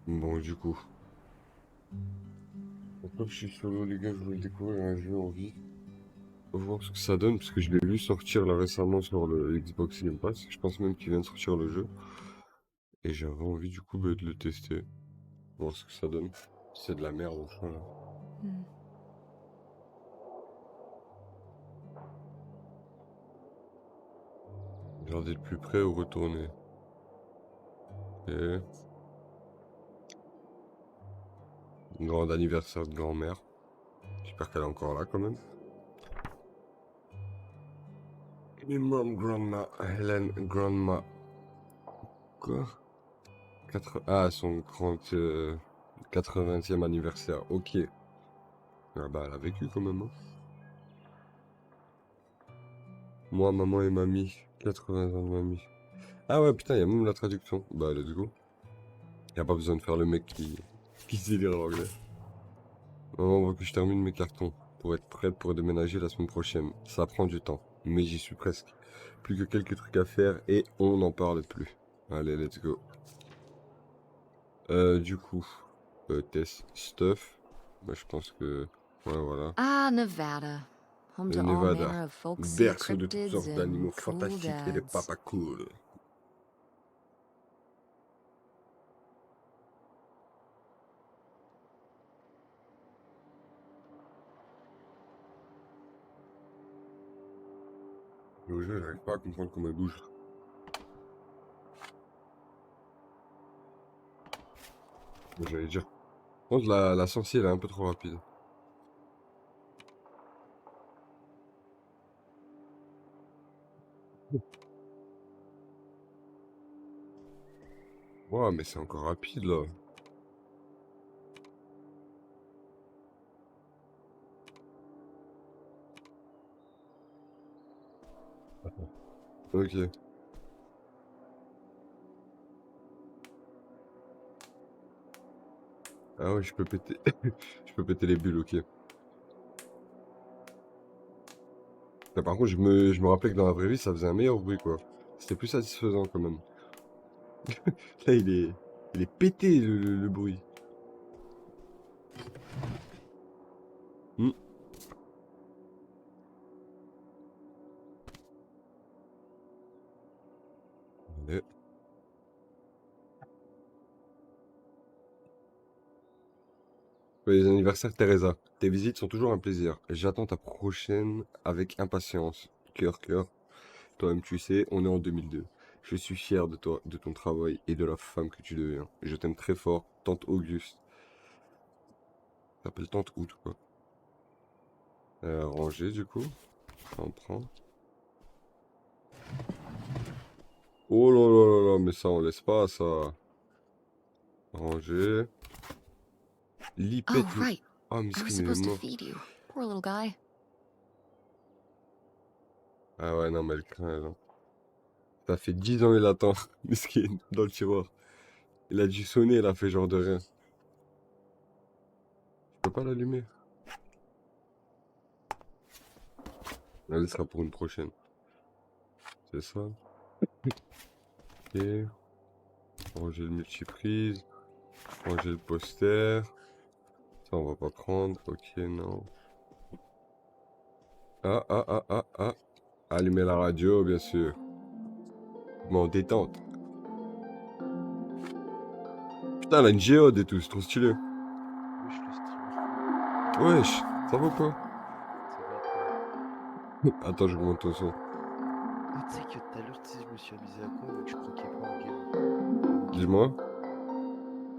Bon, du coup. Comme je suis solo, les gars, je voulais découvrir un jeu en vie. Faut voir ce que ça donne, parce que je l'ai vu sortir là récemment sur le Xbox Game Pass. Je pense même qu'il vient de sortir le jeu. Et j'avais envie du coup de le tester. Voir ce que ça donne. Si c'est de la merde, enfin là. Hmm. Regardez de plus près ou retourner. Et... Grand anniversaire de grand-mère. J'espère qu'elle est encore là quand même. Et mom, grandma, Hélène, grandma. Quoi? Ah, son 80e anniversaire. Ok. Ah bah, elle a vécu quand même, hein. Moi, maman et mamie. 80 ans de mamie. Ah ouais, putain, il y a même la traduction. Bah, let's go. Y a pas besoin de faire le mec qui sait lire l'anglais. Maman veut que je termine mes cartons pour être prête pour déménager la semaine prochaine. Ça prend du temps, mais j'y suis presque. Plus que quelques trucs à faire et on n'en parle plus. Allez, let's go. Du coup, test stuff. Bah, je pense que... Ouais, voilà. Ah, Nevada. Home Le to all Nevada. manner of folksy Berceau de toutes cryptids sortes and d'animaux cool fantastiques et de dads. papa cool. Le jeu, j'arrive pas à comprendre comment il bouge. J'allais dire. Je pense que la sorcière, elle est un peu trop rapide. Ouais, mais c'est encore rapide, là. Ok. Ah ouais, je peux péter... je peux péter les bulles, ok. Là, par contre, je me rappelais que dans la vraie vie, ça faisait un meilleur bruit, quoi. C'était plus satisfaisant, quand même. Là, il est pété, le bruit. Hmm. Allez. Joyeux anniversaire, Teresa. Tes visites sont toujours un plaisir. J'attends ta prochaine avec impatience. Cœur, cœur. Toi-même, tu sais, on est en 2002. Je suis fier de toi, de ton travail et de la femme que tu deviens. Je t'aime très fort, tante Auguste. T'appelles tante Août, quoi. Ranger, du coup. On prend. Oh là là là là, mais ça, on laisse pas, ça. Ranger. Oh, Lipette. right. Oh, I was miskin, il est supposed to mort. feed you. Poor little guy. Ah ouais, non, mais elle craint, elle, hein. Ça fait 10 ans, il attend. Miskin, dans le tiroir. Il a dû sonner, il a fait genre de rien. Je peux pas l'allumer. Elle sera pour une prochaine. C'est ça. Ok. Ranger le multiprise. Ranger le poster. Ça, on va pas prendre. Ok, non. Ah, ah, ah, ah, ah. Allumer la radio, bien sûr. Mais en détente. Putain, elle a une géode et tout, c'est trop stylé. Wesh, le streamer fou. Wesh, ça va quoi? Ça va et toi? Attends, je monte au son. Oh, tu sais que tout à l'heure, tu sais, je me suis amusé à quoi vu que je croquais pas en game? En game. Dis-moi.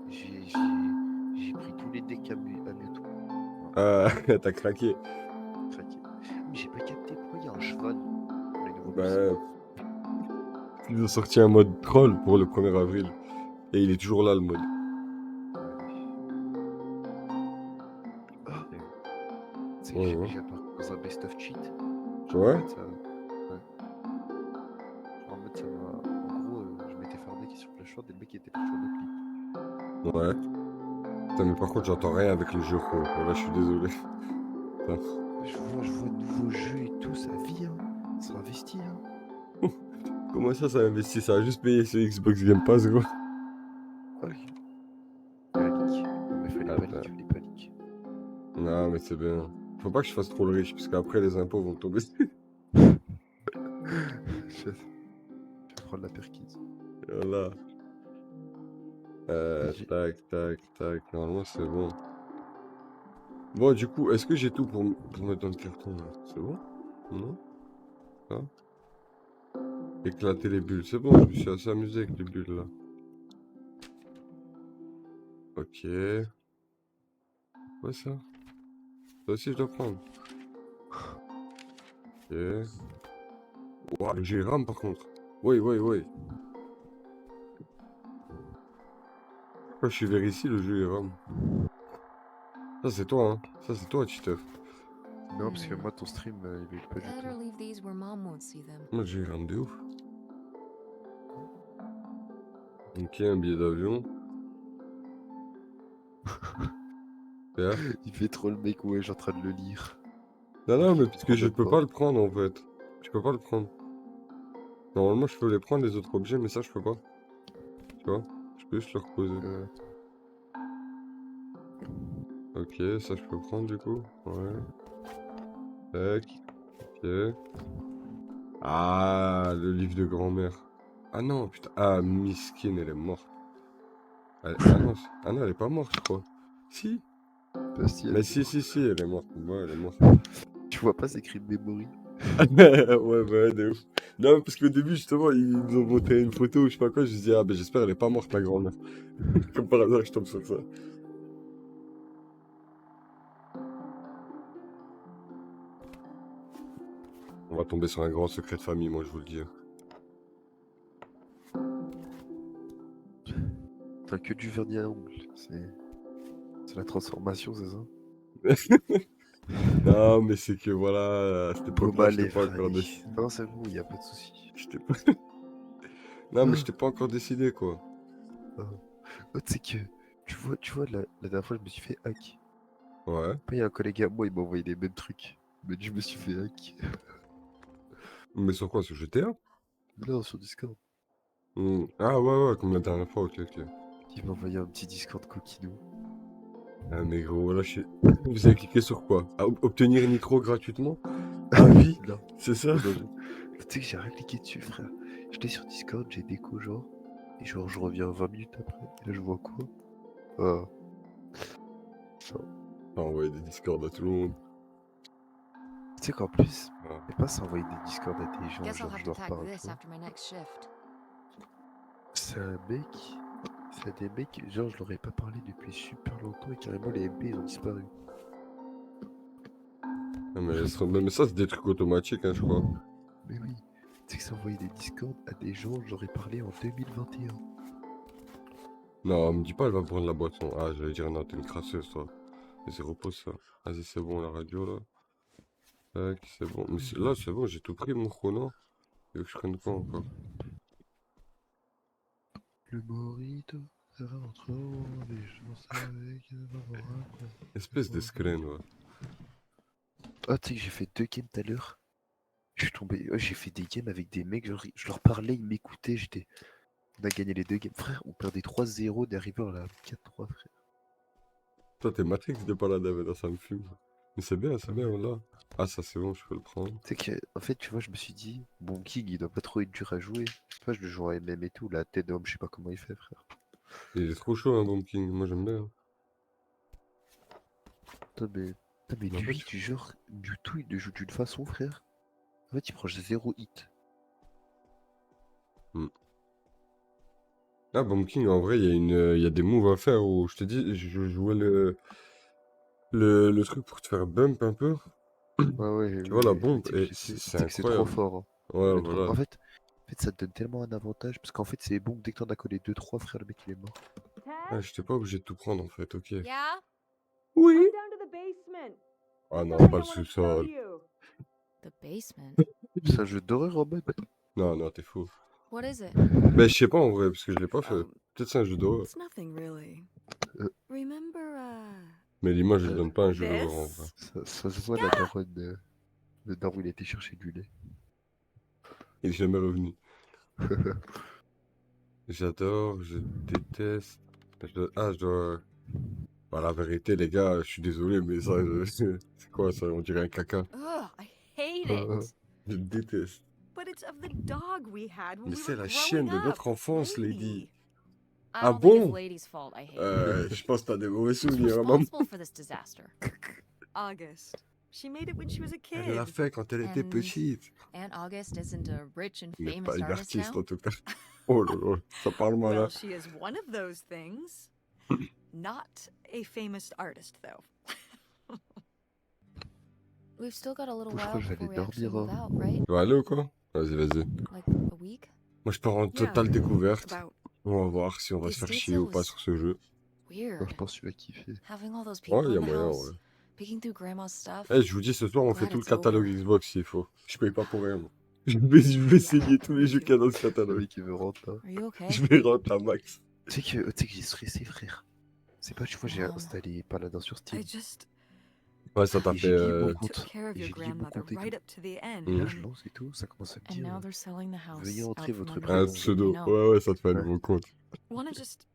J'ai pris tous les decks à Mewtwo. Voilà, Ah, t'as craqué. craqué. Mais j'ai pas capté pourquoi il y a un cheval pour les nouveaux puces. Bah, ils ont sorti un mode troll pour le 1er avril. Et il est toujours là, le mode. Allez. Ah, Ouais, tu sais que ouais. j'ai apparu dans un best of cheat. Genre en Ouais? mode ça. Ouais. Genre en mode ça m'a. En gros, je m'étais fait arnaquer sur Flash World et le mec il était parti sur notre lit. Ouais. Putain, mais par contre, j'entends rien avec le jeu, gros. Là, je suis désolé. Putain. Je vois de nouveaux jeux et tout, ça vit, hein. Ça investit, hein. Comment ça, ça a investi? Ça a juste payé sur Xbox Game Pass, gros. Ouais. Fallait pas Attends. leak, fallait pas leak. Non, mais c'est bien. Faut pas que je fasse trop le riche, parce qu'après les impôts vont tomber. Je vais prendre la perquise. Voilà. J'ai- Tac, tac, tac. Normalement, c'est bon. Bon, du coup, est-ce que j'ai tout pour mettre dans le carton, là? C'est bon? Non? Ah. Éclater les bulles. C'est bon, je me suis assez amusé avec les bulles, là. Ok. Quoi, ça? Ça aussi, je dois prendre. Ok. Ouah, j'ai rame, par contre. Oui, oui, oui. Quand je suis vers ici, le jeu, il rame. Ça, c'est toi, hein. Ça, c'est toi, Titeuf. Non, parce que moi, ton stream, il est pas du Better tout. leave these where Mom won't see them. Moi, j'ai rame de ouf. Ok, un billet d'avion. Super. Il fait trop le mec, ouais, j'ai en train de le lire. Non, non, mais parce que Prends je même peux pas. pas le prendre, en fait. Je peux pas le prendre. Normalement, je peux les prendre, les autres objets, mais ça, je peux pas. Tu vois? Je peux juste le reposer. Ok, ça, je peux prendre, du coup. Ouais. Tac. Ok. Ah, le livre de grand-mère. Ah non, putain. Ah, Miskin, elle est morte. Ah non, ah non, elle est pas morte, je crois. Si. Bah, si, elle Mais est si, morte. si, si, elle est morte. Ouais, elle est morte. Tu vois pas, c'est écrit memory. Ouais, bah, de ouf. Non, parce qu'au début, justement, ils nous ont montré une photo ou je sais pas quoi. Je me dis, ah, ben j'espère elle est pas morte, la grand-mère. Comme par hasard, je tombe sur ça. On va tomber sur un grand secret de famille, moi, je vous le dis. T'as que du vernis à ongles. C'est la transformation, c'est ça? Non, mais c'est que voilà, à cette époque-là, Pomal j'étais et pas encore Franny. décidé. Non, c'est bon, y a pas de souci. J'étais pas... Non, mais j'étais pas encore décidé, quoi. Oh, tu sais que, tu vois, la dernière fois, je me suis fait hack. Ouais. Après, il y a un collègue à moi, il m'a envoyé les mêmes trucs. Il m'a dit, je me suis fait hack. Mais sur quoi? Sur GTA? Non, sur Discord. Ah, ouais, ouais, comme la dernière fois, ok, ok. Il m'a envoyé un petit Discord coquinou. Ah, mais gros, là, vous avez cliqué sur quoi? Obtenir Nitro gratuitement? Ah oui, Non, c'est ça? non, tu sais que j'ai rien cliqué dessus, frère. J'étais sur Discord, j'ai déco, genre. Et genre, je reviens 20 minutes après. Et là, je vois quoi? Ah, Ah, envoyer des Discord à tout le monde. tu sais qu'en plus, Ah. c'est pas s'envoyer des Discord à des gens, Guess I'll genre, have je to leur pack parle, tu this vois. after my next shift. C'est un mec, c'est des mecs, genre, je leur ai pas parlé depuis super longtemps et carrément, les MP, ils ont disparu. Ah, mais ça, c'est des trucs automatiques, hein, je crois. Mais oui, tu sais que c'est envoyer des Discord à des gens, j'aurais parlé en 2021. Non, me dis pas, elle va prendre la boisson. Ah, j'allais dire, non, t'es une crasseuse, toi. Vas-y, repose ça. Vas-y, c'est bon, la radio, là. Tac, c'est bon. Mais là, c'est bon, j'ai tout pris, mon chrono. Il faut que je prenne quoi encore? Le morito, ça rentre les gens avec Espèce de screen, ouais. Ah, tu sais que j'ai fait 2 games tout à l'heure. Je suis tombé, ouais, j'ai fait des games avec des mecs, genre, je leur parlais, ils m'écoutaient, j'étais. On a gagné les 2 games. Frère, on perdait 3-0 d'arriver à la 4-3, frère. Toi, t'es Matrix de pas là, David, ça me fume. Mais c'est Ah bien, ouais. là. Ah, ça, c'est bon, je peux le prendre. Tu sais que, en fait, tu vois, je me suis dit, bon, King, il doit pas trop être dur à jouer. Tu vois, je le joue en MM et tout, la tête d'homme, je sais pas comment il fait, frère. Il est trop chaud, hein, Bomb King. Moi, j'aime bien. Putain, mais Mais en fait, lui, du genre, du tout, il le joue d'une façon, frère. En fait, il prend 0 hit. hmm. Ah, Bomb King, en vrai, il y a des moves à faire où je te dis, je jouais le truc pour te faire bump un peu. Ouais, ouais, Tu oui, vois, la oui. Mais bombe, tu et sais c'est que c'est trop incroyable. fort, hein. Ouais, Elle est trop... voilà. En fait, ça te donne tellement un avantage, parce qu'en fait, c'est bon que dès que t'en as collé 2-3, frère, le mec, il est mort. Ah, j'étais pas obligé de tout prendre, en fait, ok. Yeah? Oui. Down to the basement. Ah non, Something pas I le wanna show sous-sol. you. The basement? C'est un jeu d'horreur en mode. Non, non, t'es fou. What is it? Ben, je sais pas en vrai, parce que je l'ai pas fait. Um, Peut-être c'est un jeu d'horreur. It's nothing really. Euh. Remember, Mais l'image, elle Euh, donne pas un jeu d'horreur en vrai. this? Ça se voit, la daronne. Le daron, il a été chercher du lait. Il est jamais revenu. J'adore, je déteste. Ah, je dois... Bah, la vérité, les gars, je suis désolé, mais ça, c'est quoi ça? On dirait un caca. Ugh, I hate Uh, it. Je déteste. But it's of the dog we had when Mais we c'est were la growing chienne de up. notre enfance, Lady. Lady. I Ah don't think it's bon? Lady's fault I hate it. Je pense que t'as des mauvais Who's souvenirs, hein, maman. responsible for this disaster? August. She made it when she was a Elle l'a kid. fait quand elle était And petite. Aunt August isn't a rich and Mais pas famous une artist artiste, now? en tout cas. Oh là là, ça parle mal, Well, hein. she is one of those things. Not a famous artist, though. We've still got a little Je crois while que j'allais before we actually dormir, move hein. out, right? Tu vas aller ou quoi? Vas-y, vas-y. Like a week? Moi, je pars en Yeah, totale découverte. About On va voir si on va These se faire dates, chier though, ou pas was sur ce jeu. Non, weird. je pense que tu vas kiffer. Having all those Ouais, people y a in the moyen, house, ouais. picking through grandma's stuff. Eh, je vous dis, ce soir, on fait Glad tout le it's catalogue over. Xbox s'il faut. Je paye pas pour rien, moi. Je vais essayer tous les jeux qu'il y a dans ce Le catalogue. mec, il me rentre là. Are you okay? Je vais rentrer à max. Tu sais que j'ai stressé, frère. C'est pas, tu vois, j'ai Wow. installé Paladin sur Steam. I just Ouais, ça t'a Et fait... j'ai lié mon took compte. care of Et your j'ai lié mon grandmother compte et right tout. up to the end. Mhm. Là, je and lance et tout, ça commence à me And dire now they're selling the house veuillez entrer out votre from Un under. prénom. pseudo. I know. Ouais, ouais, ça te fait un Ouais. nouveau compte. wanna just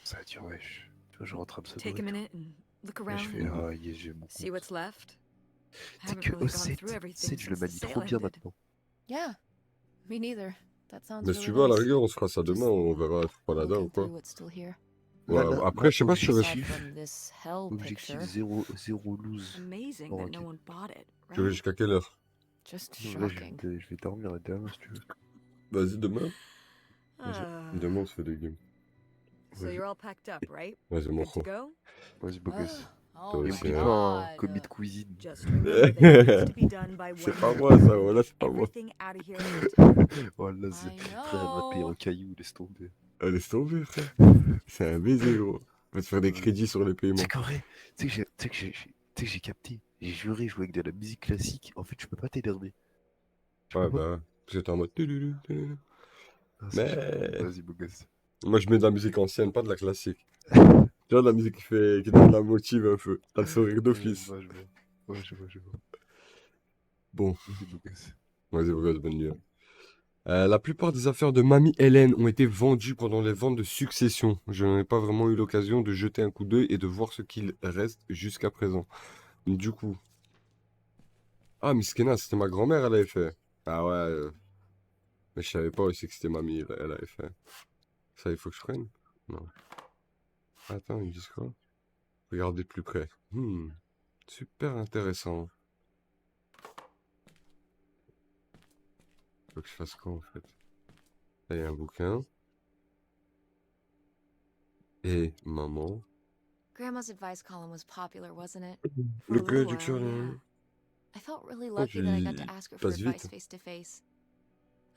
Ça va dire, wesh. Tu vois, je rentre un pseudo. take a et tout. minute and look Là, around je fais, and ah, yes, j'ai mon see compte. what's left. C'est Haven't que really gone through everything 7, je le since the manie sale trop bien ended. maintenant. Yeah, me neither. That sounds Mais si tu really veux, à la nice. rigueur, on se fera ça demain, on verra sur Paladin ou Looking quoi. through what's still here. Ouais, Là, après, je sais pas si tu Aside objectif. from this hell Objectif picture, 0 lose. Amazing Bon, that ok. no one bought it, Tu veux right? jusqu'à quelle heure? just Non, là, shocking. je vais dormir derrière si tu veux. Vas-y, demain. Ah. Demain, on se fait des games. So you're all packed up, right? Vas-y, mon Good to gros. go? Vas-y, beau gosse. Oh Et aussi, oublie hein. pas, hein, God. commis de cuisine. Just remember that it needs to be done by C'est 1 pas p.m. moi, ça, voilà, c'est pas moi. Everything out of here in time. Oh là, I frère, elle m'a payé know. en caillou, laisse tomber. Laisse tomber, frère. C'est un baiser, gros. On va te faire des crédits sur les Tu paiements. sais qu'en vrai, tu sais que j'ai capté. J'ai juré jouer avec de la musique classique. En fait, je peux pas t'énerver. Tu Ouais, peux pas. bah, j'étais en mode... tululu, tululu. Ah, c'est Mais- chaud. Vas-y, beau gosse. Moi, je mets de la musique ancienne, pas de la classique. Tu vois, de la musique qui donne la motive un peu. T'as le sourire Ouais, d'office. je vois. Ouais, je vois. Bon, Vas-y, beau gosse. vas-y, vos gosses, bonne nuit. La plupart des affaires de Mamie Hélène ont été vendues pendant les ventes de succession. Je n'en ai pas vraiment eu l'occasion de jeter un coup d'œil et de voir ce qu'il reste jusqu'à présent. Du coup... Ah, Miskena, c'était ma grand-mère, elle avait fait. Ah ouais. Mais je savais pas aussi que c'était mamie, elle avait fait. Ça, il faut que je prenne? Non. Attends, ils disent quoi? Regardez de plus près. Super intéressant. Faut que je fasse quoi en fait? Là, il y a un bouquin. Et maman. Grandma's advice column was popular, wasn't it? For Le a little traducteur. while, yeah. I felt really Oh, lucky that I got tu to ask her for passes advice vite. face to face.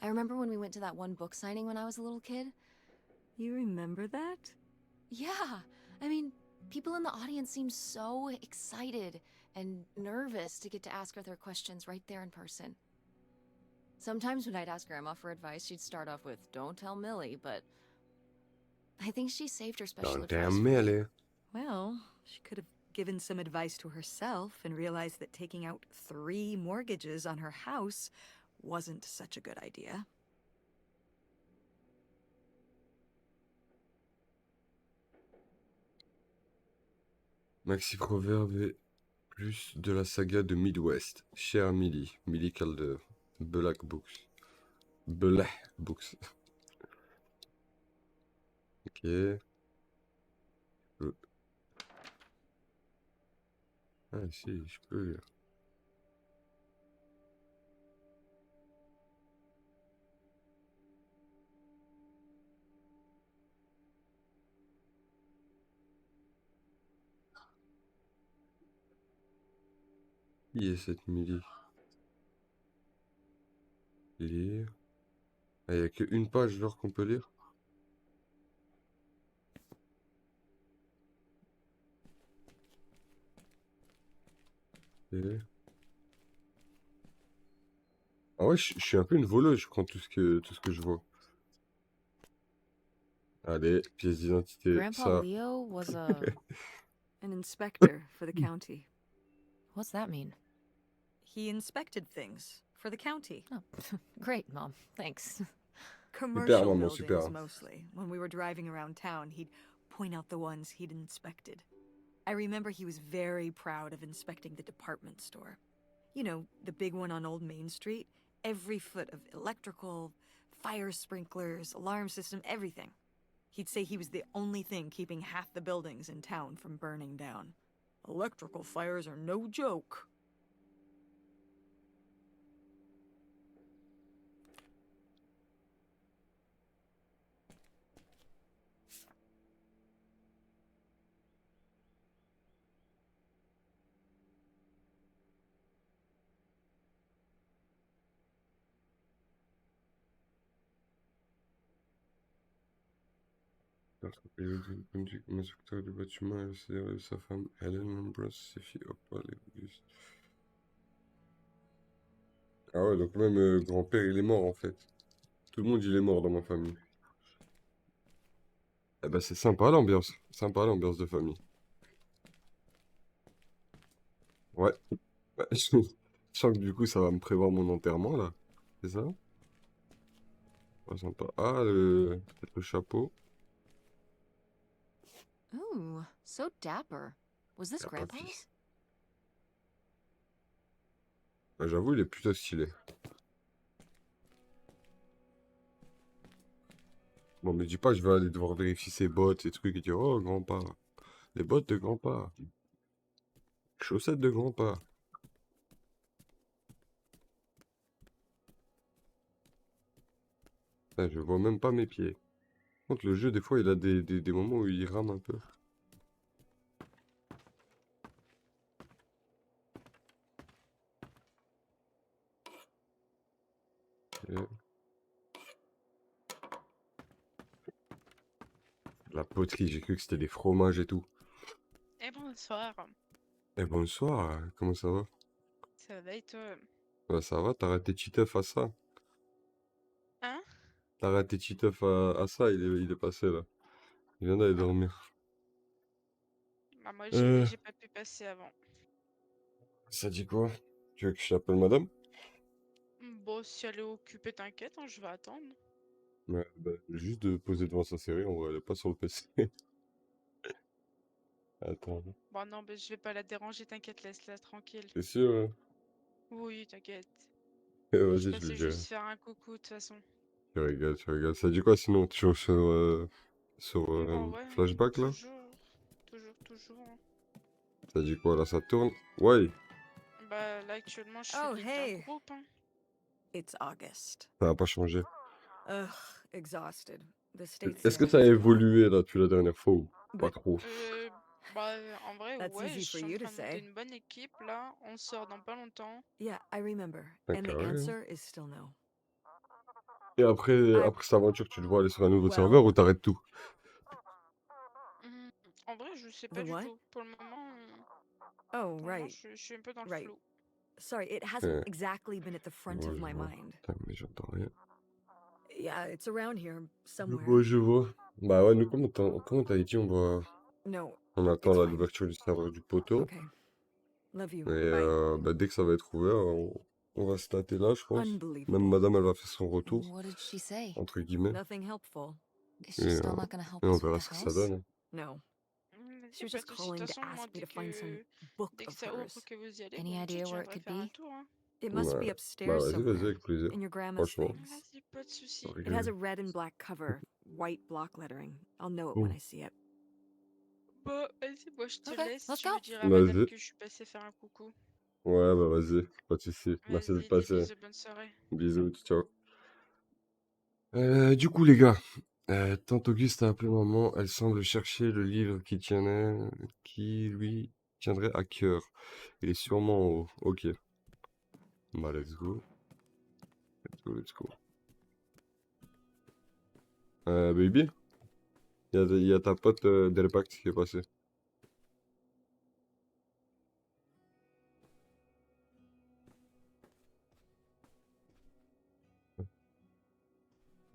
I remember when we went to that one book signing when I was a little kid. You remember that? Yeah, I mean, people in the audience seemed so excited and nervous to get to ask her their questions right there in person. Sometimes when I'd ask Grandma for advice, she'd start off with, "Don't tell Millie," but I think she saved her special Don't advice tell for me, me. allez. Well, she could have given some advice to herself and realized that taking out 3 mortgages on her house wasn't such a good idea. Maxi Proverbe et plus de la saga de Midwest. Cher Millie. Millie Calder. Black Books. Black Books. Ok. Ah si, je peux lire. Qui est cette Millie? Lire. Ah, il n'y a qu'une page genre qu'on peut lire? Ok. Ah ouais, je suis un peu une voleuse, je prends tout ce que je vois. Allez, pièce d'identité, Grandpa ça. Leo was a... An inspector for the county. What's that mean? He inspected things for the county. Oh, great, Mom. Thanks. Commercial maman, buildings super. mostly. When we were driving around town, he'd point out the ones he'd inspected. I remember he was very proud of inspecting the department store. You know, the big one on Old Main Street. Every foot of electrical, fire sprinklers, alarm system, everything. He'd say he was the only thing keeping half the buildings in town from burning down. Electrical fires are no joke. Comme inspecteur du bâtiment, elle s'est sa femme Helen Ambrose s'est fait hop là, les Gus. Ah ouais, donc même grand-père il est mort en fait. Tout le monde il est mort dans ma famille. Eh ben c'est sympa l'ambiance de famille. Ouais, bah, je sens que du coup ça va me prévoir mon enterrement là, c'est ça? Pas sympa. Ah, peut-être le chapeau. Ooh, so dapper. Was this Y a pas de Grandpa's? fils. Bah, j'avoue, il est plutôt stylé. Bon, mais dis pas, je vais aller devoir vérifier ses bottes, ses trucs, et dire, oh, grand-pa. Les bottes de grand-pa. Chaussettes de grand-pa. Putain, je vois même pas mes pieds. Par contre, le jeu, des fois, il a des moments où il rame un peu. Et la poterie, j'ai cru que c'était des fromages et tout. Et bonsoir. Eh, bonsoir, comment ça va? Ça va et toi? Bah, ça va, t'as raté Titeuf à ça. Hein? T'as raté Titeuf à ça, il est passé là. Il vient d'aller Ah, dormir. bah moi Euh, j'ai pas pu passer avant. Ça dit quoi? Tu veux que je t'appelle madame? Bon, si elle est occupée, t'inquiète, hein, je vais attendre. Ouais, bah, juste de poser devant sa série, on va aller pas sur le PC. Attends, Bon, non, mais je vais pas la déranger, t'inquiète, laisse-la tranquille. c'est sûr, hein? Oui, t'inquiète. Je Vas-y, je lui passais dirai. juste faire un coucou de toute façon. Tu rigoles, tu rigoles. Ça dit quoi sinon? Toujours sur Bon, ouais, flashback là? toujours. Hein. Ça dit quoi là? Ça tourne? Ouais, Bah là, actuellement, je suis Oh, lead d'un hey. groupe. Hein. It's August. ça n'a pas changé. Ugh, exhausted. The state Est-ce que sailing ça a was rough. évolué là depuis la dernière fois ou pas But trop? Bah, en vrai, that's ouais, je easy for suis en you to train de monter say. une bonne équipe là. On sort dans pas longtemps. Yeah, I remember. Putain, And the carré, hein. answer is still no. Et après, I après cette aventure, tu dois aller sur un nouveau well, serveur ou t'arrêtes tout? En vrai, je sais the pas du what? tout. Pour le moment, Oh, right. je suis un peu dans le Right. flou. Sorry, it hasn't Euh, exactly been at the front je of my vois. mind. Putain, mais j'entends rien. Yeah, it's around here Je somewhere. vois, je vois. Bah ouais, nous, comment t'avais dit, No, on attend it's là fine. l'ouverture du serveur du poteau. Okay. Love you. Et Bye. bah, dès que ça va être ouvert, on va se tâter là, je pense. Même Unbelievable. madame, elle va faire son retour, What did she say? entre guillemets. Nothing helpful. Is Et, she still not gonna help et on us with verra the ce que ça house? donne, hein. No. Vas-y, She was pas just de soucis. De calling toute to façon, moi, ask me to find some book dès que of ça ouvre, hers. que vous y allez, Any vous me idea dites, je where it viendrai could faire un be? tour. Hein. It must Ouais. be Bah upstairs vas-y, somewhere. avec plaisir. In your grandma's Franchement. things. Vas-y, pas de soucis. Sans It has rigoler. a red and black cover, white block lettering. I'll know it Oh. when I see it. Bon, vas-y, moi, je te Okay, laisse. let's Je go. lui dirai à madame Vas-y. que je suis passé faire un coucou. Ouais, bah vas-y, pas de soucis. Merci d'être Vas-y, des passé. bisous, bonne soirée. Bisous, ciao. Du coup, les gars, tant Auguste a appelé maman, elle semble chercher le livre qui lui tiendrait à cœur. Il est sûrement en haut. Ok. Bah, let's go. Let's go. Baby, il y a ta pote Delpact qui est passée.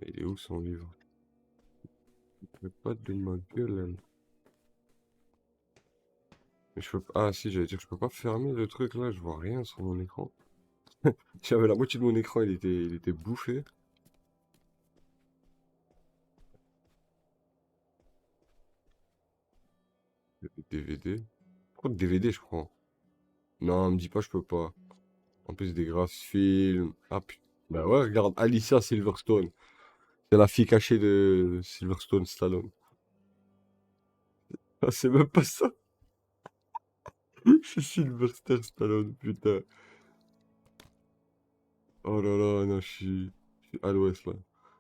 Il est où son livre? Il fait pas de ma gueule, elle. Mais je peux pas... Ah si, j'allais dire, je peux pas fermer le truc là, je vois rien sur mon écran. J'avais la moitié de mon écran, il était bouffé. Il y a des DVD. Trop de DVD, je crois. Non, me dis pas, je peux pas. En plus, des graphes films. Ah, putain. Bah ouais, regarde, Alicia Silverstone. C'est la fille cachée de Silverstone Stallone. Ah, c'est même pas ça. C'est Sylvester Stallone, putain. Oh là là, non, je suis à l'ouest là.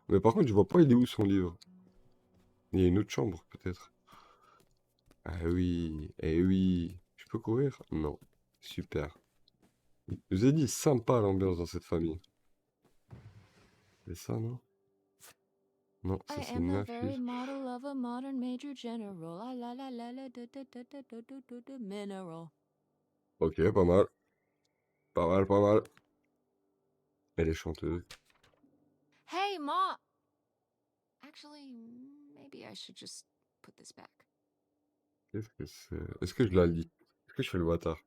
Mais par contre, je vois pas, il est où son livre? Il y a une autre chambre, peut-être. Ah oui, eh oui. Je peux courir? Non. Super. Je vous ai dit, sympa l'ambiance dans cette famille. C'est ça, non? Non, I ça c'est am une the very affiche. model of a modern major general. Ah la la la la da da da da da da da da mineral. Ok, pas mal. Pas mal, pas mal. Elle est chanteuse. Hey, Ma! Actually, maybe I should just put this back. Qu'est-ce que c'est? Est-ce que je la lis? Est-ce que je fais le bâtard?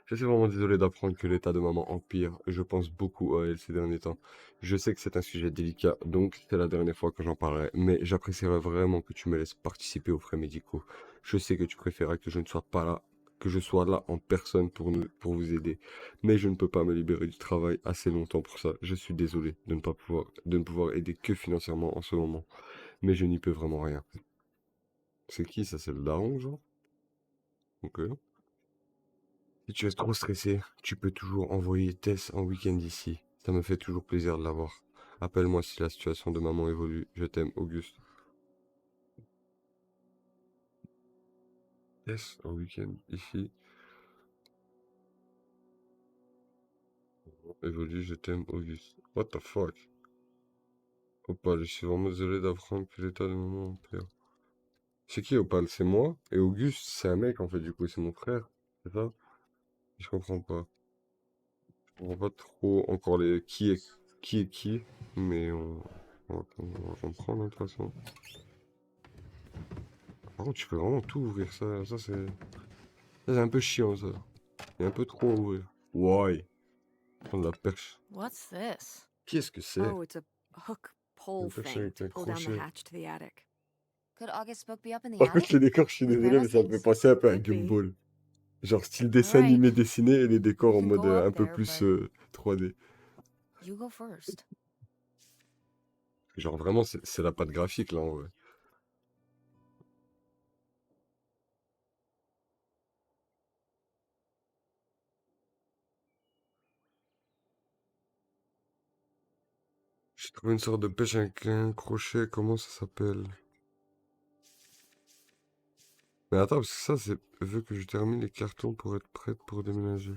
Je suis vraiment désolé d'apprendre que l'état de maman empire. Je pense beaucoup à elle ces derniers temps. Je sais que c'est un sujet délicat, donc c'est la dernière fois que j'en parlerai. Mais j'apprécierais vraiment que tu me laisses participer aux frais médicaux. Je sais que tu préférerais que je ne sois pas là, que je sois là en personne pour vous aider. Mais je ne peux pas me libérer du travail assez longtemps pour ça. Je suis désolé de ne pouvoir aider que financièrement en ce moment. Mais je n'y peux vraiment rien. C'est qui ça? C'est le daron, genre? Ok. Si tu es trop stressé, tu peux toujours envoyer Tess en week-end ici. Ça me fait toujours plaisir de l'avoir. Appelle-moi si la situation de maman évolue. Je t'aime, Auguste. Tess en week-end ici. Évolue, je t'aime, Auguste. What the fuck? Opal, je suis vraiment désolé d'apprendre que l'état de maman empire. C'est qui Opal? C'est moi? Et Auguste, c'est un mec en fait, du coup, c'est mon frère. C'est ça? Je comprends pas. Je comprends pas trop encore les qui est qui. Mais on va comprendre de toute façon. Par contre, tu peux vraiment tout ouvrir, ça, c'est un peu chiant, ça. Il y a un peu trop à ouvrir. Ouais, prendre la perche. What's this? Qu'est-ce que c'est? Oh, it's a hook pole Une perche thing avec to un pull down the crochet. hatch to the attic. Could August book be up in the Par contre, les attic? décors, je suis With désolé, mais grandma's ça me fait things? penser un peu à Could be. Gumball. Genre style dessin Alright, animé dessiné et les décors we en can mode go up un peu there, plus but 3D. you go first. Genre vraiment, c'est la patte graphique, là, en vrai. J'ai trouvé une sorte de pêche avec un crochet, comment ça s'appelle? Mais attends, parce que ça, c'est veut que je termine les cartons pour être prête pour déménager.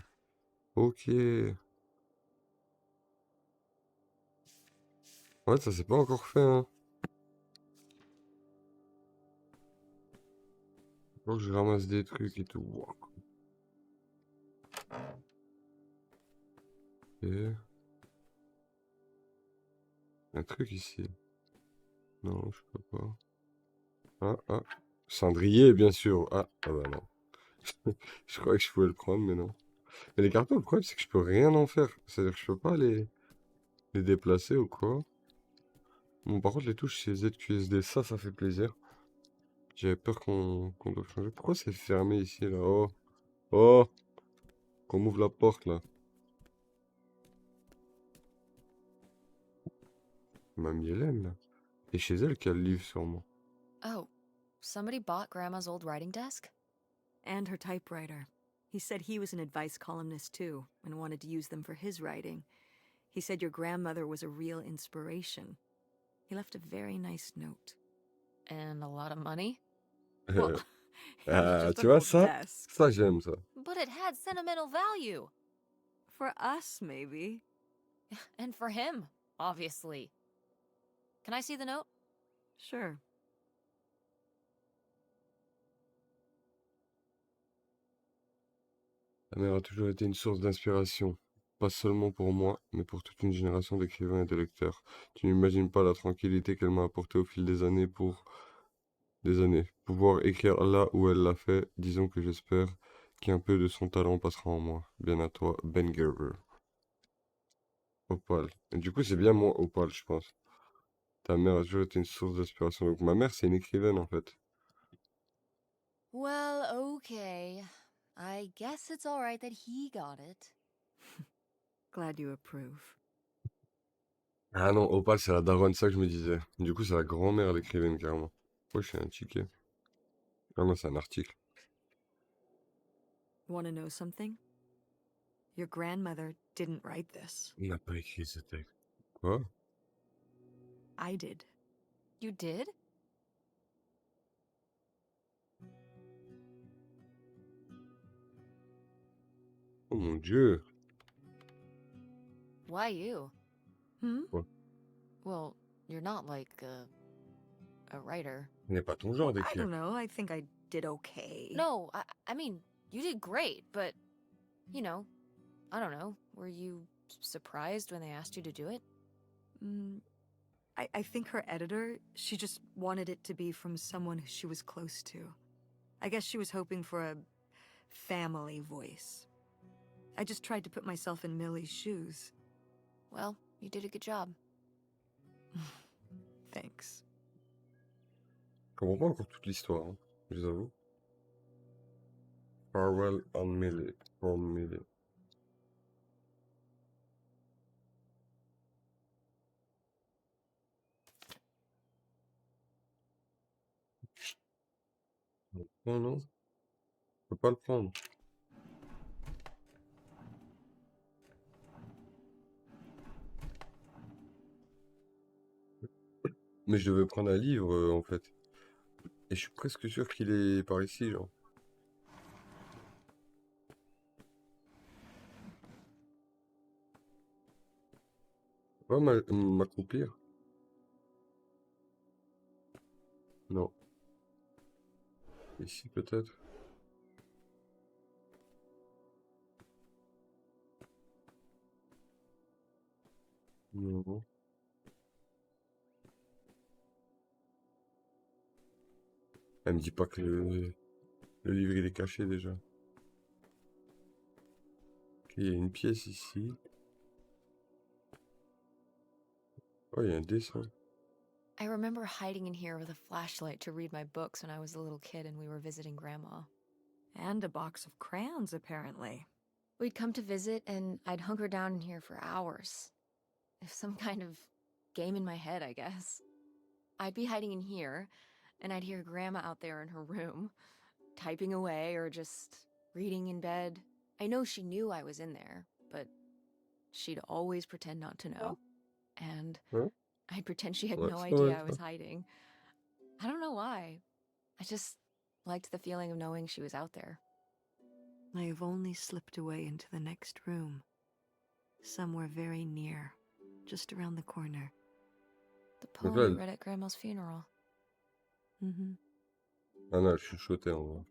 Ok. Ouais, ça c'est pas encore fait, hein. Faut que je ramasse des trucs et tout. Wow. Ok. Un truc ici. Non, je peux pas. Ah, ah. Cendrier, bien sûr. Ah bah non. Je croyais que je pouvais le prendre, mais non. Mais les cartons, le problème, c'est que je peux rien en faire. C'est-à-dire que je peux pas les déplacer ou quoi. Bon, par contre, les touches, c'est ZQSD. Ça fait plaisir. J'avais peur qu'on doive changer. Pourquoi c'est fermé ici, là? Oh, oh, qu'on m'ouvre la porte, là. Mamie Hélène, là. Et chez elle qu'elle livre, sûrement. Oh, somebody bought Grandma's old writing desk? And her typewriter. He said he was an advice columnist too, and wanted to use them for his writing. He said your grandmother was a real inspiration. He left a very nice note. And a lot of money? Well, it was Ah, just tu an vois, old ça, desk. ça j'aime, ça. But it had sentimental value. For us, maybe. And for him, obviously. Can I see the note? Sure. La mère a toujours été une source d'inspiration, pas seulement pour moi, mais pour toute une génération d'écrivains et de lecteurs. Tu n'imagines pas la tranquillité qu'elle m'a apportée au fil des années pour des années. Pouvoir écrire là où elle l'a fait, disons que j'espère qu'un peu de son talent passera en moi. Bien à toi, Ben Gerber. Opal. Et du coup, c'est bien moi, Opal, je pense. Ta mère a toujours été une source d'inspiration. Donc ma mère, c'est une écrivaine en fait. Well, okay. I guess it's alright that he got it. Glad you approve. Ah non, Opal, c'est la daronne, ça que je me disais. Du coup, c'est la grand-mère l'écrivaine, carrément. Ouais, je suis un ticket. Ah non, c'est un article. Want to know something? Your grandmother didn't write this. Il n'a pas écrit ce texte. Quoi? I did. You did? Oh mon Dieu. Why you? Hmm? Well, you're not like a writer. Ce n'est pas ton genre I d'écrire. don't know. I think I did okay. No, I mean, you did great, but, you know, I don't know. Were you surprised when they asked you to do it? Mm, I think her editor, she just wanted it to be from someone who she was close to. I guess she was hoping for a family voice. I just tried to put myself in Millie's shoes. Well, you did a good job. Thanks. Je comprends pas encore toute l'histoire, hein, je vous avoue. Farewell on Millie. From Millie. Non, non, je peux pas le prendre. Mais je devais prendre un livre, en fait. Et je suis presque sûr qu'il est par ici, genre. Pas m'accroupir. Non. Ici, peut-être. Non. Elle me dit pas que le livre il est caché déjà. Ok, il y a une pièce ici. Oh, il y a un dessin. I remember hiding in here with a flashlight to read my books when I was a little kid and we were visiting Grandma. And a box of crayons, apparently. We'd come to visit and I'd hunker down in here for hours. If some kind of game in my head, I guess. I'd be hiding in here, and I'd hear Grandma out there in her room, typing away or just reading in bed. I know she knew I was in there, but she'd always pretend not to know. And Huh? I'd pretend she had Ouais, no ça idea va, I was hiding. I don't know why. I just liked the feeling of knowing she was out there. I have only slipped away into the next room. Somewhere very near. Just around the corner. The poem là, you read at Grandma's funeral. Mm-hmm. Ah non, je suis chuchoté en vrai.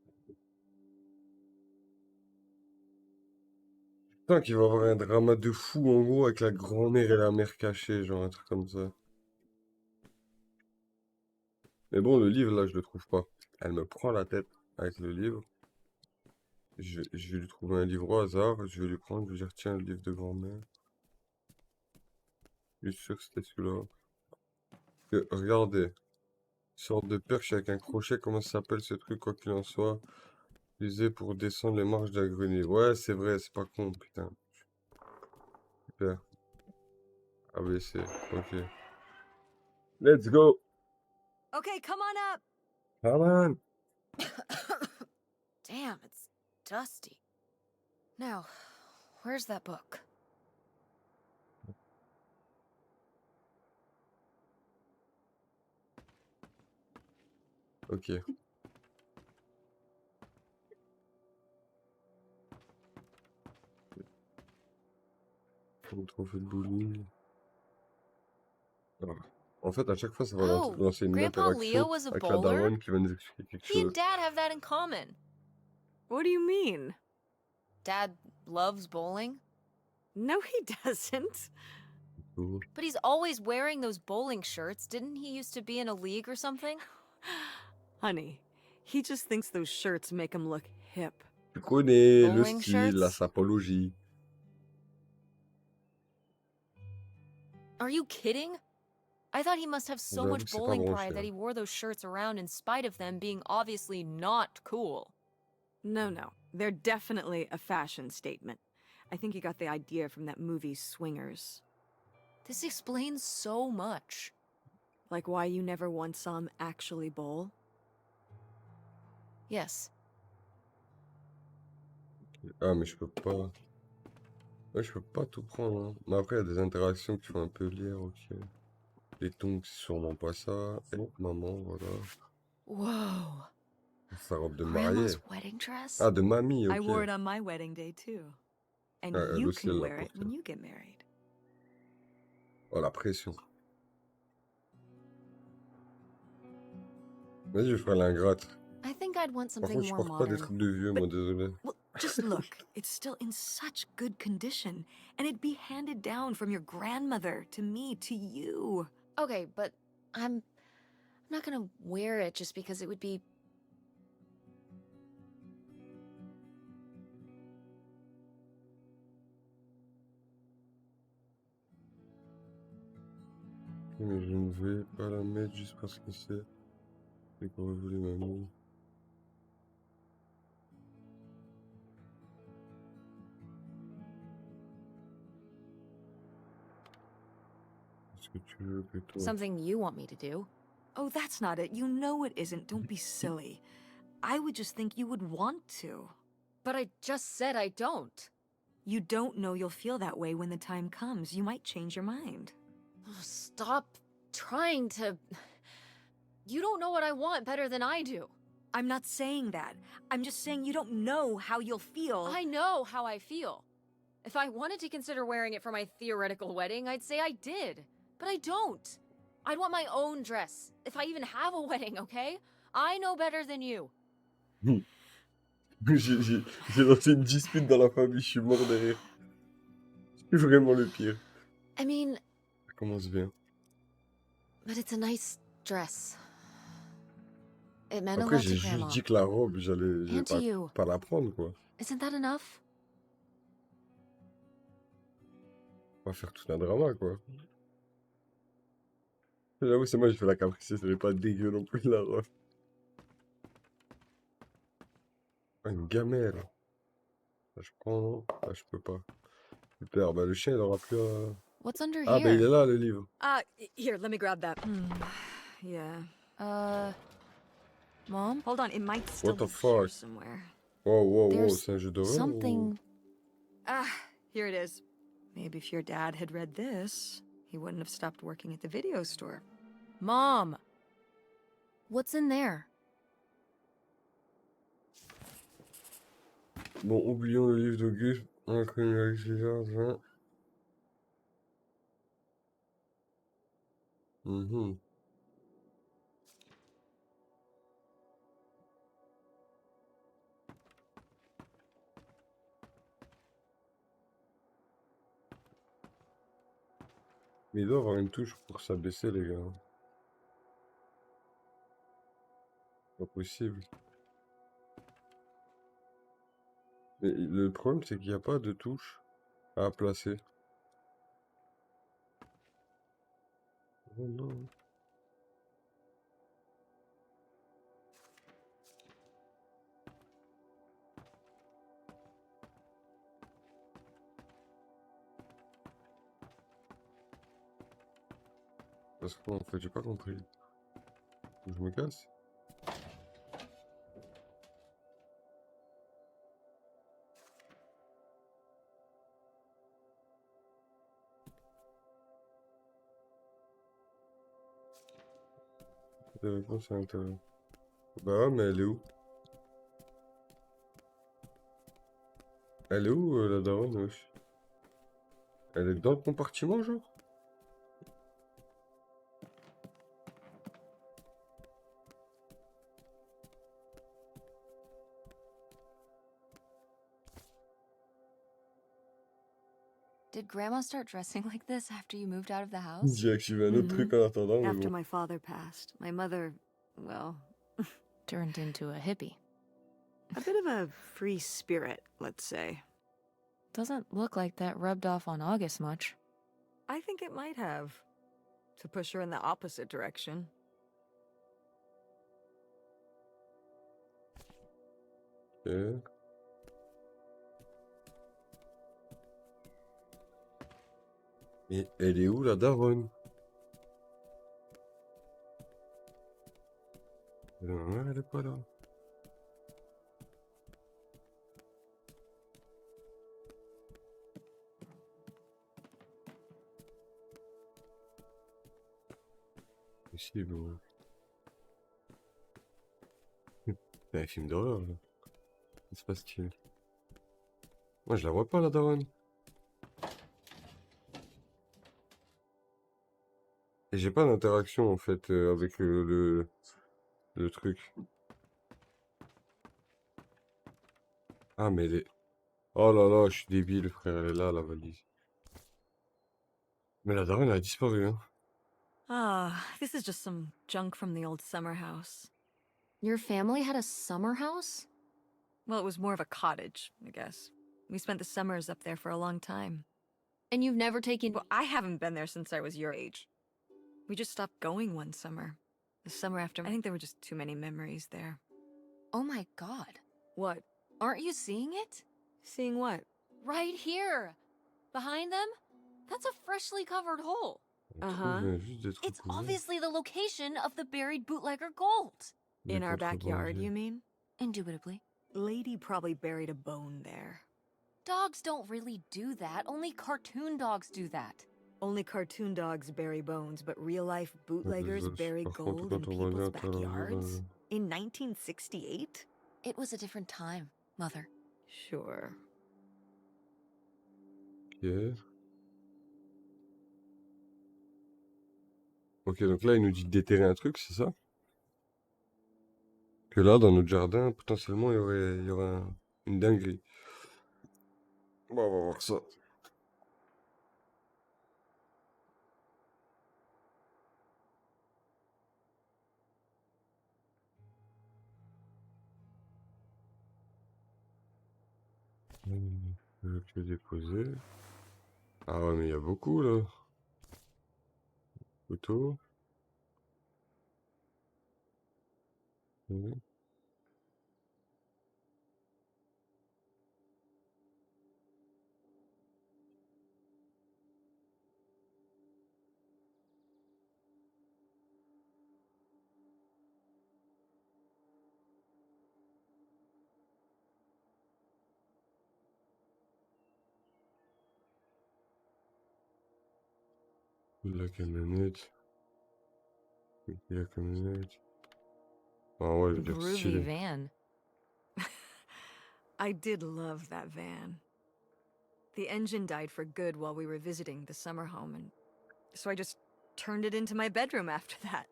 Putain, qu'il va y avoir un drama de fou en gros avec la grand-mère et la mère cachée, genre un truc comme ça. Mais bon, le livre là, je le trouve pas. Elle me prend la tête avec le livre. Je vais lui trouver un livre au hasard, je vais lui prendre, je vais lui dire tiens, le livre de grand-mère. Je suis sûr que c'était celui-là. Regardez, sorte de perche avec un crochet, comment ça s'appelle ce truc, quoi qu'il en soit. Utilisé pour descendre les marches d'un grenier. Ouais, c'est vrai, c'est pas con, putain. Super. ABC, ok. Let's go! Okay, come on up! Come on! Damn, it's dusty. Now, where's that book? Ok. Mon trophée de bowling. Alors, en fait, à chaque fois, ça va Oh, lancer une Grandpa interaction Leo was a avec la bowler? daronne qui va nous expliquer quelque He and chose. Dad have that in common. What do you mean? Dad loves bowling, No, he doesn't. Cool. but he's always wearing those bowling shirts. Didn't he used to be in a league or something? Honey, he just thinks those shirts make him look hip. Tu connais le Bowling style, la shirts? sapologie. Are you kidding? I thought he must have so J'avoue much que c'est pas bowling branché, pride that hein. he wore those shirts around in spite of them being obviously not cool. No, no. They're definitely a fashion statement. I think you got the idea from that movie Swingers. This explains so much. Like why you never once saw him actually bowl? Yes. Ah, mais je peux pas. Ouais, je peux pas tout prendre, hein. Mais après, il y a des interactions qui font un peu lire, ok. Les tongs, c'est sûrement pas ça. Et maman, voilà. Whoa. Sa robe de Grandma's mariée. wedding dress? Ah, de mamie, I wore ok. it on my wedding day too. And Ah, elle you aussi, can elle l'a wear it porté. when you get married. Oh, la pression. Vas-y, je ferai l'ingrate. I think I'd want Par something contre, je more porte pas des modern. trucs de vieux, moi, désolé. Well, just look. It's still in such good condition. And it'd be handed down from your grandmother to me to you. Okay, but I'm not gonna wear it just because it would be... Mais je ne vais pas la mettre juste parce que c'est qu'aurait voulu mamie. Est-ce que tu veux que toi... something you want me to do. Oh, that's not it. You know it isn't. Don't be silly. I would just think you would want to. But I just said I don't. You don't know you'll feel that way when the time comes. You might change your mind. Stop trying to... You don't know what I want better than I do. I'm not saying that. I'm just saying you don't know how you'll feel. I know how I feel. If I wanted to consider wearing it for my theoretical wedding, I'd say I did. But I don't. I'd want my own dress, if I even have a wedding, okay? I know better than you. J'ai lancé une dispute dans la famille, je suis mort de rire. C'est vraiment le pire. I mean, Ça commence bien. but it's a nice dress. It meant a Après, lot j'ai to juste Grandma. dit que la robe, j'allais And to you. pas la prendre, quoi. Isn't that enough? On va faire tout un drama, quoi. J'avoue, c'est moi qui fais la capricieuse, elle est pas dégueu non plus, la robe. Ah, une gamelle. Là, je prends, non? Ah, je peux pas. Super, bah le chien, il aura plus à... What's under Ah, bah il est here? là, le livre. Here, let me grab that. Yeah. Mom? Hold on, it might still What the be here fuck? somewhere. Wow, wow, wow, There's c'est un jeu d'horreur ou... something... Here it is. Maybe if your dad had read this, he wouldn't have stopped working at the video store. Mom! What's in there? Bon, oublions le livre d'Auguste. Inconnu avec les jardins. Mhm. Mais il doit avoir une touche pour s'abaisser, les gars. Pas possible. Mais le problème, c'est qu'il n'y a pas de touche à placer. Oh non. Parce que en fait, j'ai pas compris. Faut que je me casse. La réponse est intéressante. Bah ouais, mais elle est où? Elle est où, la daronne, wesh? Elle est dans le compartiment, genre? Did Grandma start dressing like this after you moved out of the house? J'ai activé un autre truc en attendant, mais After bon. my father passed, my mother, well, Turned into a hippie. a bit of a free spirit, let's say. Doesn't look like that rubbed off on August much. I think it might have. to push her in the opposite direction. Ok. Et elle est où la daronne? Elle est pas là. Possible. Ouais. C'est un film d'horreur là. Qu'est-ce qui se passe-t-il? Moi je la vois pas la daronne. Et j'ai pas d'interaction en fait avec le truc. Ah mais elle est... Oh là là, je suis débile frère, elle est là la valise. Mais la daronne elle a disparu hein. Ah, this is just some junk from the old summer house. Your family had a summer house? Well, it was more of a cottage, I guess. We spent the summers up there for a long time. And you've never taken... Well, I haven't been there since I was your age. We just stopped going one summer. The summer after, I think there were just too many memories there. Oh my god. What? Aren't you seeing it? Seeing what? Right here. Behind them? That's a freshly covered hole. Le trou Uh-huh. vient juste d'être It's recouvert. obviously the location of the buried bootlegger gold. Les In our backyard, contrebandiers. you mean? Indubitably. Lady probably buried a bone there. Dogs don't really do that. Only cartoon dogs do that. Only cartoon dogs bury bones, but real-life bootleggers autres, bury par contre, gold quand in on people's regarde, alors, backyards? In 1968? It was a different time, Mother. Sure. Ok. Ok, donc là, il nous dit de déterrer un truc, c'est ça? Que là, dans notre jardin, potentiellement, il y aurait une dinguerie. Bon, on va voir ça. Je vais le déposer. Ah ouais, mais il y a beaucoup, là. Photo. Ok. La camionnette. Ok, la camionnette. Ah ouais, je veux dire, Groovy stylé. van. I did love that van. The engine died for good while we were visiting the summer home, and so I just turned it into my bedroom after that.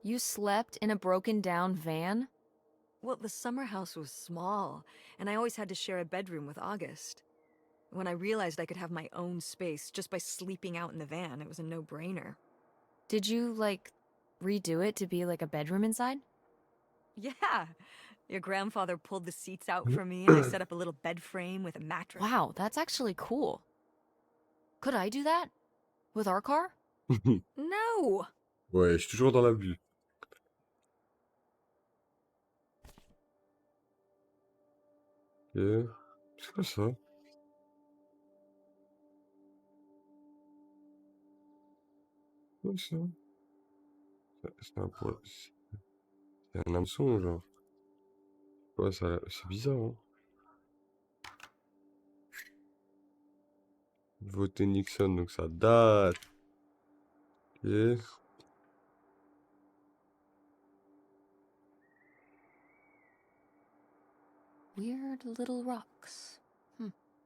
You slept in a broken down van? Well, the summer house was small, and I always had to share a bedroom with August. When I realized I could have my own space just by sleeping out in the van, it was a no-brainer. Did you, like, redo it to be like a bedroom inside? Yeah! Your grandfather pulled the seats out for me, and I set up a little bed frame with a mattress. Wow, that's actually cool. Could I do that? With our car? No! Ouais, je suis toujours dans la bulle. Ok. C'est quoi ça? Quoi ça? C'est un poids. C'est un hameçon, genre. Ouais, ça, c'est bizarre, hein. Voter Nixon, donc ça date. Ok. Weird little rocks.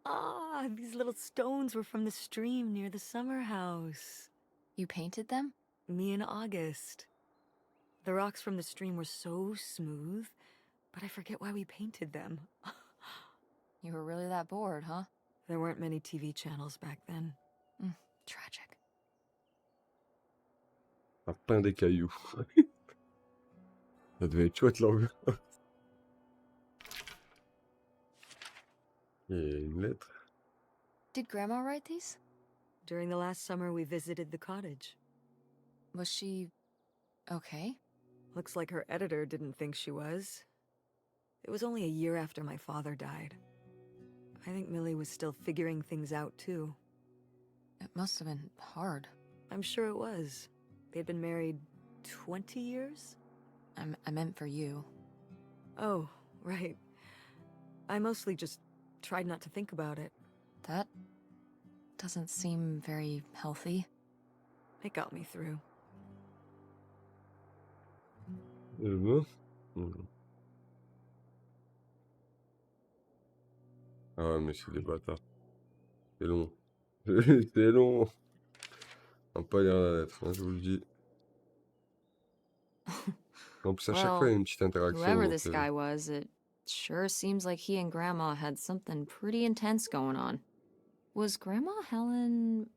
Ah, these little stones were from the stream near the summer house. You painted them? Me and August. The rocks from the stream were so smooth, but I forget why we painted them. You were really that bored, huh? There weren't many TV channels back then. Tragic. Un pain des cailloux. Ça devait être chouette, l'ambiance. Et une lettre. Did Grandma write these? during the last summer we visited the cottage. Was she okay? Looks like her editor didn't think she was. It was only a year after my father died. I think Millie was still figuring things out, too. It must have been hard. I'm sure it was. They'd been married 20 years? I meant for you. Oh, right. I mostly just tried not to think about it. That doesn't seem very healthy. It got me through. Ben. Ah ouais, mais c'est des bâtards. C'est long. C'est long. On va pas lire la lettre, hein, je vous le dis. En plus, à chaque fois, il y a une petite interaction. Whoever Donc, this guy was, it sure seems like he and Grandma had something pretty intense going on. Was Grandma Helen...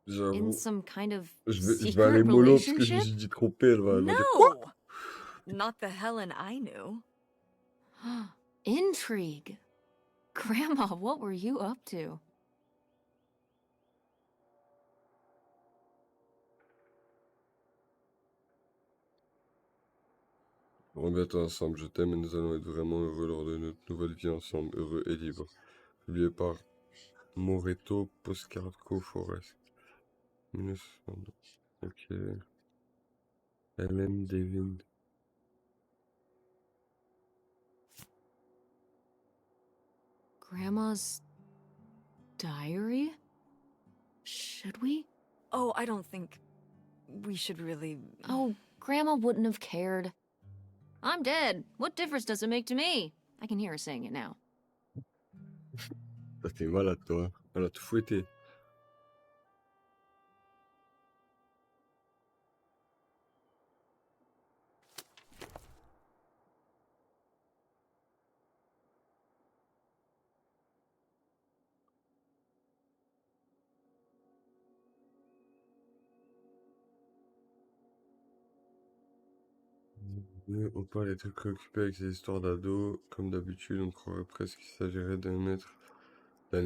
in j'avoue, some kind of je vais secret aller mollo parce que je me relationship? suis dit trompé. Elle va dire No! Not the Helen I knew. Intrigue. Grandma, what were you up to? On va bientôt ensemble, je t'aime et nous allons être vraiment heureux lors de notre nouvelle vie ensemble, heureux et libre. Publié par Moreto Postcard Co-Forest. 1902. Ok. Helen Devin. Grandma's diary? Should we? Oh, I don't think we should really... Oh, Grandma wouldn't have cared. I'm dead. What difference does it make to me? I can hear her saying it now. T'es malade, toi. Elle a tout fouetté. Opal est très préoccupé avec ses histoires d'ados. Comme d'habitude, on croirait presque qu'il s'agirait d'un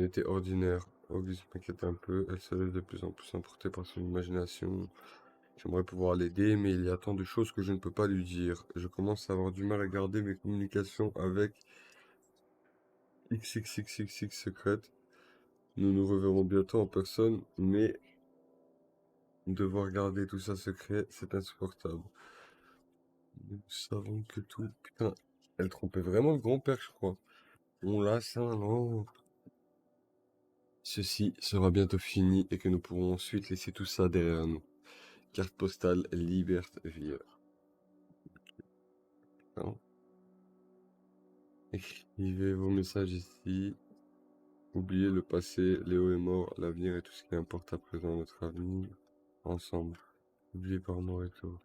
été ordinaire. Auguste m'inquiète un peu. Elle se laisse de plus en plus emporter par son imagination. J'aimerais pouvoir l'aider, mais il y a tant de choses que je ne peux pas lui dire. Je commence à avoir du mal à garder mes communications avec XXXXX secrètes. Nous nous reverrons bientôt en personne, mais devoir garder tout ça secret, c'est insupportable. Nous savons que tout... Putain, elle trompait vraiment le grand-père, je crois. On l'a, ça, non. Ceci sera bientôt fini et que nous pourrons ensuite laisser tout ça derrière nous. Carte postale Libertville. Non. Écrivez vos messages ici. Oubliez le passé, Léo est mort, l'avenir est tout ce qui importe à présent, notre avenir. Ensemble. Oublié par mort et tout.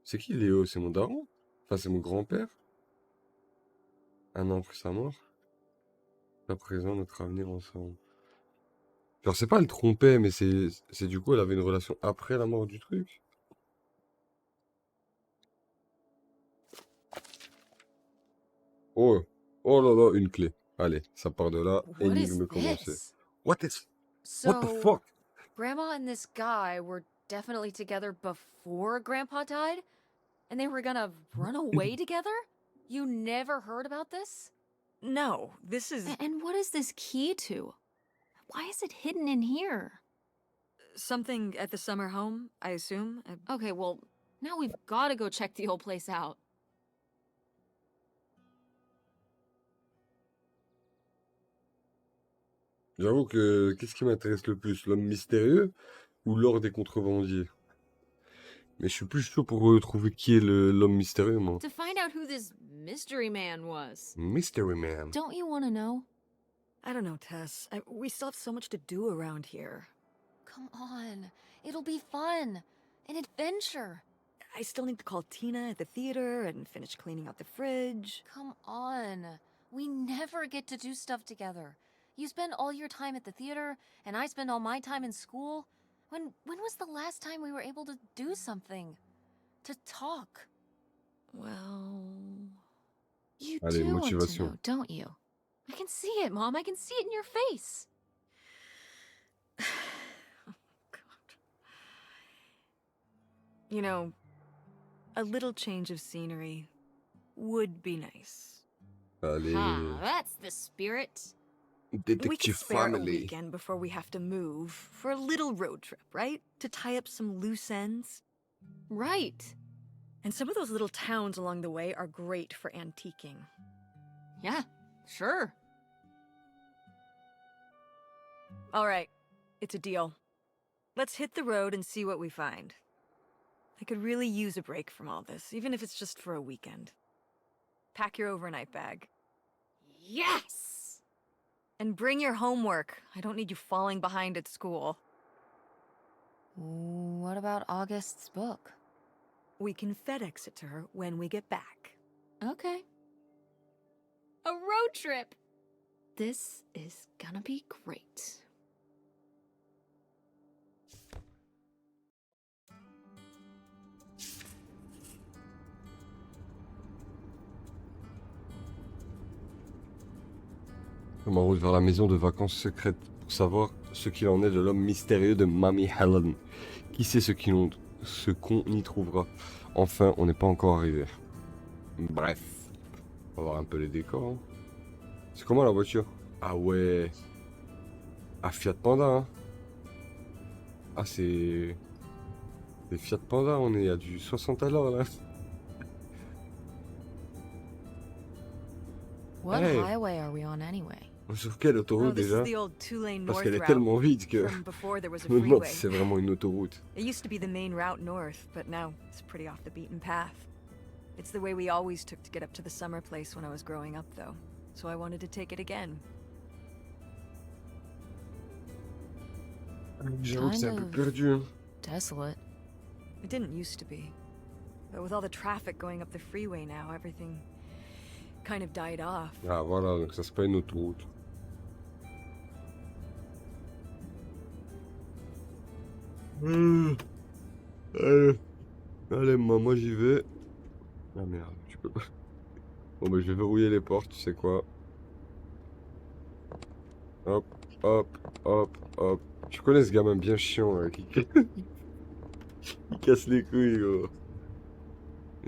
C'est qui Léo? C'est mon daron? Enfin, c'est mon grand-père? Un an après sa mort? À présent, notre avenir ensemble. Genre, c'est pas elle trompait, mais c'est du coup, elle avait une relation après la mort du truc. Oh, oh là là, une clé. Allez, ça part de là. What is Énigme commencée. this? What the So, fuck? Grandma and this guy were definitely together before Grandpa died? And they were gonna run away together? You never heard about this? No, this is... And what is this key to? Why is it hidden in here? something at the summer home, I assume? Okay, well, now we've gotta go check the old place out. J'avoue que qu'est-ce qui m'intéresse le plus, l'homme mystérieux ou l'or des contrebandiers? Mais je suis plus chaud pour trouver qui est l'homme mystérieux, moi. To find out who this mystery man was. Mystery Man. Don't you want to know? I don't know, Tess. We still have so much to do around here. Come on. It'll be fun. An adventure. I still need to call Tina at the theater and finish cleaning out the fridge. Come on. We never get to do stuff together. You spend all your time at the theater, and I spend all my time in school. When was the last time we were able to do something? To talk? Well... You Allez, do want to motivation. know, don't you? I can see it, Mom. I can see it in your face. Oh, God. You know, a little change of scenery would be nice. Allez. That's the spirit. We could Détective spare a family. weekend before we have to move for a little road trip, right? To tie up some loose ends. Right. And some of those little towns along the way are great for antiquing. Yeah, sure. All right, it's a deal. Let's hit the road and see what we find. I could really use a break from all this, even if it's just for a weekend. Pack your overnight bag. Yes! And bring your homework. I don't need you falling behind at school. What about August's book? We can FedEx it to her when we get back. Okay. A road trip! This is gonna be great. Je m'en route vers la maison de vacances secrète pour savoir ce qu'il en est de l'homme mystérieux de Mamie Helen. Qui sait ce qu'on y trouvera. Enfin, on n'est pas encore arrivé. Bref, on va voir un peu les décors. Hein. C'est comment la voiture? Ah ouais. Ah, Fiat Panda. Hein. Ah, c'est... Des Fiat Panda, on est à du 60 à l'heure là. What Hey. highway are we on anyway? Sur quelle Oh, autoroute this déjà? is the old two-lane Parce north qu'elle est route. tellement vide que From before there was a je me demande freeway. si c'est vraiment une autoroute. It used to be the main route north, but now it's pretty off the beaten path. It's the way we always took to get up to the summer place when I was growing up, though. So I wanted to take it again. J'avoue que c'est un peu Kind of. perdu. Hein. Desolate. It didn't used to be. But with all the traffic going up the freeway now, everything kind of died off. Ah voilà, donc ça c'est pas une autoroute. Allez, allez moi j'y vais. Ah merde, tu peux pas. Bon bah je vais verrouiller les portes, tu sais quoi. Hop, hop, hop, hop. Tu connais ce gamin bien chiant là, qui casse les couilles gros.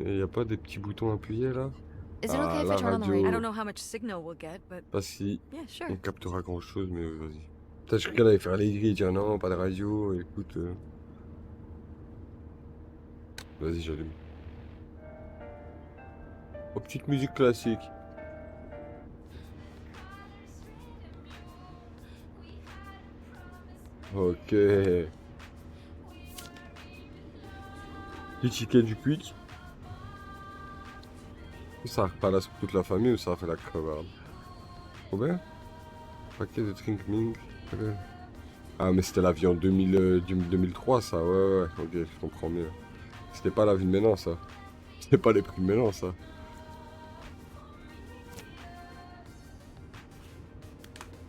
Y a pas des petits boutons appuyés là? Is it Ah, okay if la I turn on the radio. radio? I don't know how much signal we'll get, but Pas si yeah, sure. on captera grand chose, mais vas-y. Peut-être que quelqu'un allait faire les grilles et dire non, pas de radio, écoute. Vas-y, j'allume. Oh, petite musique classique. Ok. Petit ticket du quick. Ça repalace pour toute la famille ou ça fait la crevarde? Combien? Paquet de Trinkming. Ah mais c'était la vie en 2003 ça, ouais, ok, je comprends mieux. C'était pas la vie de maintenant ça. C'était pas les prix de maintenant ça.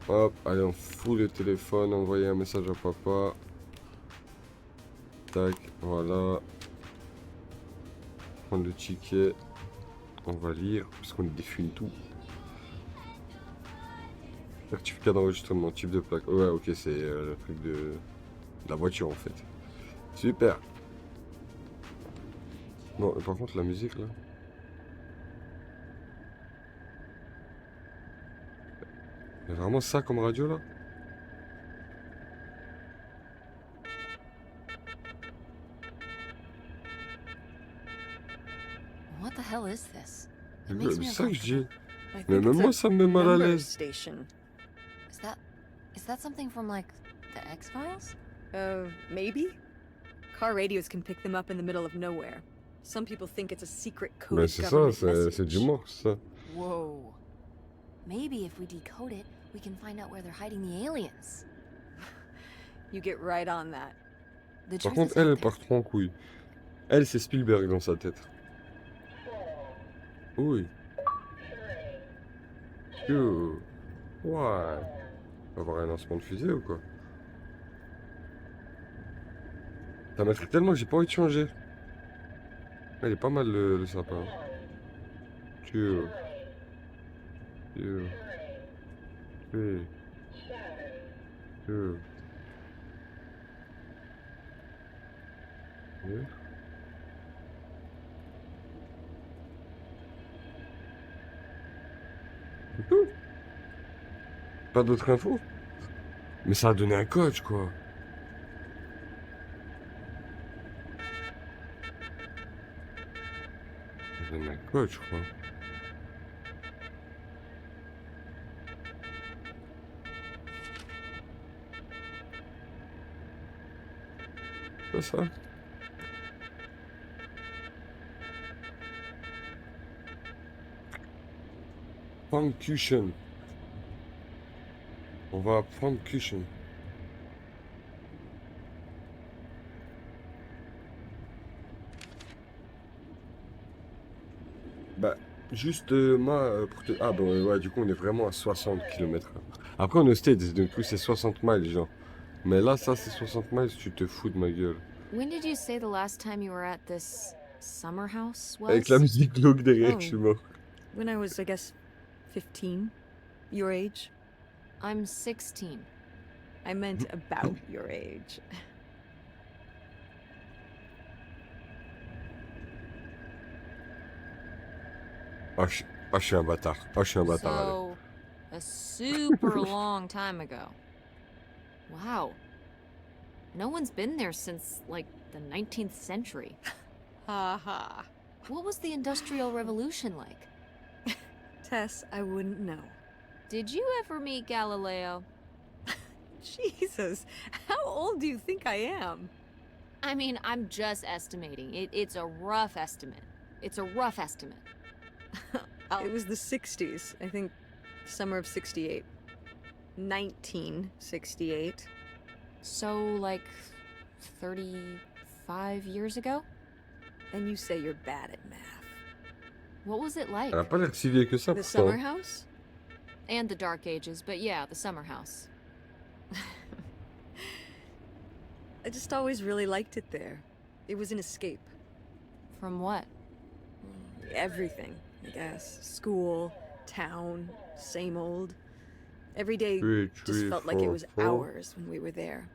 Hop, allez on fout le téléphone, envoyer un message à papa. Tac, voilà. Prendre le ticket. On va lire, parce qu'on défune tout. Certificat d'enregistrement, type de plaque. Ouais, ok, c'est le truc de la voiture en fait. Super. Non, par contre, la musique là. Il y a vraiment ça comme radio là? What the hell is this? C'est It makes me ça que je dis. uncomfortable. I think Mais même it's moi a ça me met mal à number l'aise. station. Is that something from like the X-Files? Maybe? Car radios can pick them up in the middle of nowhere. Some people think it's a secret Mais coded c'est ça, government c'est du message. mort ça. Whoa. Maybe if we decode it, we can find out where they're hiding the aliens. You get right on that. The Par truth contre, is elle out there. part trop en couille. Elle, c'est Spielberg dans sa tête. Oui. Yo. Ouais. On va avoir un lancement de fusée ou quoi? T'as un truc tellement que j'ai pas envie de changer. Il est pas mal le sapin. Yo. Q, P, Q. R. C'est tout. Pas d'autres infos. Mais ça a donné un coach, quoi. Ça a donné un coach, je crois. C'est ça. Function. On va prendre Function. Bah, juste moi, pour te... Ah, bon, ouais, du coup, on est vraiment à 60 km/h. Après, on est au States, donc c'est 60 miles, genre. Mais là, ça, c'est 60 miles, tu te fous de ma gueule. When did you say the last time you were at this summer house was? Avec la musique glauque derrière, Oh. je suis mort. When I was, I guess, 15. Your age? I'm 16. I meant about your age. Je suis un bâtard. Ah, je suis un bâtard, allez. So, a super long time ago. Wow. No one's been there since, like, the 19th century. Ha ha. What was the Industrial Revolution like? Tess, I wouldn't know. Did you ever meet Galileo? Jesus, how old do you think I am? I mean, I'm just estimating. It's a rough estimate. It's a rough estimate. It was the 60s, I think, summer of 68. 1968. So, like, 35 years ago? And you say you're bad at math. What was it like? Elle a pas l'air si vieille que ça, The pourtant. summer house? And the Dark Ages, but yeah, the summer house. I just always really liked it there. It was an escape. From what? Everything, I guess. School, town, same old. Every day Three, just three, felt like it four, was four. hours when we were there.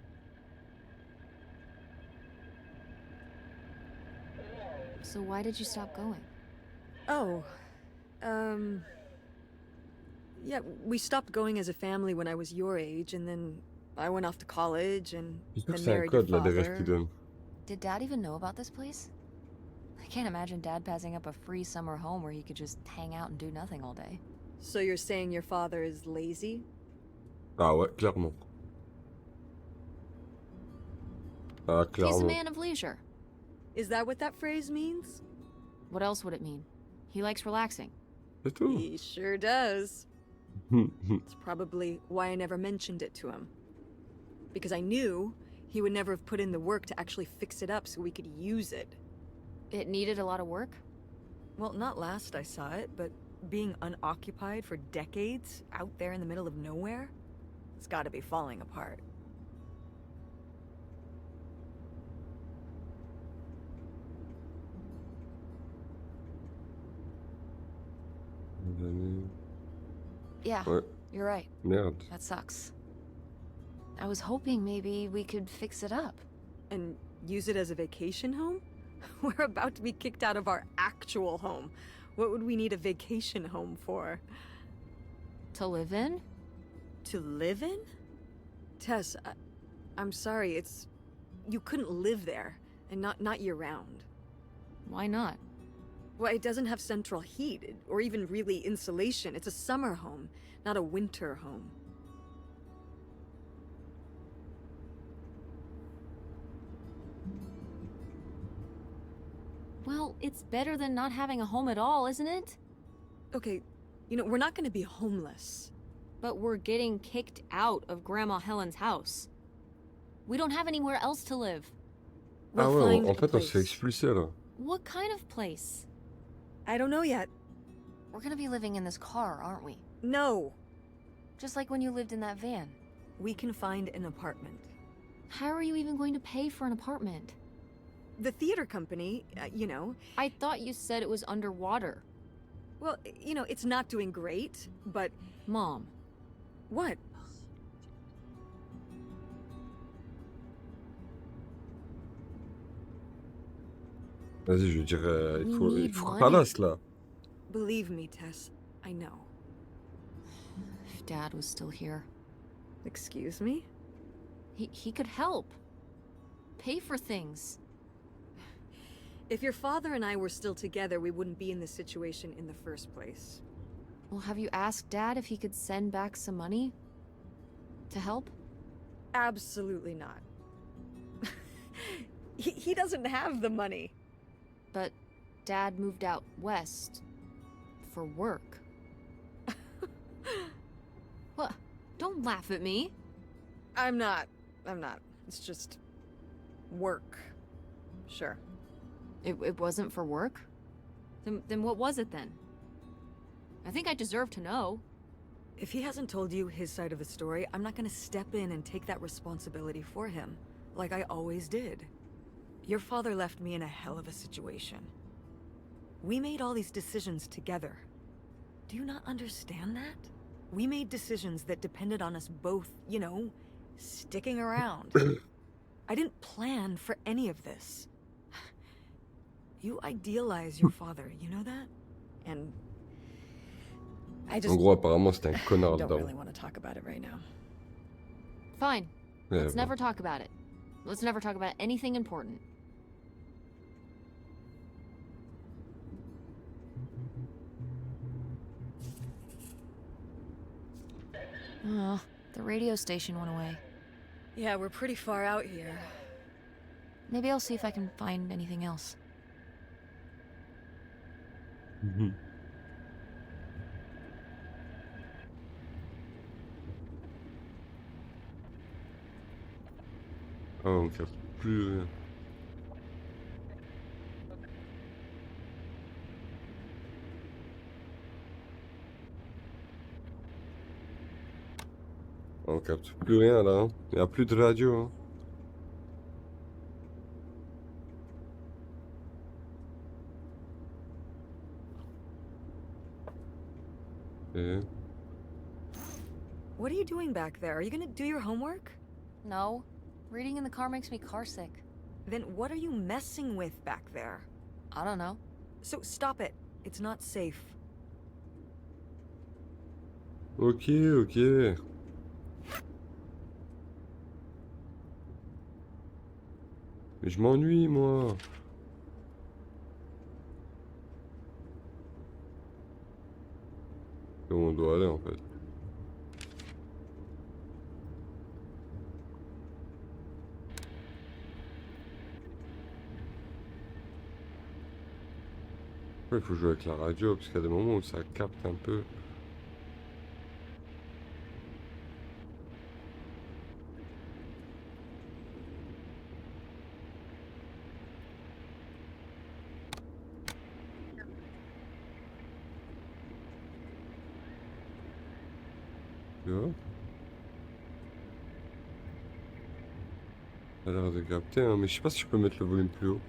So why did you stop going? Oh, yeah, we stopped going as a family when I was your age, and then I went off to college and Je suis sûr que then c'est un married your code, là, derrière qu'il father. donne. Did Dad even know about this place? I can't imagine Dad passing up a free summer home where he could just hang out and do nothing all day. So you're saying your father is lazy? Ah ouais, clairement. Ah, He's a clairement. man of leisure. Is that what that phrase means? What else would it mean? He likes relaxing. C'est tout. He sure does. It's probably why I never mentioned it to him. Because I knew he would never have put in the work to actually fix it up so we could use it. It needed a lot of work? Well, not last I saw it, but being unoccupied for decades out there in the middle of nowhere, it's gotta be falling apart. Yeah, Ouais, you're right. merde. That sucks. I was hoping maybe we could fix it up. And use it as a vacation home? We're about to be kicked out of our actual home. What would we need a vacation home for? To live in? To live in? Tess, I'm sorry, it's... You couldn't live there, and not year-round. Why not? Well, it doesn't have central heat, or even really insulation. It's a summer home, not a winter home. Well, it's better than not having a home at all, isn't it? Okay, you know, we're not gonna be homeless. But we're getting kicked out of Grandma Helen's house. We don't have anywhere else to live. Ah We'll ouais, find en a fait, on se fait place. expulser, là. What kind of place? I don't know yet. We're gonna be living in this car, aren't we? No, Just like when you lived in that van. we can find an apartment. How are you even going to pay for an apartment? The theater company, you know, I thought you said it was underwater. Well, you know, it's not doing great, but Mom, what? Vas-y, je veux dire, We il need faut money. Palace là. Believe me, Tess, I know. if Dad was still here, Excuse me? he could help. Pay for things. If your father and I were still together, we wouldn't be in this situation in the first place. Well, have you asked Dad if he could send back some money? To help? Absolutely not. He doesn't have the money. But Dad moved out west for work. What? Don't laugh at me. I'm not. It's just work. Sure. It wasn't for work? Then what was it then? I think I deserve to know. If he hasn't told you his side of the story, I'm not gonna step in and take that responsibility for him, like I always did. Your father left me in a hell of a situation. We made all these decisions together. Do you not understand that? We made decisions that depended on us both, you know, sticking around. I didn't plan for any of this. You idealize your father, you know that? And I En just gros, apparemment, c'était un connard don't dedans. really want to talk about it right now. Fine. Ouais, Let's bon. never talk about it. Let's never talk about anything important. Oh, the radio station went away. Yeah, we're pretty far out here. Maybe I'll see if I can find anything else. Mhm. Ah, on capte plus rien. On capte plus rien là. Hein. Il n'y a plus de radio. Hein. Et... What are you doing back there? Are you gonna do your homework? No. Reading in the car makes me carsick. Then what are you messing with back there? I don't know. So stop it. It's not safe. Ok, ok. Mais je m'ennuie, moi. Et où on doit aller, en fait. Ouais, il faut jouer avec la radio, parce qu'il y a des moments où ça capte un peu. Tu vois? Ça a l'air de capter, hein, mais je sais pas si je peux mettre le volume plus haut.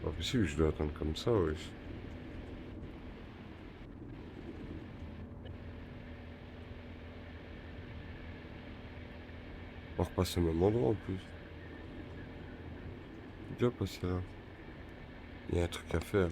Pas possible, je dois attendre comme ça, wesh. On repasse au même endroit en plus. J'ai déjà passé là. Il y a un truc à faire.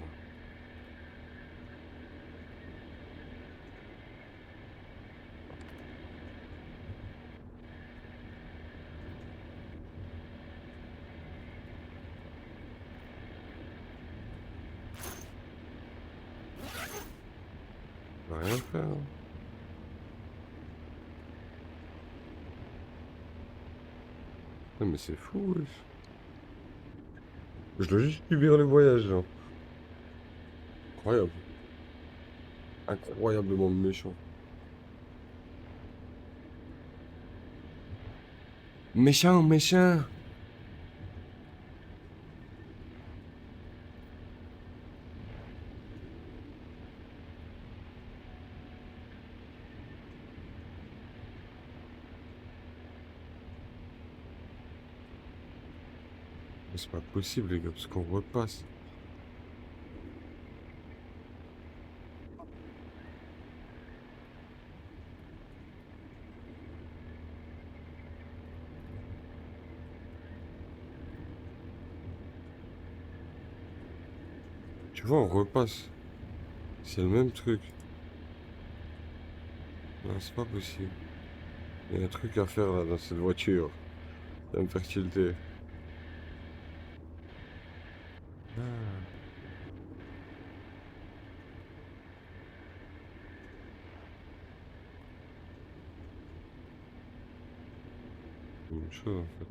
On va rien faire. Hein. Non mais c'est fou, wesh. Je dois juste subir le voyage, genre. Incroyable. Incroyablement méchant. Méchant, méchant. Mais c'est pas possible les gars, parce qu'on repasse. Tu vois, on repasse. C'est le même truc. Non, c'est pas possible. Il y a un truc à faire là dans cette voiture. Ça va me faire tilter. Ah. C'est une chose en fait.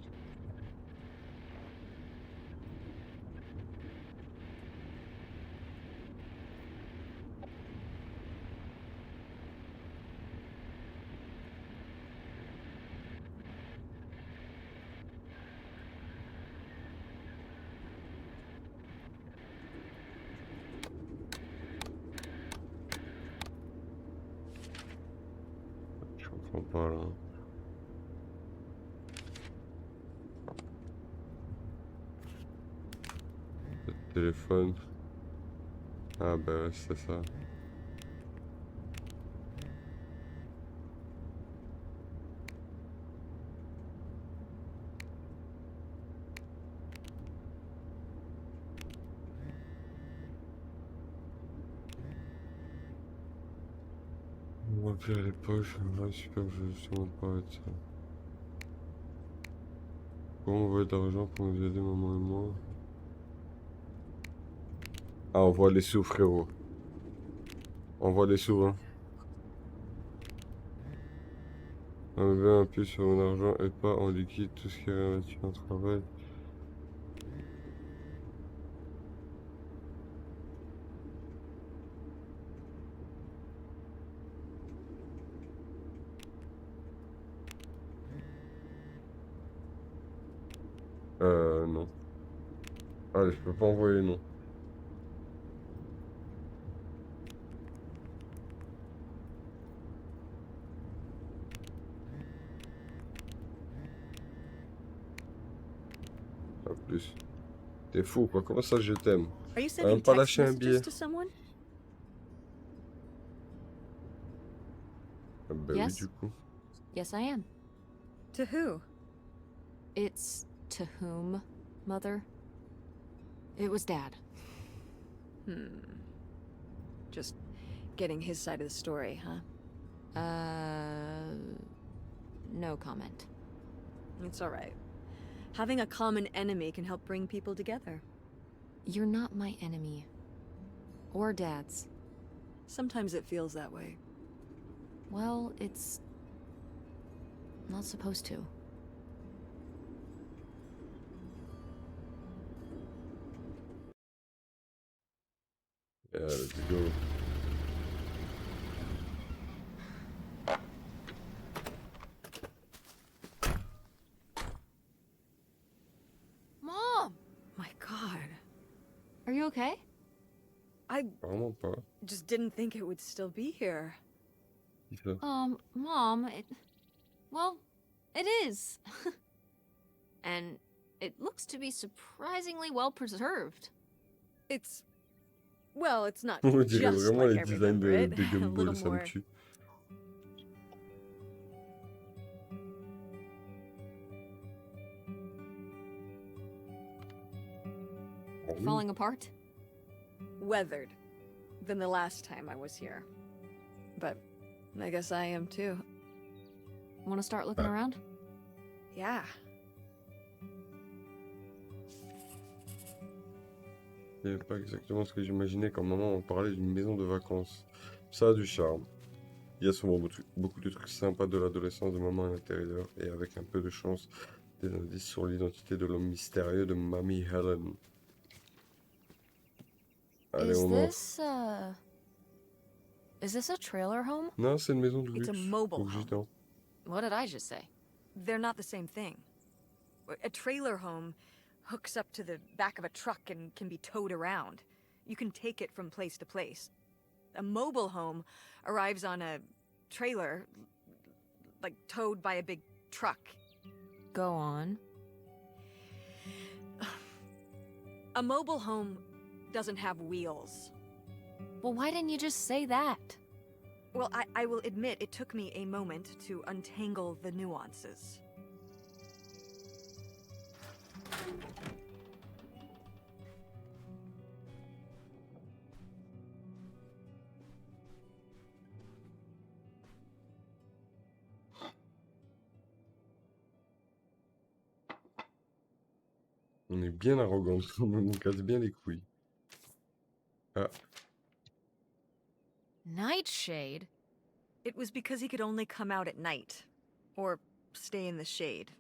Je comprends pas là. Le téléphone. Ah bah ouais, c'est ça. On va remplir les poches. Ouais, super, je vais justement parler de ça. Comment on veut de l'argent pour nous aider, maman et moi? Ah, on voit les sous, frérot. On voit les sous, hein. On met un peu sur mon argent et pas en liquide, tout ce qui est réinvesti en travail. Non. Allez, je peux pas envoyer non. Pas plus. T'es fou, quoi. Comment ça, je t'aime? Are you T'as même sending pas text lâché un billet. messages to someone? Ah bah oui, Yes? du coup. Yes, I am. To who? It's to whom, Mother? It was Dad. Just getting his side of the story, huh? No comment. It's alright. Having a common enemy can help bring people together. You're not my enemy. Or Dad's. Sometimes it feels that way. Well, it's not supposed to. Yeah, let's go. Mom! My god. Are you okay? I Vraiment pas. just didn't think it would still be here. Qui ça? Mom, well, it is. And it looks to be surprisingly well preserved. It's... Well, it's not On dirait just vraiment like les I designs remember it. de A Gumball, little ça me more... tue. Ah oui. Falling apart? weathered than the last time I was here. But I guess I am too. Want to start looking around? Yeah. C'est pas exactement ce que j'imaginais quand maman en parlait d'une maison de vacances. Ça a du charme. Il y a souvent beaucoup de trucs sympas de l'adolescence de maman à l'intérieur, et avec un peu de chance, des indices sur l'identité de l'homme mystérieux de Mamie Helen. Allez, Is on mange. this a trailer home? Non, c'est une maison de It's a luxe. mobile Faut que j'y home. tente. What did I just say? They're not the same thing. A trailer home hooks up to the back of a truck and can be towed around. You can take it from place to place. A mobile home arrives on a trailer, like towed by a big truck. Go on. A mobile home doesn't have wheels. Well, why didn't you just say that? Well, I will admit it took me a moment to untangle the nuances. On est bien arrogant, on nous casse bien les couilles. Ah, Nightshade? It was because he could only come out at night. Or stay in the shade,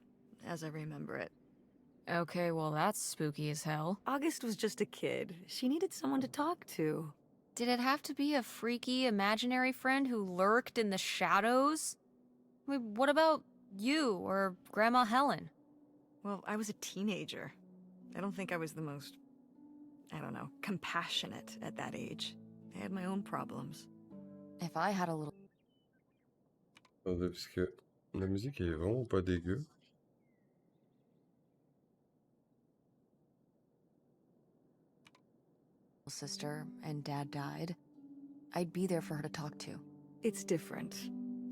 as I remember it. Okay, well, that's spooky as hell. August was just a kid. She needed someone to talk to. Did it have to be a freaky imaginary friend who lurked in the shadows? I mean, what about you or Grandma Helen? Well, I was a teenager. I don't think I was the most, I don't know, compassionate at that age. I had my own problems. If I had a little attendez, parce que la musique elle est vraiment pas dégueu. sister and Dad died, I'd be there for her to talk to. It's different.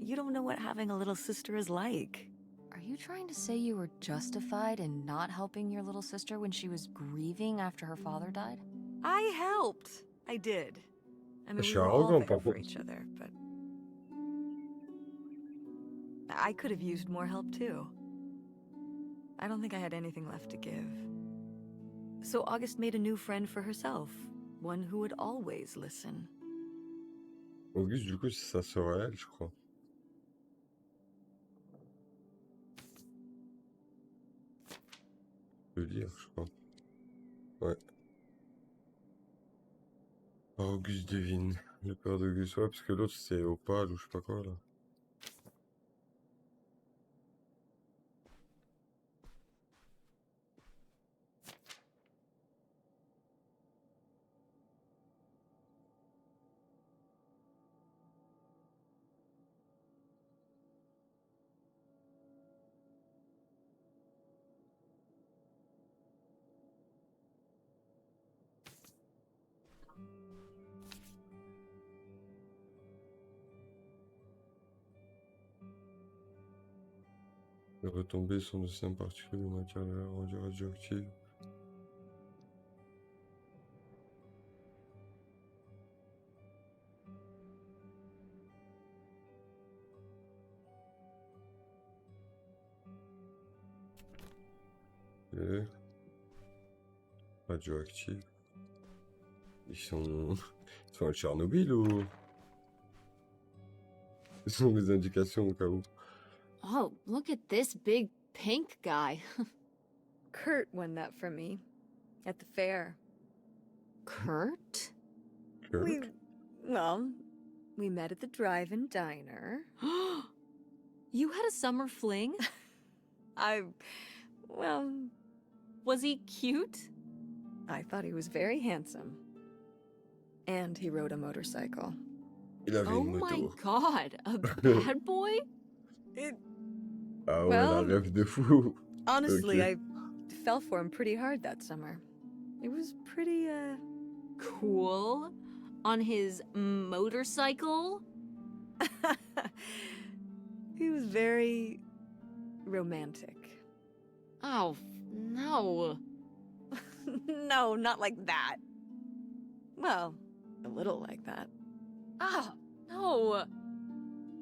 You don't know what having a little sister is like. Are you trying to say you were justified in not helping your little sister when she was grieving after her father died? I helped. I did. I mean, Je we suis were all arrogant, there par for contre. each other, but I could have used more help too. I don't think I had anything left to give. So August made a new friend for herself, one who would always listen. Auguste, du coup, c'est sa sœur à elle, je crois. Je veux dire, je crois. Ouais. Ah, Auguste devine. Le père d'Auguste, ouais, parce que l'autre c'est Opale ou je sais pas quoi là. Les retombées sont de simples particules de matière rendue radioactive. Et radioactive. Ils sont à Tchernobyl ou ce sont des indications au cas où. Oh, look at this big pink guy. Kurt won that from me at the fair. Kurt? Kurt? We met at the drive-in diner. You had a summer fling? Was he cute? I thought he was very handsome. And he rode a motorcycle. Il avait Oh une my moto. god, a bad boy? Ah ouais, Well, la rêve de fou. Honestly, Okay. I fell for him pretty hard that summer. It was pretty, Cool. On his motorcycle? he was very romantic. Oh, no. No, not like that. Well, a little like that. Ah, no.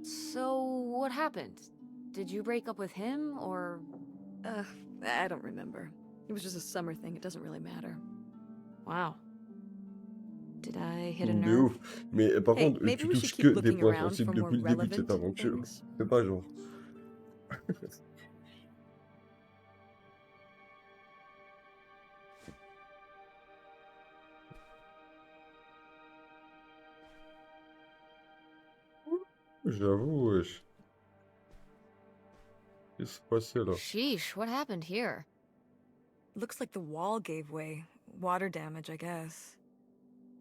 So, what happened? Did you break up with him, or... I don't remember. It was just a summer thing. It doesn't really matter. Wow. Did I hit a De nerve? ouf. Mais par Hey, contre, maybe tu we touches should que keep des looking points around sensibles for more depuis le début de cette relevant aventure. things. C'est pas genre. J'avoue, wesh. Qu'est-ce qui s'est passé là? Sheesh, what happened here? Looks like the wall gave way. Water damage, I guess.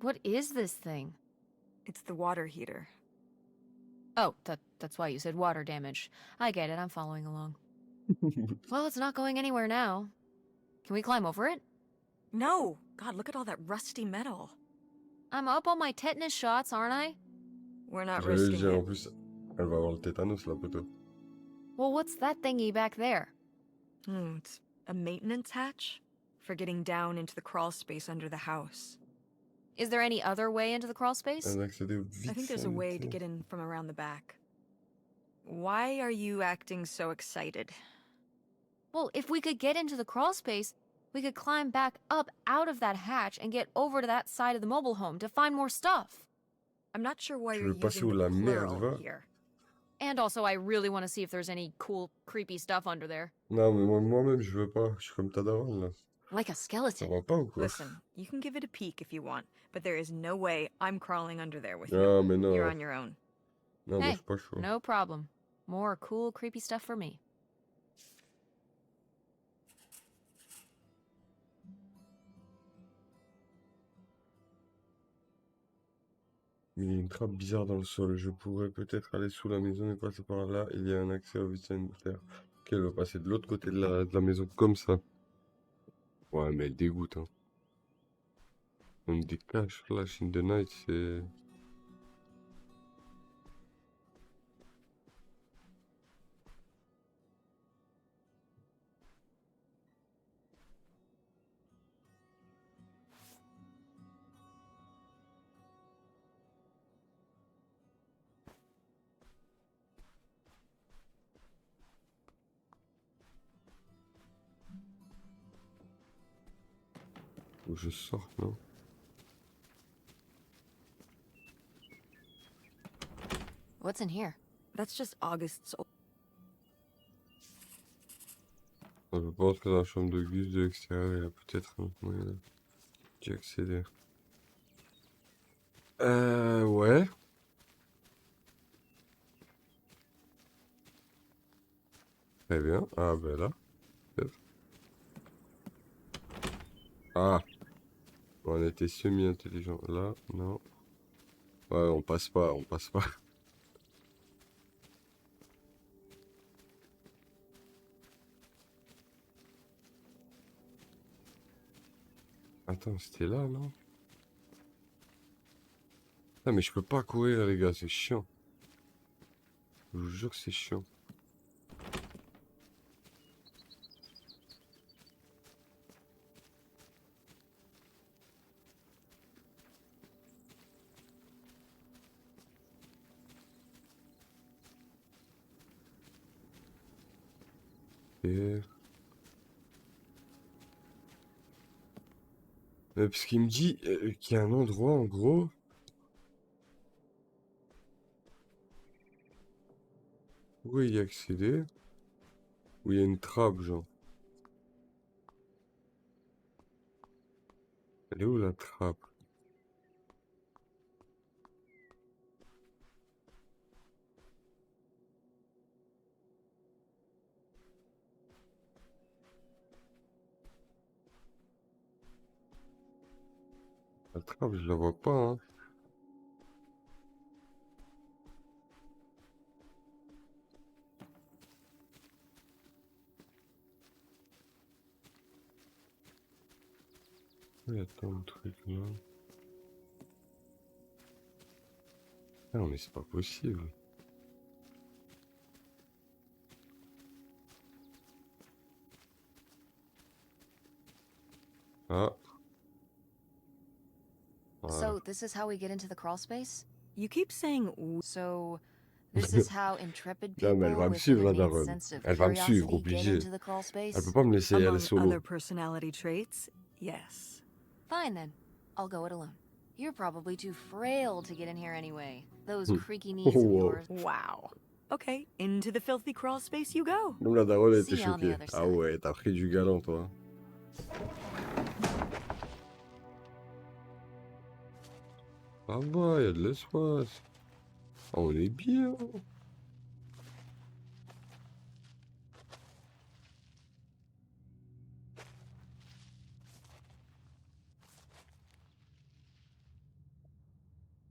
What is this thing? It's the water heater. Oh, that's why you said water damage. I get it, I'm following along. Well, it's not going anywhere now. Can we climb over it? No! God, look at all that rusty metal. I'm up on my tetanus shots, aren't I? We're not J'allais risking dire en it. plus, elle va avoir le tétanos là plutôt. Well, what's that thingy back there? It's a maintenance hatch for getting down into the crawl space under the house. Is there any other way into the crawl space? Elle a accédé vite. I think there's a way to get in from around the back. Why are you acting so excited? Well, if we could get into the crawl space, we could climb back up out of that hatch and get over to that side of the mobile home to find more stuff. I'm not sure why Tu you're veux passer using où the la merde plural va? here. And also, I really want to see if there's any cool, creepy stuff under there. Non, mais moi-même, je veux pas. Je suis comme ta daronne là. Like a Ça skeleton. va pas ou quoi? Listen, you can give it a peek if you want, but there is no way I'm crawling under there with you. Ah, mais non. You're on your own. Non, moi, Hey, je suis pas chaud. No problem. More cool, creepy stuff for me. Il y a une trappe bizarre dans le sol. Je pourrais peut-être aller sous la maison et passer par là. Il y a un accès au vide sanitaire. Ok, elle va passer de l'autre côté de la maison comme ça. Ouais, mais elle dégoûte, hein. Même des caches, flash in the night, c'est... Faut que je sorte, non? What's in here? That's just August's old. On peut pas entrer dans la chambre de Gus de l'extérieur. Il y a peut-être un moyen d'y accéder. Ouais. Très bien. Ah, ben là. Peut-être. Ah. On était semi-intelligent. Là, non. Ouais, on passe pas, on passe pas. Attends, c'était là, non? Ah, mais je peux pas courir, les gars, c'est chiant. Je vous jure que c'est chiant. Et... parce qu'il me dit qu'il y a un endroit, en gros... Où y accéder? Où il y a une trappe, genre. Elle est où, la trappe? La trappe, je la vois pas, hein. Oui, attends, le truc là. Ah non, mais c'est pas possible. Ah. Voilà. So, this is how we get into the crawl space? You keep saying So, this is how intrepid Non, people mais elle va me with suivre, an la innate daronne. sense of Elle va me suivre, curiosity get obligé. into the crawl space? Elle peut pas me laisser aller among solo. other personality traits, yes. Fine then. I'll go it alone. You're probably too frail to get in here anyway. Those creaky knees of Whoa. yours. Wow. Okay, into the filthy crawl space you go. Même la daronne était See you on the choquée. other Ah side. ouais, t'as pris du galant, toi. Ah bah, y a de l'espace. On est bien.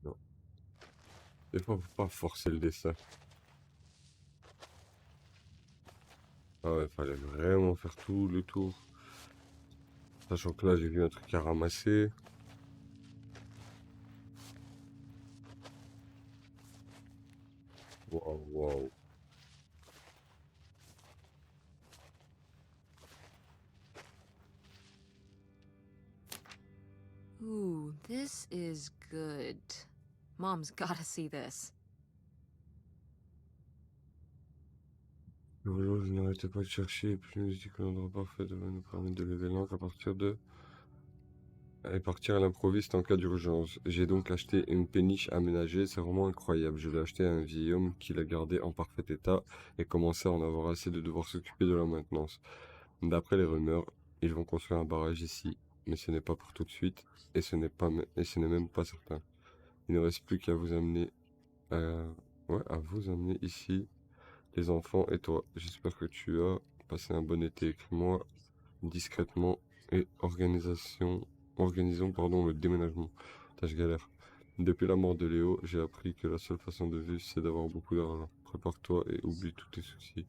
Non. Des fois, faut pas forcer le dessin. Ah ouais, fallait vraiment faire tout le tour. Sachant que là, j'ai vu un truc à ramasser. Waouh, waouh. Ooh, this is good. Mom's gotta see this. Le jour, je n'arrêtais pas de chercher, et puis je me dis que l'endroit parfait devait nous permettre de lever l'ancre à partir de... et partir à l'improviste en cas d'urgence. J'ai donc acheté une péniche aménagée, c'est vraiment incroyable. Je l'ai acheté à un vieil homme qui l'a gardé en parfait état et commençait à en avoir assez de devoir s'occuper de la maintenance. D'après les rumeurs, ils vont construire un barrage ici, mais ce n'est pas pour tout de suite, et ce n'est même pas certain. Il ne reste plus qu'à vous amener, à vous amener ici, les enfants et toi. J'espère que tu as passé un bon été. Écris-moi discrètement et organisons le déménagement. Tâche galère. Depuis la mort de Léo, j'ai appris que la seule façon de vivre, c'est d'avoir beaucoup d'argent. Prépare-toi et oublie tous tes soucis.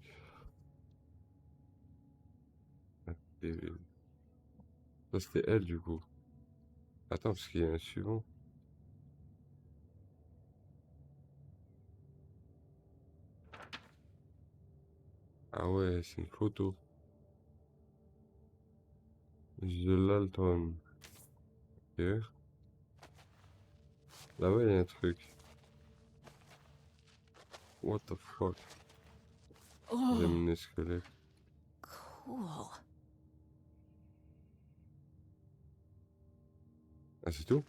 Et ça, c'était elle, du coup. Attends, parce qu'il y a un suivant. Ah ouais, c'est une photo. Je l'alterne. Ok. Là, ouais, il y a un truc. What the fuck? Oh, J'aime les squelettes. cool. Ah, c'est tout?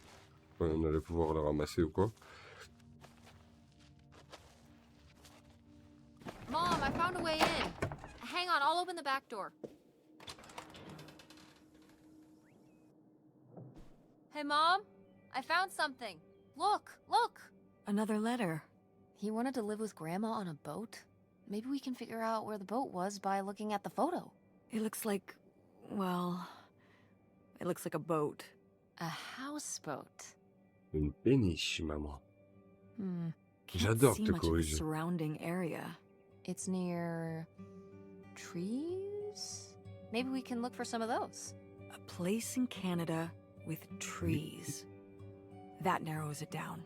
Ouais, on allait pouvoir le ramasser ou quoi? Mom, I found a way in. Hang on, I'll open the back door. Hey, Mom, I found something. Look, look. Another letter. He wanted to live with Grandma on a boat. Maybe we can figure out where the boat was by looking at the photo. It looks like, well, it looks like a boat. A houseboat. Une péniche, maman. Hmm. Can't J'adore see te much of the corriger. surrounding area. It's near trees? Maybe we can look for some of those. A place in Canada with trees. That narrows it down.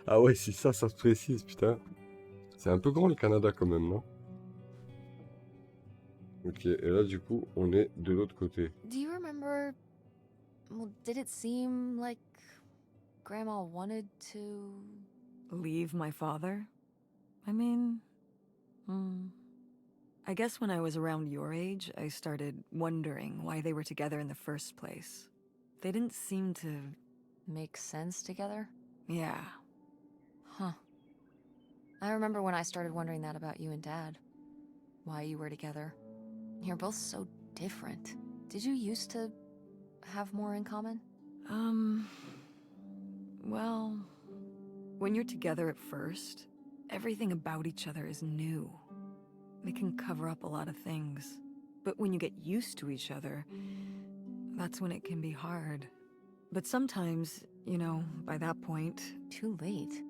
Ah ouais, si ça se précise, putain. C'est un peu grand le Canada quand même, non? Ok, et là du coup, on est de l'autre côté. Do you remember? Well, did it seem like Grandma wanted to? Leave my father? I mean, I guess when I was around your age, I started wondering why they were together in the first place. They didn't seem to... Make sense together? Yeah. Huh. I remember when I started wondering that about you and Dad. Why you were together. You're both so different. Did you used to have more in common? Well, when you're together at first, everything about each other is new. They can cover up a lot of things. But when you get used to each other, that's when it can be hard. But sometimes, you know, by that point... Too late.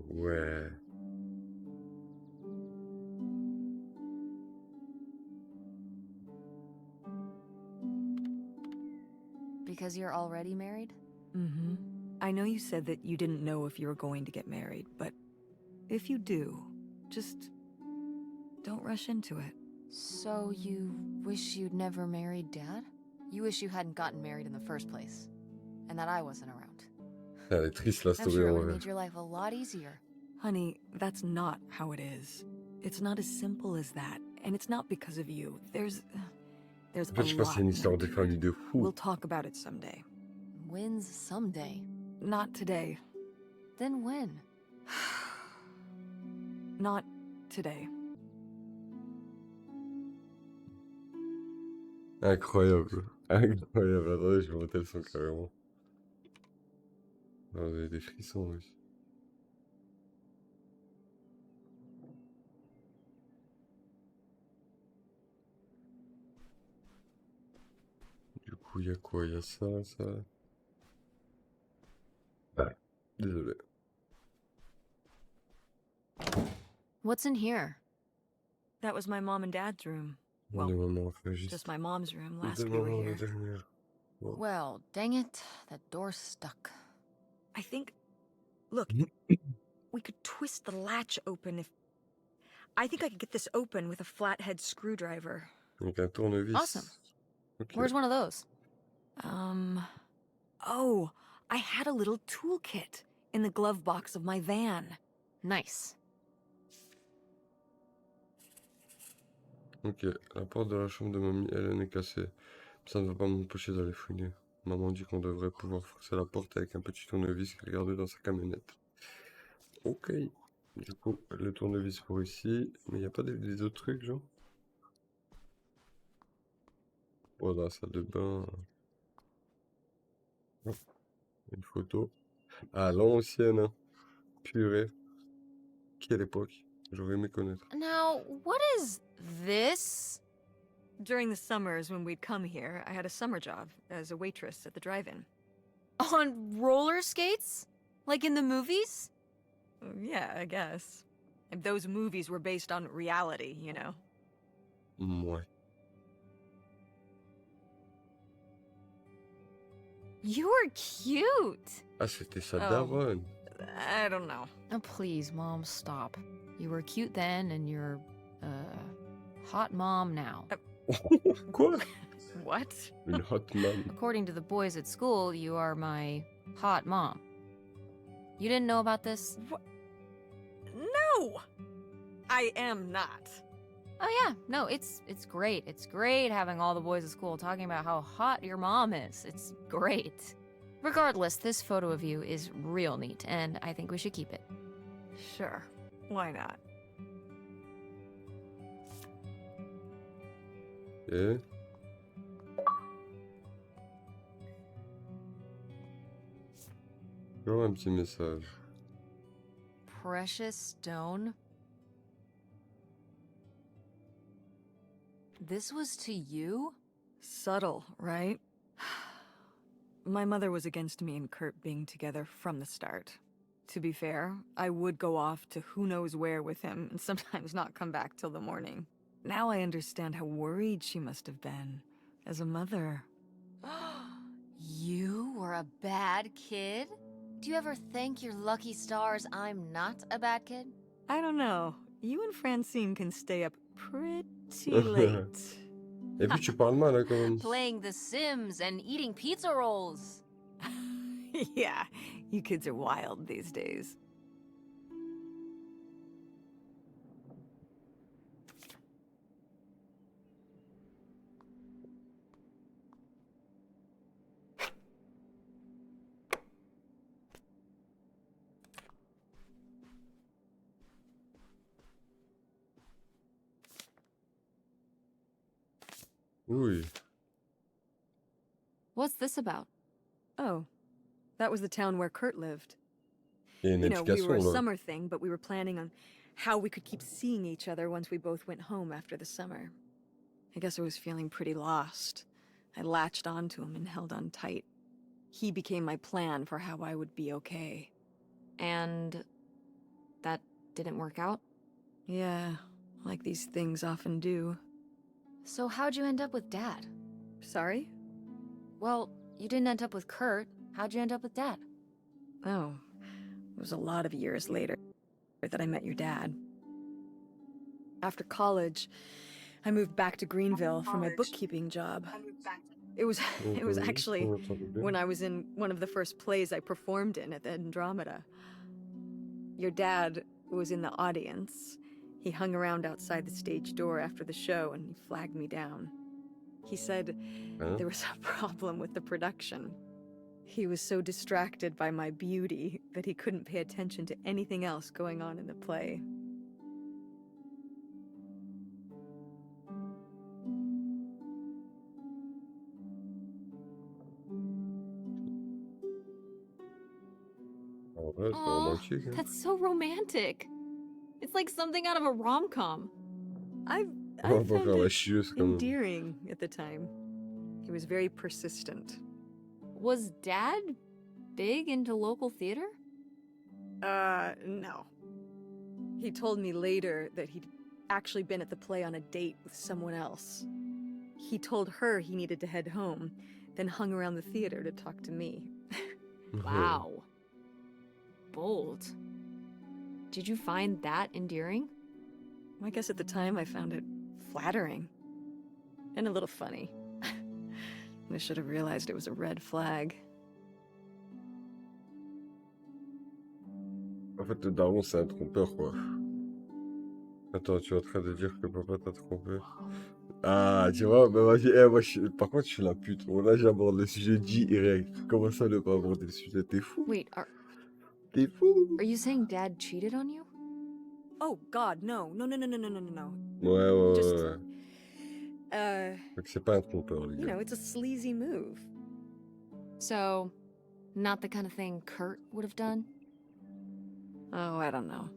Ouais. Because you're already married? Mm-hmm. I know you said that you didn't know if you were going to get married, but if you do, just don't rush into it. So you wish you'd never married Dad? You wish you hadn't gotten married in the first place. And that I wasn't around. Elle est triste la I'm story sure it en would have vrai. made your life a lot easier. Honey, that's not how it is. It's not as simple as that, and it's not because of you. There's En a fait, je pense que lot c'est une histoire more de to famille it. de fou. We'll talk about it someday. When's someday? Not today. Then when? Not today. Incroyable. Incroyable. Attendez, je vais monter le son carrément. Ah, vous avez des frissons, oui. Du coup, il y a quoi? Il y a ça, ça. Ah, désolé. What's in here? That was my mom and dad's room. Des Well, moments just my mom's room Des last we were moments de here. dernière. Wow. Well, dang it. That door's stuck. I think. Look, we could twist the latch open if. I think I could get this open with a flathead screwdriver. Donc un tournevis. Awesome. Ok. Where's one of those? Oh, I had a little toolkit in the glove box of my van. Nice. Ok, la porte de la chambre de mamie, Hélène est cassée. Ça ne va pas m'empêcher d'aller fouiller. Maman dit qu'on devrait pouvoir forcer la porte avec un petit tournevis qu'elle garde dans sa camionnette. Ok. Du coup, le tournevis pour ici. Mais il n'y a pas des autres trucs, genre? Oh, dans la salle de bain. Oh, une photo. Ah, l'ancienne, hein. Purée. Quelle époque. J'aurais aimé connaître. Now, what is this? During the summers when we'd come here, I had a summer job as a waitress at the drive-in. On roller skates? Like in the movies? Yeah, I guess. And those movies were based on reality, you know. Ouais. You were cute. Ah, c'était sa Oh. daronne. I don't know. Oh, please, Mom, stop. You were cute then, and you're, hot mom now. Quoi? What? Une hot mom. According to the boys at school, you are my hot mom. You didn't know about this? No! I am not. Oh yeah, no, it's great. It's great having all the boys at school talking about how hot your mom is. It's great. Regardless, this photo of you is real neat, and I think we should keep it. Sure. Why not? Et encore un petit message. Precious stone. This was to you? Subtle, right? My mother was against me and Kurt being together from the start. To be fair, I would go off to who knows where with him and sometimes not come back till the morning. Now I understand how worried she must have been as a mother. You were a bad kid? Do you ever thank your lucky stars I'm not a bad kid? I don't know. You and Francine can stay up pretty late. Et puis tu parles mal, hein, quand même. Playing The Sims and eating pizza rolls. Yeah, you kids are wild these days. Oui. What's this about? Oh, that was the town where Kurt lived. Il y a une You know, we were a explication, là. summer thing, but we were planning on how we could keep seeing each other once we both went home after the summer. I guess I was feeling pretty lost. I latched onto him and held on tight. He became my plan for how I would be okay. And that didn't work out? Yeah, like these things often do. So how'd you end up with Dad? Sorry? Well, you didn't end up with Kurt. How'd you end up with Dad? Oh, it was a lot of years later that I met your dad. After college, I moved back to Greenville for my bookkeeping job. It was actually when I was in one of the first plays I performed in at the Andromeda. Your dad was in the audience. He hung around outside the stage door after the show and he flagged me down. He said there was a problem with the production. He was so distracted by my beauty that he couldn't pay attention to anything else going on in the play. En vrai, c'est Oh, romantique. Hein. that's so romantic. It's like something out of a rom-com. I On va pas found faire la it chieuse quand même. endearing at the time. He was very persistent. Was Dad big into local theater? No. He told me later that he'd actually been at the play on a date with someone else. He told her he needed to head home, then hung around the theater to talk to me. Wow. Bold. Did you find that endearing? I guess at the time I found it flattering. And a little funny. I should have realized it was a red flag. En fait, le daron, c'est un trompeur, quoi. Attends, tu es en train de dire que papa t'a trompé? Ah, tu vois, bah vas-y, moi, par contre, je suis la pute. Bon, là, j'aborde le sujet direct. Comment ça, ne pas aborder le sujet? T'es fou? Wait, T'es fou? are you saying Dad cheated on you? Oh God, no. No. Ouais. Just, Donc, c'est pas un trompeur, les you gars. know, it's a sleazy move. So, not the kind of thing Kurt would have done? Oh, I don't know.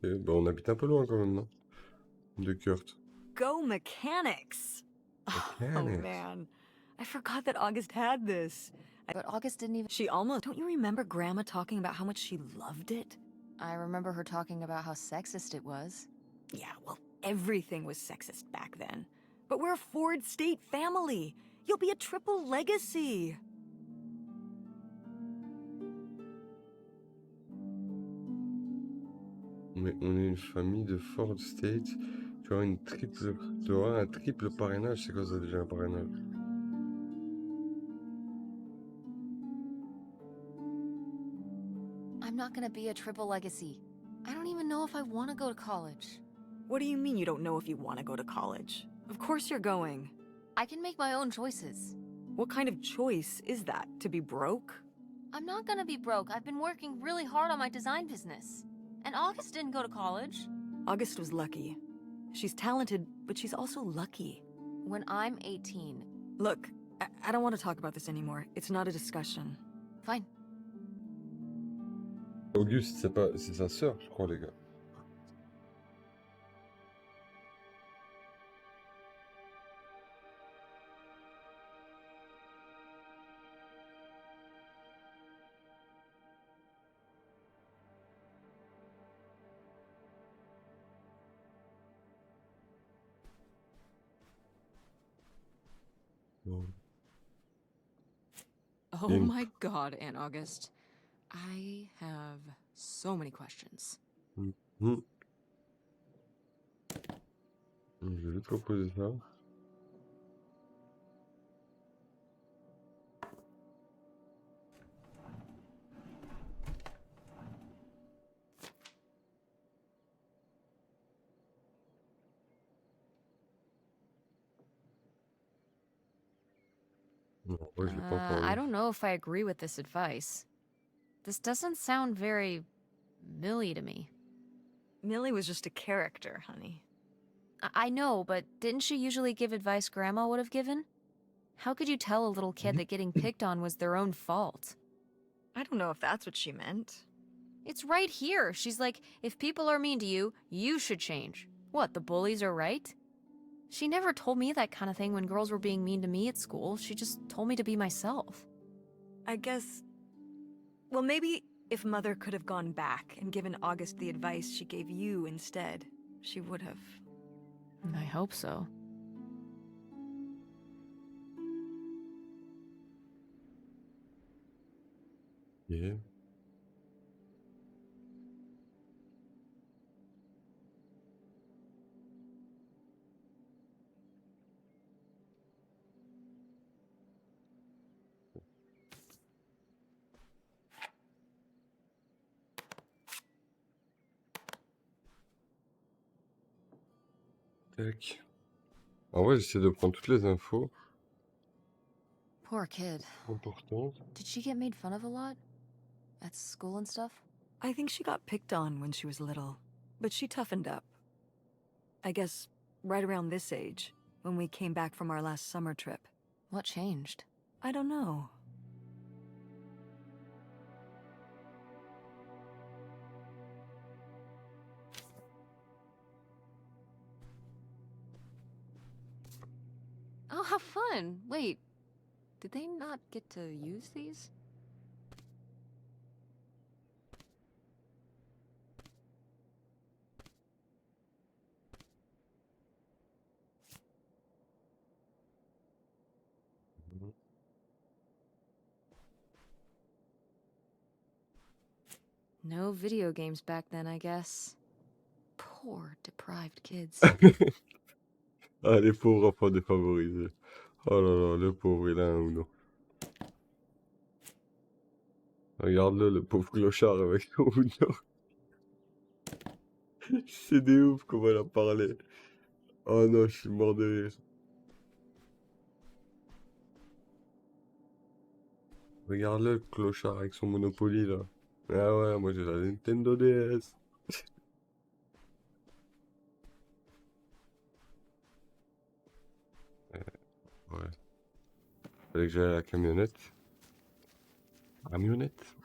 Et, bah, on habite un peu loin, quand même, non? De Kurt. Go mechanics! Oh Mechanics. man, I forgot that August had this. But August didn't even... She almost... Don't you remember Grandma talking about how much she loved it? I remember her talking about how sexist it was. Yeah, well, everything was sexist back then. But we're a Ford State family. You'll be a triple legacy. Mais on est une famille de Ford State. Tu auras tu auras un triple parrainage. C'est quoi ça déjà un parrainage? I'm not gonna be a triple legacy. I don't even know if I want to go to college. What do you mean you don't know if you want to go to college? Of course you're going. I can make my own choices. What kind of choice is that? To be broke? I'm not gonna be broke. I've been working really hard on my design business. And August didn't go to college. August was lucky. She's talented, but she's also lucky. When I'm 18. Look, I don't want to talk about this anymore. It's not a discussion. Fine. Auguste, c'est sa sœur, je crois, les gars. Bon. Oh Une. my god, Aunt August. I have so many questions. Je vais te proposer ça. Non, ouais, je l'ai pas encore I lu. don't know if I agree with this advice. This doesn't sound very Millie to me. Millie was just a character, honey. I know, but didn't she usually give advice Grandma would have given? How could you tell a little kid that getting picked on was their own fault? I don't know if that's what she meant. It's right here. She's like, if people are mean to you, you should change. What, the bullies are right? She never told me that kind of thing when girls were being mean to me at school. She just told me to be myself. I guess... Well, maybe if Mother could have gone back and given August the advice she gave you instead, she would have. I hope so. Yeah. Tac. En vrai, j'essaie de prendre toutes les infos Poor kid. importantes. Did she get made fun of a lot? At school and stuff? I think she got picked on when she was little, but she toughened up. I guess right around this age, when we came back from our last summer trip. What changed? I don't know. Oh, how fun! Wait, did they not get to use these? No video games back then, I guess. Poor, deprived kids. Ah, les pauvres enfants défavorisés. Oh là là, le pauvre, il a un Uno. Regarde-le, le pauvre clochard avec son Uno. C'est des ouf comment elle a parlé. Oh non, je suis mort de rire. Regarde-le, le clochard avec son Monopoly là. Ah ouais, moi j'ai la Nintendo DS. Ouais. Fallait que j'aille à la camionnette. Camionnette?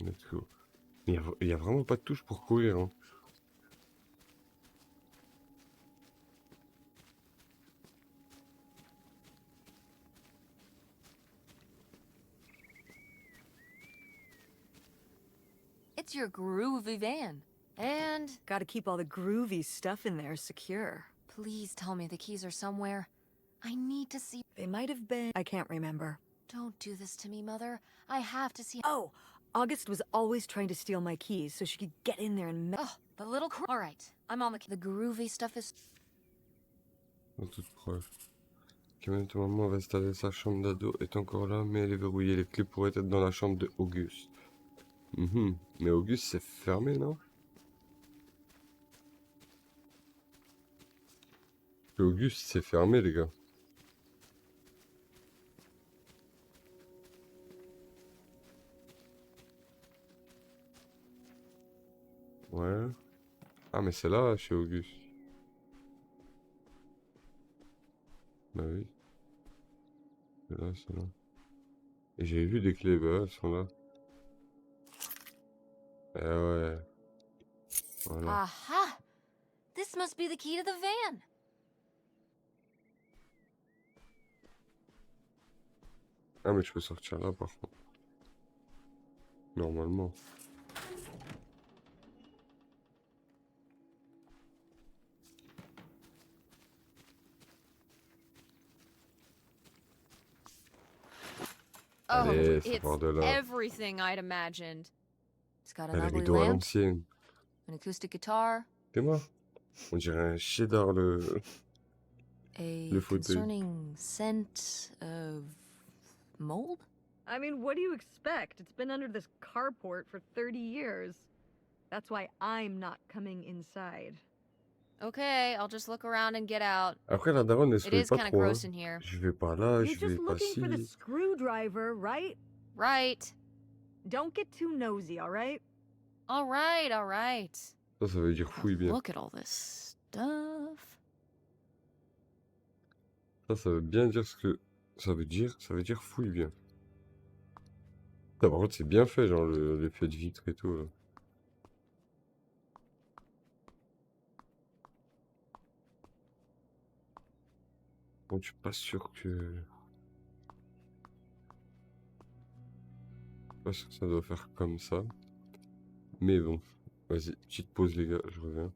Let's go. Mais il y a vraiment pas de touche pour courir, hein. It's your groovy van. And Gotta keep all the groovy stuff in there secure. please tell me the keys are somewhere. I need to see. They might have been. I can't remember. Don't do this to me, Mother. I have to see. Oh, August was always trying to steal my keys so she could get in there and. Oh, the little. All right, I'm on the groovy stuff is. Dans toute preuve. Camionnette, maman va installer sa chambre d'ado est encore là, mais elle est verrouillée. Les clés pourraient être dans la chambre de Auguste. Mais Auguste, c'est fermé, non? Auguste, c'est fermé, les gars. Ouais. Ah, mais c'est là, chez Auguste. Bah oui. C'est là, c'est là. Et j'ai vu des clés, bah elles sont là. Eh ouais. Voilà. Aha! This must be the key to the van. Ah, mais je peux sortir là, par contre. Normalement. Oh, Allez, ça it's part de là. everything I'd imagined. It's got an Les ugly rideaux à lamp, l'ancienne. an acoustic guitar, C'est moi. On dirait un cheddar, le a fauteuil. concerning scent of mold. I mean, what do you expect? It's been under this carport for 30 years. That's why I'm not coming inside. Okay, I'll just look around and get out. Après, la daronne, elle se It fait is pas kind of trop, hein. gross in here. Je vais pas là, You're je vais just pas looking for the ci. screwdriver, right? Right. Don't get too nosy, all right? All right, all right. Ça veut dire fouille bien. Look at all this stuff. Ça veut bien dire ce que ça veut dire. Ça veut dire fouille bien. Ça, par contre, c'est bien fait, genre l'effet de vitre et tout, là. Bon, je suis pas sûr que... Pas sûr que ça doit faire comme ça. Mais bon. Vas-y, petite pause, les gars, je reviens.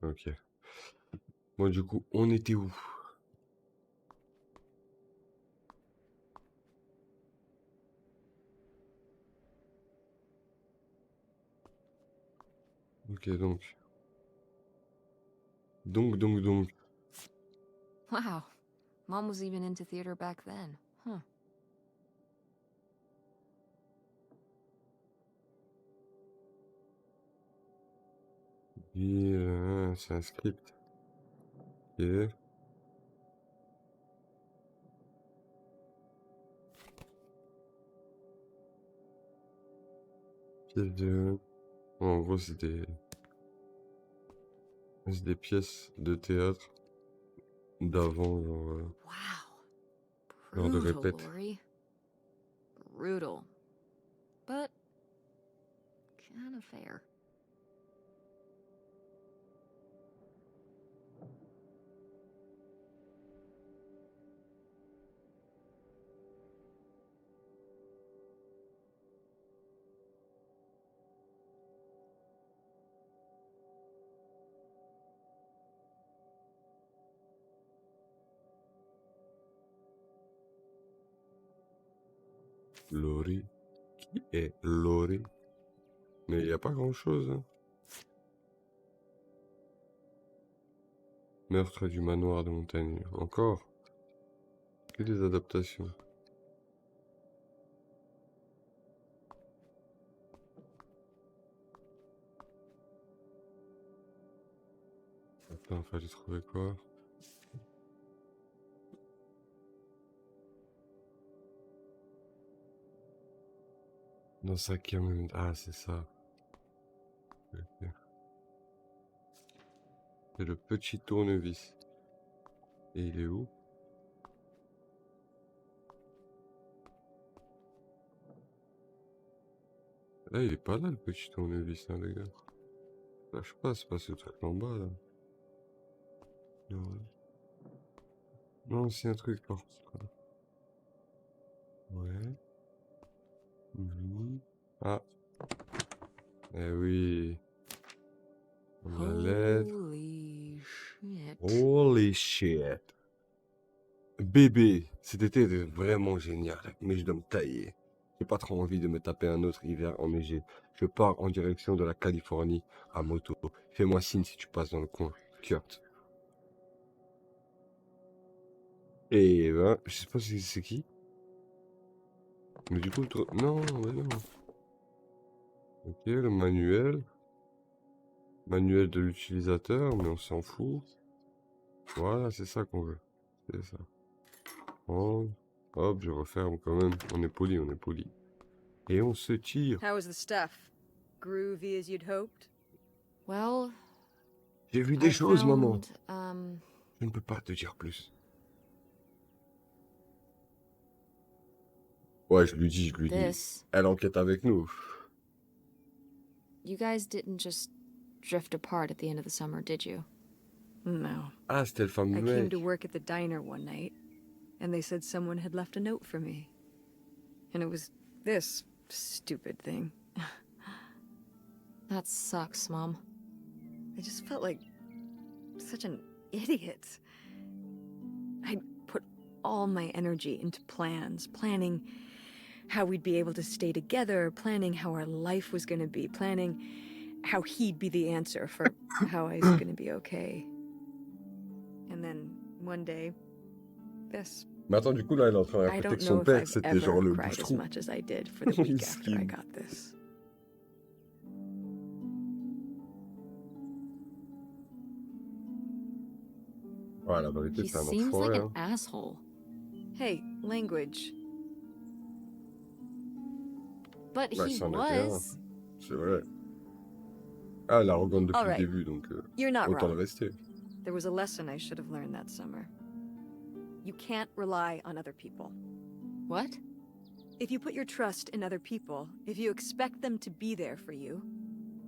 Ok. Bon, du coup, on était où? Ok, donc. Donc. Wow. Mom was even into theater back then. Huh. Et c'est un script. Ok. Pièce de... En gros, c'est des pièces de théâtre d'avant, genre de Wow. Brutal, répète. Lori. Brutal. But kind of fair. Laurie. Qui est Laurie? Mais il n'y a pas grand-chose, hein. Meurtre du manoir de montagne. Encore. Que des adaptations. Attends, fallait trouver quoi? Dans sa camionnette. Ah, c'est ça. Ok. C'est le petit tournevis. Et il est où? Là, il est pas là, le petit tournevis, hein, les gars. Là, je sais pas, c'est pas ce truc en bas, là. Non, non, c'est un truc, par contre. Ouais. Mhm. Ah. Eh oui. La lettre. Holy shit. Holy shit. Bébé, cet été était vraiment génial, mais je dois me tailler. J'ai pas trop envie de me taper un autre hiver enneigé. Je pars en direction de la Californie à moto. Fais-moi signe si tu passes dans le coin, Kurt. Et ben, je sais pas si c'est qui. Mais du coup, non, mais non. Ok, le manuel. Manuel de l'utilisateur, mais on s'en fout. Voilà, c'est ça qu'on veut. C'est ça. Oh, hop, je referme quand même. On est poli, on est poli. Et on se tire. How was the stuff? Groovy as you'd hoped? Well, J'ai vu I des choses, maman. found, Je ne peux pas te dire plus. Ouais, je lui dis, je lui dis. this. Elle enquête avec nous. You guys didn't just drift apart at the end of the summer, did you? No. Ah, c'était le fameux I came mec. to work at the diner one night, and they said someone had left a note for me. And it was this stupid thing. That sucks, Mom. I just felt like such an idiot. I'd put all my energy into plans, planning how we'd be able to stay together, planning how our life was going to be, planning how he'd be the answer for how I was going to be okay. And then one day, this. Mais attends, du coup, là, elle est en train de I répéter don't que know son if père, I've c'était genre ever le cried as bouche-trou. much as I did for the week after I Miskin. got this. Ouais, la vérité, He c'est un seems like enfoiré, an hein. asshole. Hey, language. But Bah, he c'en était un. was. C'est vrai. Ah, elle est arrogante depuis All le right. début, donc You're not autant le wrong. rester. There was a lesson I should have learned that summer. You can't rely on other people. What? If you put your trust in other people, if you expect them to be there for you,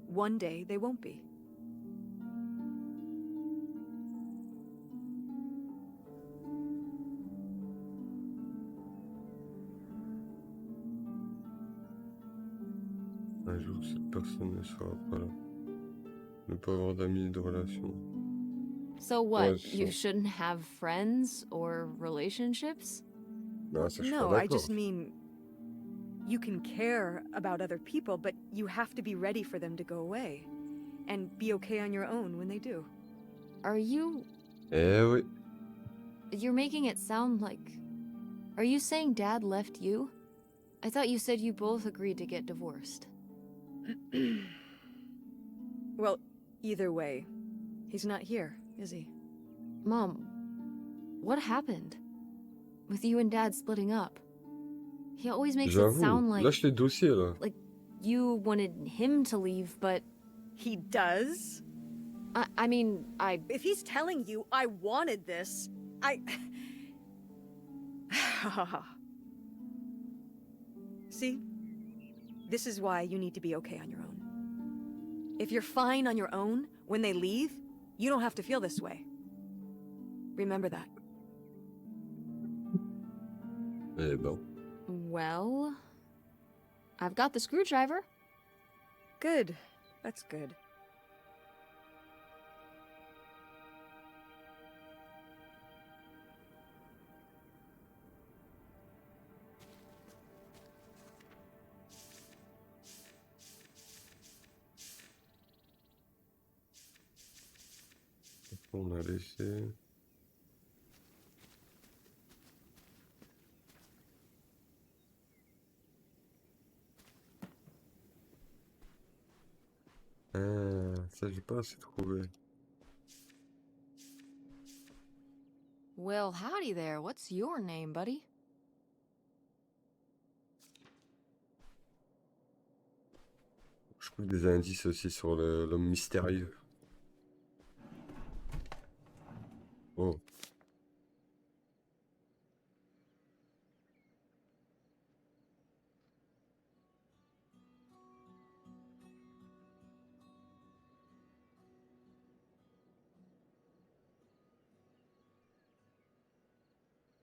one day they won't be. Un jour, cette personne ne sera pas là. Ne pas avoir d'amis, de relations. So what? Ouais, c'est You ça. shouldn't have friends or relationships? Non, ça, je suis pas No, I d'accord. just mean you can care about other people, but you have to be ready for them to go away and be okay on your own when they do. Are you... Eh oui. You're making it sound like... Are you saying Dad left you? I thought you said you both agreed to get divorced. Well, either way, he's not here, is he? Mom, what happened? With you and Dad splitting up? He always makes it J'avoue. sound like... Lâche les dossiers, là. Like you wanted him to leave, but... He does? I mean, If he's telling you I wanted this, See? This is why you need to be okay on your own. If you're fine on your own, when they leave, you don't have to feel this way. Remember that. Eh ben. Well... I've got the screwdriver. Good. That's good. On a laissé. Ah, ça, j'ai pas assez trouvé. Well, howdy there. What's your name, buddy? Je trouve des indices aussi sur l'homme mystérieux. Oh.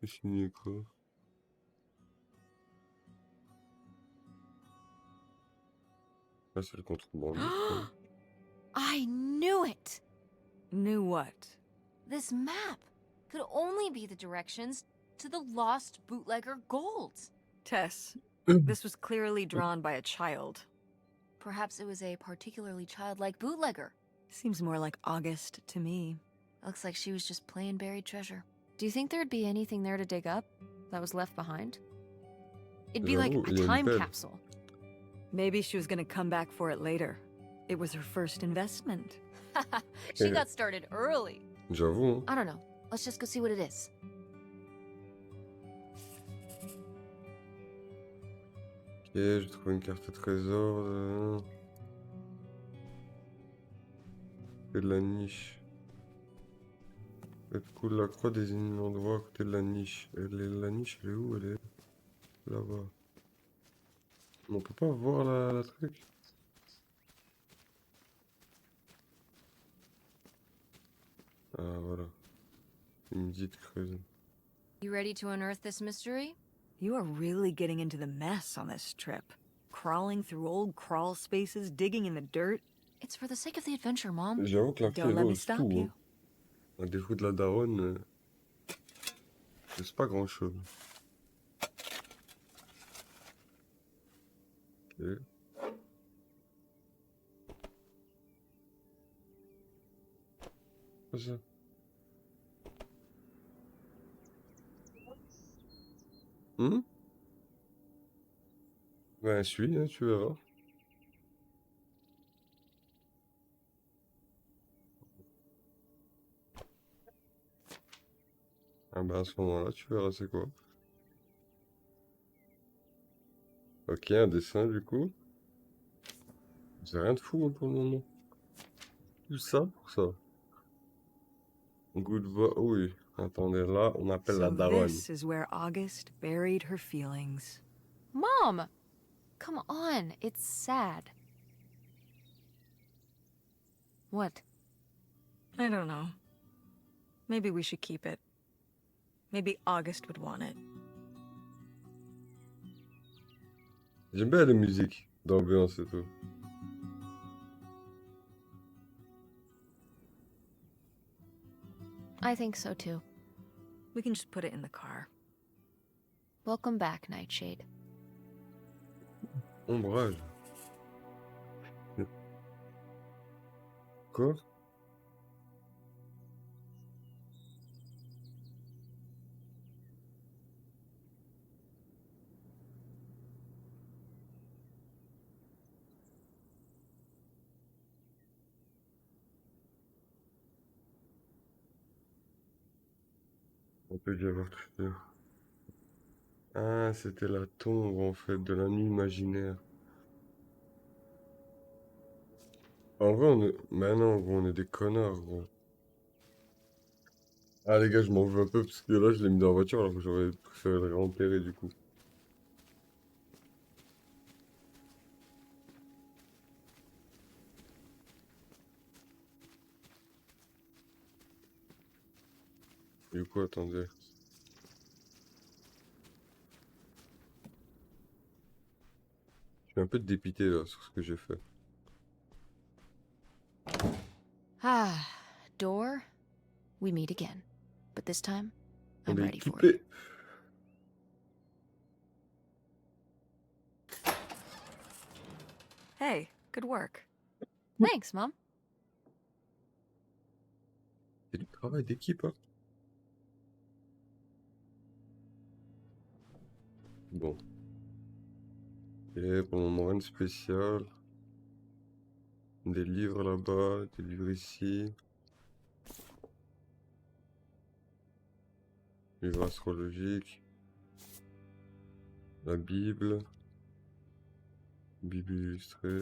C'est signé quoi? Ah, c'est le contrebande. I knew it! Knew what? This map could only be the directions to the lost bootlegger gold. Tess, this was clearly drawn by a child. Perhaps it was a particularly childlike bootlegger. Seems more like August to me. Looks like she was just playing buried treasure. Do you think there'd be anything there to dig up that was left behind? It'd be like J'avoue, a il y a une time pelle. capsule. Maybe she was gonna come back for it later. It was her first investment. She got started early. J'avoue, hein. I don't know. Let's just go see what it is. Ok, j'ai trouvé une carte au trésor. Et de la niche. Faites cool, la croix désigne l'endroit à côté de la niche. La niche, elle est où? Elle est là-bas. On peut pas voir la truc. Ah, voilà. Il me dit de creuser. You ready to unearth this mystery? You are really getting into the mess on this trip. Crawling through old crawl spaces, digging in the dirt. It's for the sake of the adventure, Mom. J'avoue que la Don't let me ose stop tout, you. hein. À défaut de la daronne, c'est pas grand chose. Ok. Quoi ça? Ben, suis, hein, tu verras. Ah ben, à ce moment-là, tu verras c'est quoi. Ok, un dessin du coup. C'est rien de fou, hein, pour le moment. Tout ça pour ça. Good voix. Oui. Attendez, là, on appelle la So daronne. this is where August buried her feelings. Mom! Come on, it's sad. What? I don't know. Maybe we should keep it. Maybe August would want it. J'aime bien la musique d'ambiance et tout. I think so too. We can just put it in the car. Welcome back, Nightshade. Ombrage. Quoi? On peut y avoir tout ça. Ah, c'était la tombe en fait de l'ami imaginaire. En vrai, on est. Bah non, gros, on est des connards, gros. Ah, les gars, je m'en veux un peu parce que là, je l'ai mis dans la voiture alors que j'aurais préféré le réenterrer du coup. Du coup, attendez. Je suis un peu dépité là sur ce que j'ai fait. Ah, door. We meet again. But this time, On I'm est ready for you. équipé. Hey, good work. Thanks, Mom. C'est du travail d'équipe, hein. Bon. Et pour le moment, rien de spécial. Des livres là-bas, des livres ici. Livre astrologique. La Bible. Bible illustrée.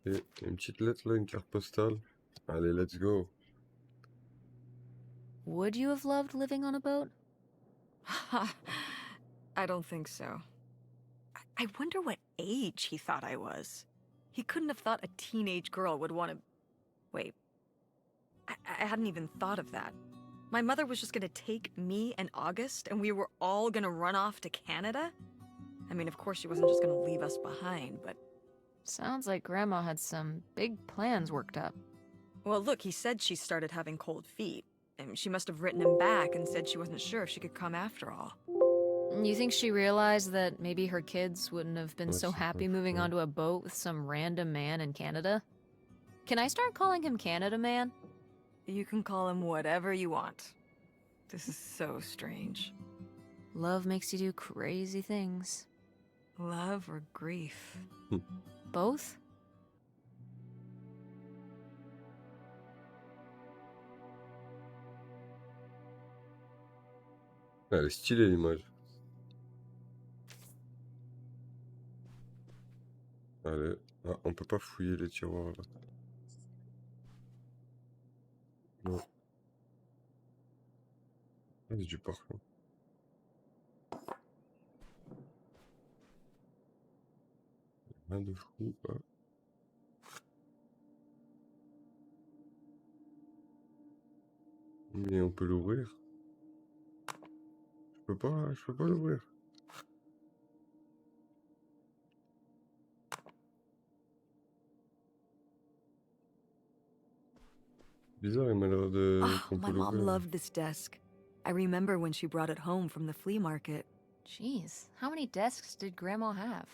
Et une petite lettre là, une carte postale. Allez, let's go. Would you have loved living on a boat? I don't think so. I wonder what age he thought I was. He couldn't have thought a teenage girl would want to... Wait. I hadn't even thought of that. My mother was just gonna take me and August, and we were all gonna run off to Canada? I mean, of course she wasn't just gonna leave us behind, but... Sounds like Grandma had some big plans worked up. Well, look, he said she started having cold feet. And she must have written him back and said she wasn't sure if she could come after all. You think she realized that maybe her kids wouldn't have been so That's happy not moving fair. onto a boat with some random man in Canada? Can I start calling him Canada Man? You can call him whatever you want. This is so strange. Love makes you do crazy things. Love or grief? Both? Elle est stylée l'image. Allez. Ah, on peut pas fouiller les tiroirs là. Non. Ah, c'est du parfum. Rien de fou. Ah. Mais on peut l'ouvrir. Je peux pas l'ouvrir. Bizarre, il m'a l'air de Oh, qu'on peut my mom l'ouvrir. loved this desk. I remember when she brought it home from the flea market. Jeez, how many desks did Grandma have?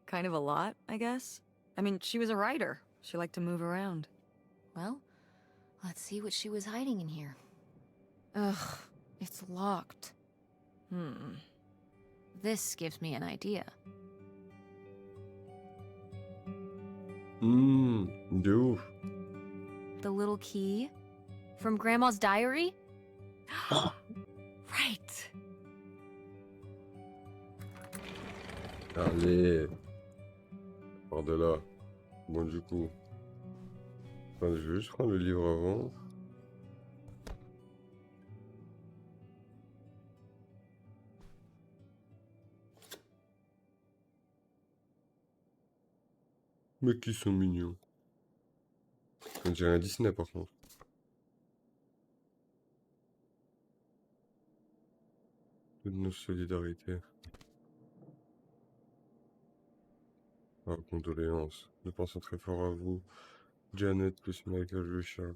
Kind of a lot, I guess. I mean, she was a writer. She liked to move around. Well, let's see what she was hiding in here. Ugh, it's locked. This gives me an idea. De ouf. The little key? From Grandma's diary? Right. Allez. Par de là. Bon, du coup. Attends, je vais juste prendre le livre avant. Mais qui sont mignons. On dirait un Disney par contre. Toutes nos solidarités. Ah, condoléances. Nous pensons très fort à vous. Janet plus Michael Richard.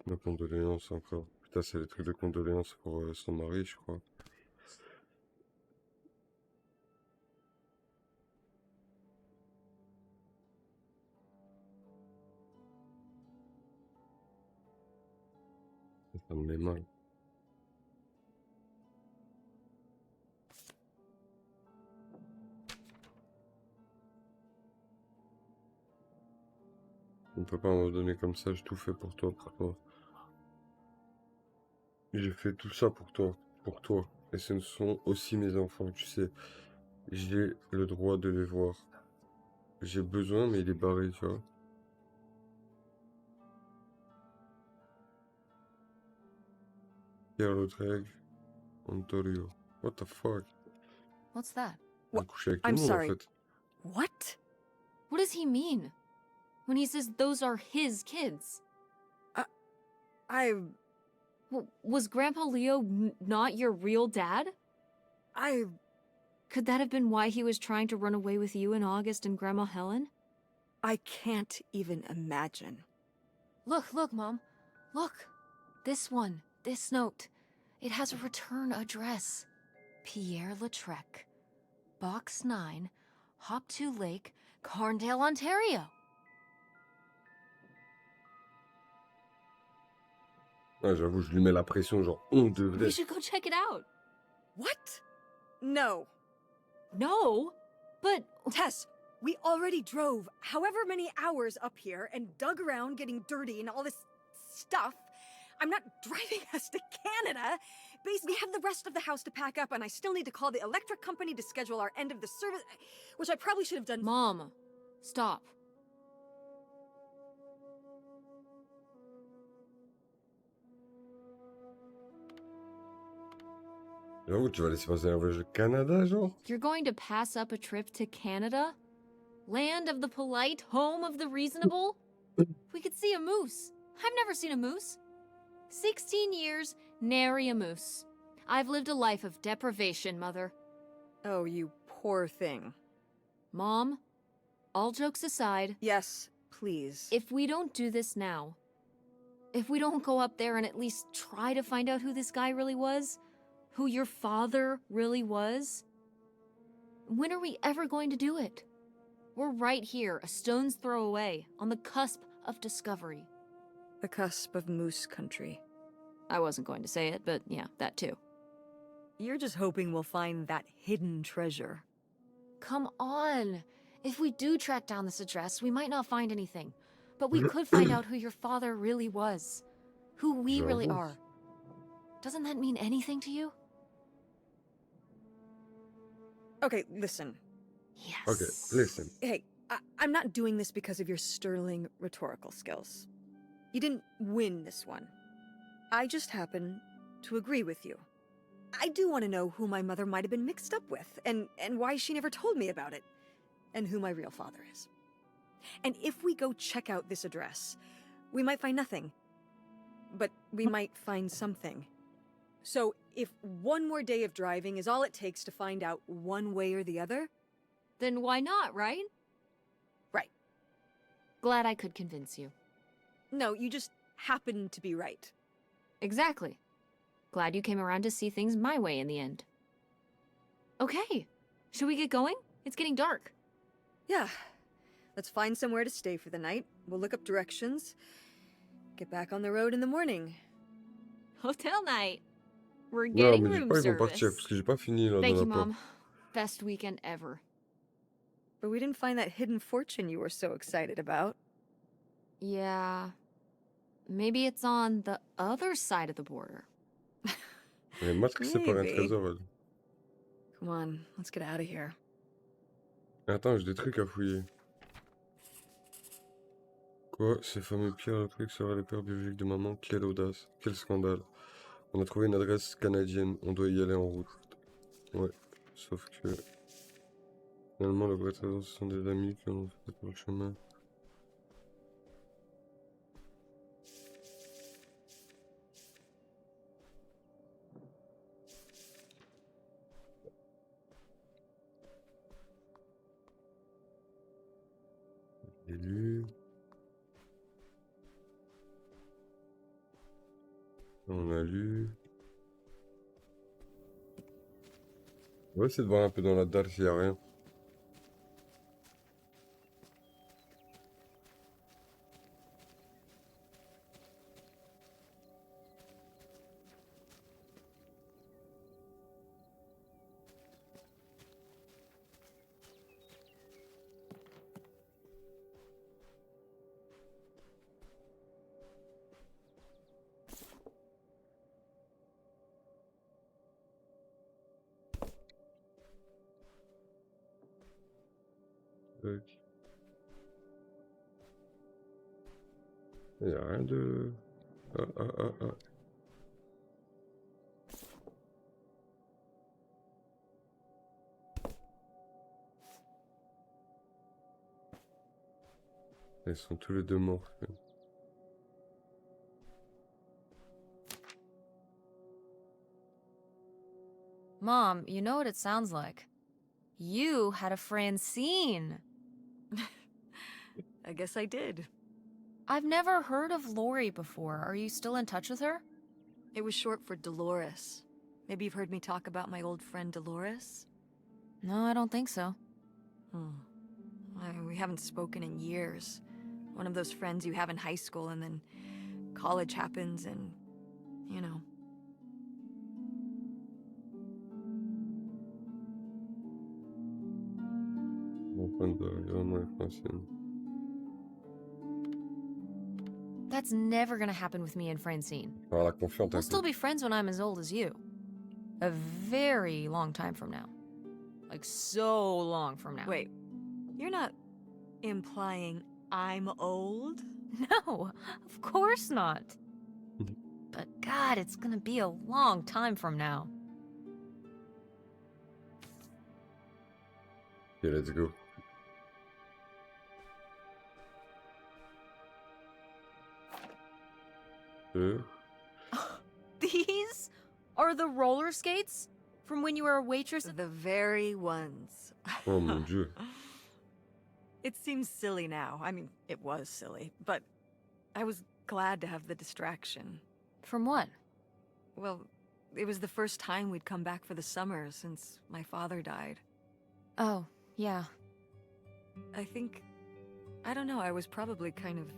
nos condoléances encore. Putain, c'est les trucs de condoléances pour son mari, je crois. Ça me met mal. On peut pas m'abandonner comme ça, j'ai tout fait pour toi, pour toi. J'ai fait tout ça pour toi. Et ce sont aussi mes enfants, tu sais. J'ai le droit de les voir. J'ai besoin, mais il est barré, tu vois. Pierre Lautrec, Ontario. What the fuck? What's that? Il a Wha- couché avec tout I'm le monde, en sorry. fait. What? What does he mean? When he says those are his kids? I... Was Grandpa Leo not your real dad? Could that have been why he was trying to run away with you and August and Grandma Helen? I can't even imagine. Look, Mom. Look. This one. This note. It has a return address. Pierre Lautrec. Box 9, Hop 2 Lake, Carndale, Ontario. Ah, j'avoue, je lui mets la pression, genre, on devrait. We should go check it out. What? No. No? But Tess, we already drove however many hours up here and dug around getting dirty and all this stuff. I'm not driving us to Canada. Basically, we have the rest of the house to pack up, and I still need to call the electric company to schedule our end of the service, which I probably should have done. Mom, stop. J'avoue, tu vas laisser passer un voyage au Canada, genre? You're going to pass up a trip to Canada? Land of the polite, home of the reasonable? We could see a moose. I've never seen a moose. 16 years, nary a moose. I've lived a life of deprivation, Mother. Oh, you poor thing. Mom, all jokes aside, Yes, please. if we don't do this now, if we don't go up there and at least try to find out who this guy really was, who your father really was, when are we ever going to do it? We're right here, a stone's throw away, on the cusp of discovery. The cusp of moose country. I wasn't going to say it, but yeah, that too. You're just hoping we'll find that hidden treasure. Come on! If we do track down this address, we might not find anything. But we could find out who your father really was. Who we really J'avoue. are. Doesn't that mean anything to you? Okay, listen. Yes. Okay, listen. Hey, I'm not doing this because of your sterling rhetorical skills. You didn't win this one. I just happen to agree with you. I do want to know who my mother might have been mixed up with, and why she never told me about it, and who my real father is. And if we go check out this address, we might find nothing. But we might find something. So if one more day of driving is all it takes to find out one way or the other, Then why not, right? right. Glad I could convince you. No, you just happen to be right. Exactly. Glad you came around to see things my way in the end. Okay. Should we get going? It's getting dark. Yeah. Let's find somewhere to stay for the night. We'll look up directions. Get back on the road in the morning. Hotel night. We're Non, getting mais dis room pas ils vont partir, service. parce que j'ai pas fini là Thank dans you, la porte. Mom. Best weekend ever. But we didn't find that hidden fortune you were so excited about. Yeah. Maybe it's on the other side of the border. Elle est matrixée par un Maybe. trésor, elle. Come on, let's get out of here. Attends, j'ai des trucs à fouiller. Quoi? Ces fameux Pierre truc sera le père biologique de maman? Quelle audace! Quel scandale! On a trouvé une adresse canadienne, on doit y aller en route. Ouais, sauf que... Finalement, le vrai trésor, ce sont des amis qui ont fait le chemin. J'ai lu... On a lu. On va essayer de voir un peu dans la dalle s'il y a rien. Tac. Il n'y a rien de... Ah, ah, ah, ah. Ils sont tous les deux morts. Mom, you know what it sounds like. You had a Francine. I guess I did. I've never heard of Lori before. Are you still in touch with her? It was short for Dolores. Maybe you've heard me talk about my old friend Dolores? No, I don't think so. We haven't spoken in years. One of those friends you have in high school and then college happens and, you know. That's never gonna happen with me and Francine. Alors la confiante We'll un still peu. be friends when I'm as old as you. A very long time from now. Like so long from now. Wait, you're not implying I'm old? No, of course not. But God, it's gonna be a long time from now. Okay, let's go. These are the roller skates from when you were a waitress at The very ones. Oh mon dieu. It seems silly now. I mean, it was silly, but I was glad to have the distraction. From what? Well, it was the first time we'd come back for the summer since my father died. Oh, yeah. I don't know, I was probably kind of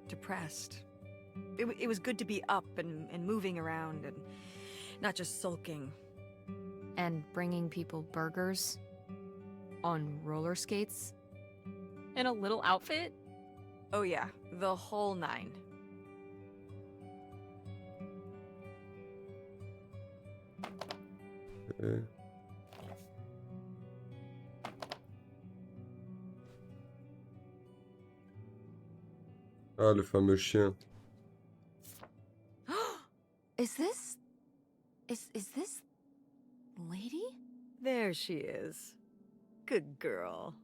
depressed. It was good to be up and moving around and not just sulking. And bringing people burgers on roller skates in a little outfit? Oh yeah, the whole nine. Okay. Ah, le fameux chien. Is this... Is this... lady? There she is. Good girl.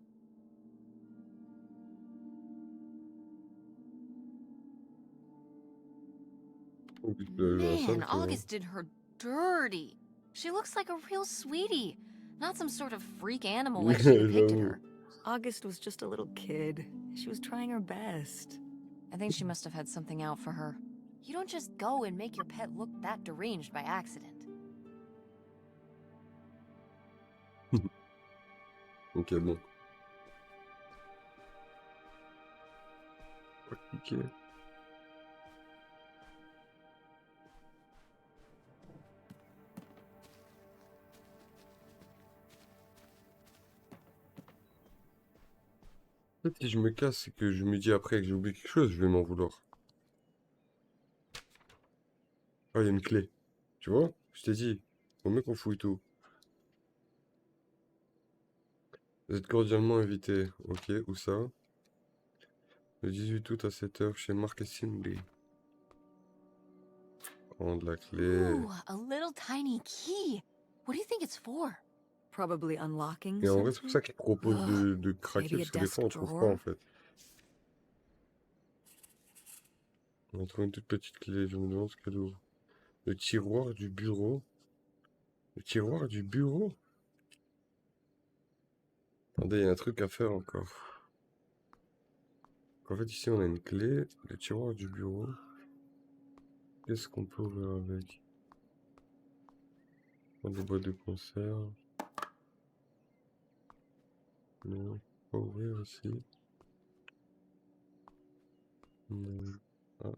Man, August did her dirty. She looks like a real sweetie. Not some sort of freak animal like she depicted her. August was just a little kid. She was trying her best. I think she must have had something out for her. You don't just go and make your pet look that deranged by accident. Ok, bon. On va cliquer. Peut-être si je me casse et que je me dis après que j'ai oublié quelque chose, je vais m'en vouloir. Ah, il y a une clé. Tu vois? Je t'ai dit. Faut mieux qu'on fouille tout. Vous êtes cordialement invités. Ok, où ça? Le 18 août à 7 h chez Mark Assembly. Prendre la clé. Ooh, a little tiny key. What do you think it's for? Probably unlocking Et en vrai, c'est pour something. ça qu'ils proposent de craquer, maybe a parce que des fois, on desk trouve pas, drawer? en fait. On a trouvé une toute petite clé, je me demande ce qu'elle ouvre. Le tiroir du bureau. Le tiroir du bureau? Attendez, il y a un truc à faire encore. En fait, ici, on a une clé. Le tiroir du bureau. Qu'est-ce qu'on peut ouvrir avec? Des boîtes de conserve. Non, pas ouvrir aussi. Non. Ah.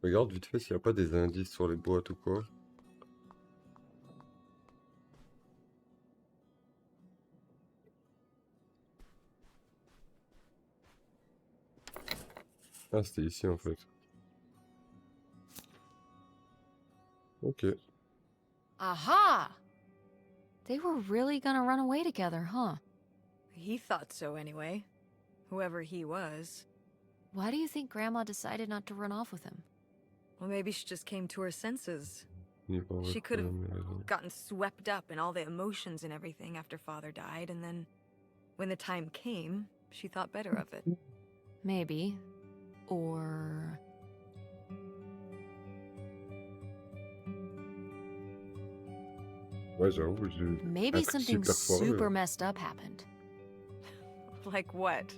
Regarde vite fait s'il n'y a pas des indices sur les boîtes ou quoi. Ah, c'était ici en fait. Ok. Aha! They were really gonna run away together, huh? He thought so anyway. Whoever he was. Why do you think Grandma decided not to run off with him? Well, maybe she just came to her senses. Il est pas vrai She que could have madame ait raison. gotten swept up in all the emotions and everything after Father died, and then when the time came, she thought better of it. Maybe. Or... Ouais, j'avoue, j'ai un maybe truc something super foireux. super messed up happened. Like what?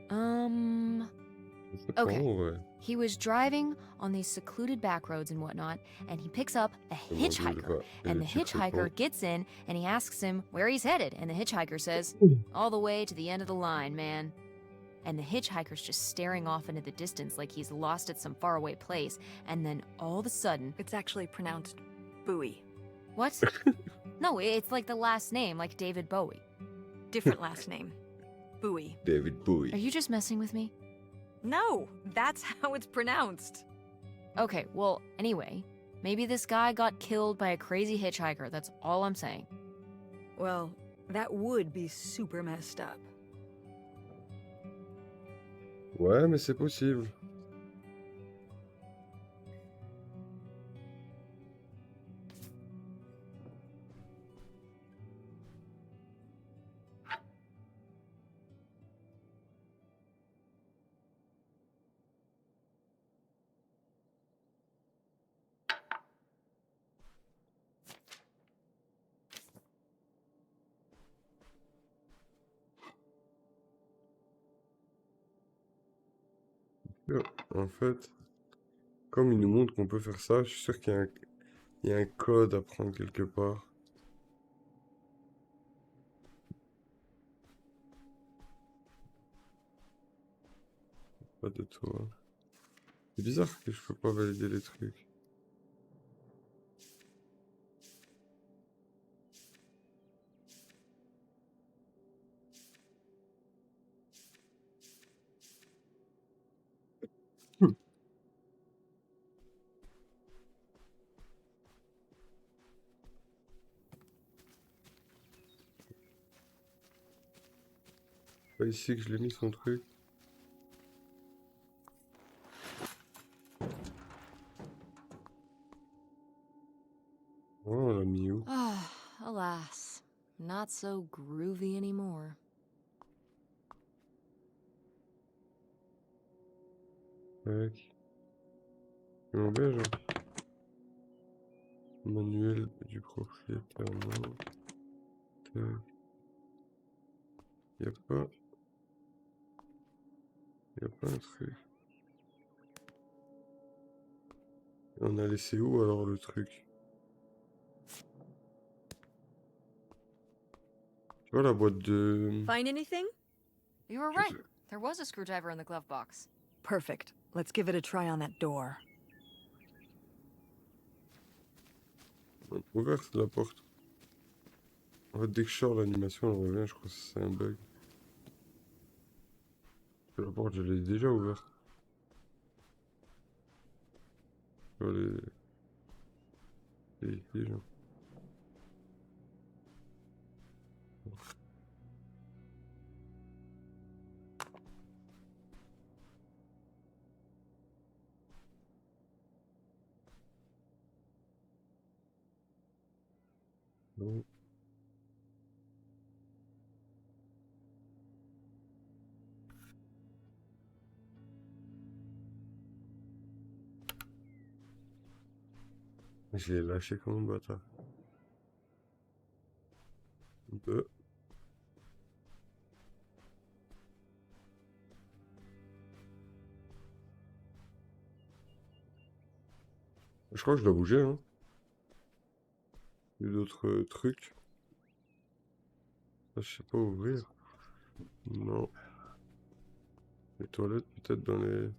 Je sais pas, Okay. ouais. He was driving on these secluded back roads and whatnot, and he picks up a Je m'en doute hitchhiker. pas. Et And le the type hitchhiker répond. gets in, and he asks him where he's headed. And the hitchhiker says, all the way to the end of the line, man. And the hitchhiker's just staring off into the distance like he's lost at some faraway place. And then all of a sudden... It's actually pronounced Bowie. What? No, it's like the last name, like David Bowie. Different last name. Bowie. David Bowie. Are you just messing with me? No, that's how it's pronounced. Okay, well, anyway, maybe this guy got killed by a crazy hitchhiker. That's all I'm saying. Well, that would be super messed up. Ouais, mais c'est possible. En fait, comme il nous montre qu'on peut faire ça, je suis sûr qu'il y a un code à prendre quelque part. Pas de toi. C'est bizarre que je peux pas valider les trucs. Pas ici que je l'ai mis son truc. Oh, on l'a mis où? Ah, alas. Not so groovy anymore. Tac. Je m'en vais, genre. Manuel du propriétaire, non. Tac. Y'a pas... Y'a pas un truc. On a laissé où alors le truc? Tu vois la boîte de... Find anything? You were right. There was a screwdriver in the glove box. Perfect. Let's give it a try on that door. Ouverte la porte. En fait, dès que je sors l'animation, elle revient, je crois que c'est un bug. La porte, je l'ai déjà ouverte. Je vais aller... ici, genre. Non. Je l'ai lâché comme un bâtard. Un peu. Je crois que je dois bouger, hein. Il y a d'autres trucs. Ah, je sais pas ouvrir. Non. Les toilettes, peut-être dans les...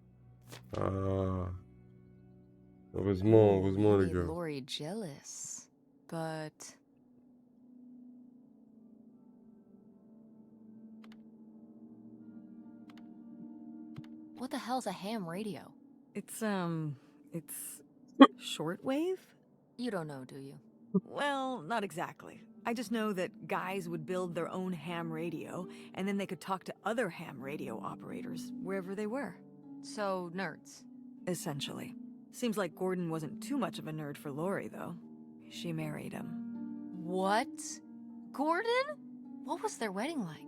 Ah. Heureusement, Ooh, heureusement, you les made gars. Lori jealous. But what the hell's a ham radio? It's shortwave? You don't know, do you? Well, not exactly. I just know that guys would build their own ham radio, and then they could talk to other ham radio operators wherever they were. So, nerds. Essentially. Seems like Gordon wasn't too much of a nerd for Lori, though. She married him. What? Gordon? What was their wedding like?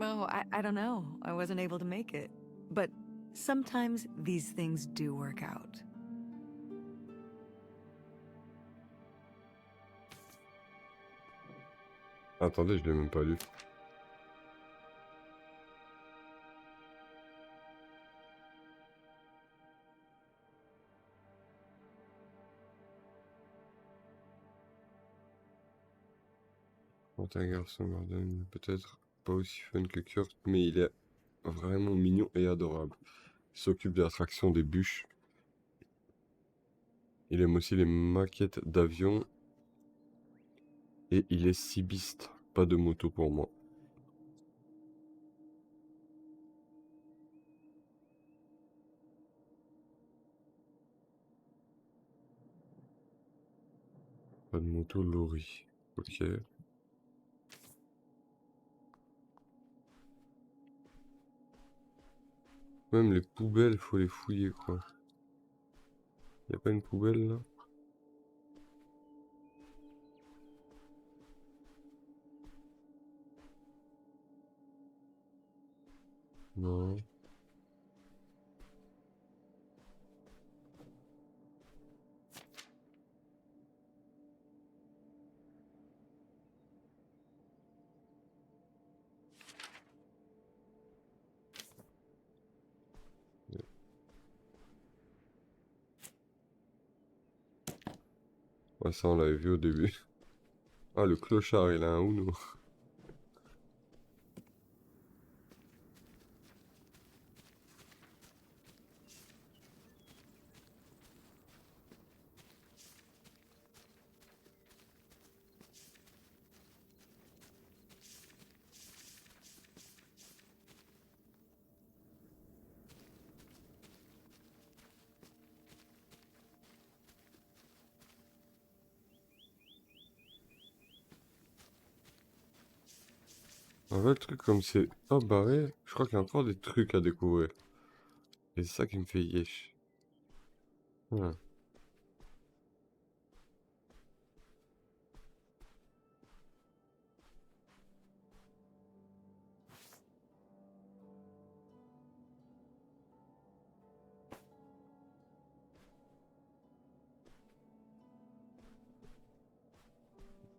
Oh, I don't know. I wasn't able to make it. But sometimes these things do work out. Attendez, je l'ai même pas lu. Quand un garçon Gordon, peut-être pas aussi fun que Kurt, mais il est vraiment mignon et adorable. Il s'occupe de l'attraction des bûches. Il aime aussi les maquettes d'avions. Et il est cibiste. Pas de moto pour moi. Pas de moto, Lori. Ok. Même les poubelles, faut les fouiller, quoi. Y a pas une poubelle, là? Non. Ouais, ça, on l'avait vu au début. Ah, le clochard, il a un Uno. En fait, le truc, comme c'est pas barré, je crois qu'il y a encore des trucs à découvrir. Et c'est ça qui me fait yesh. Ah.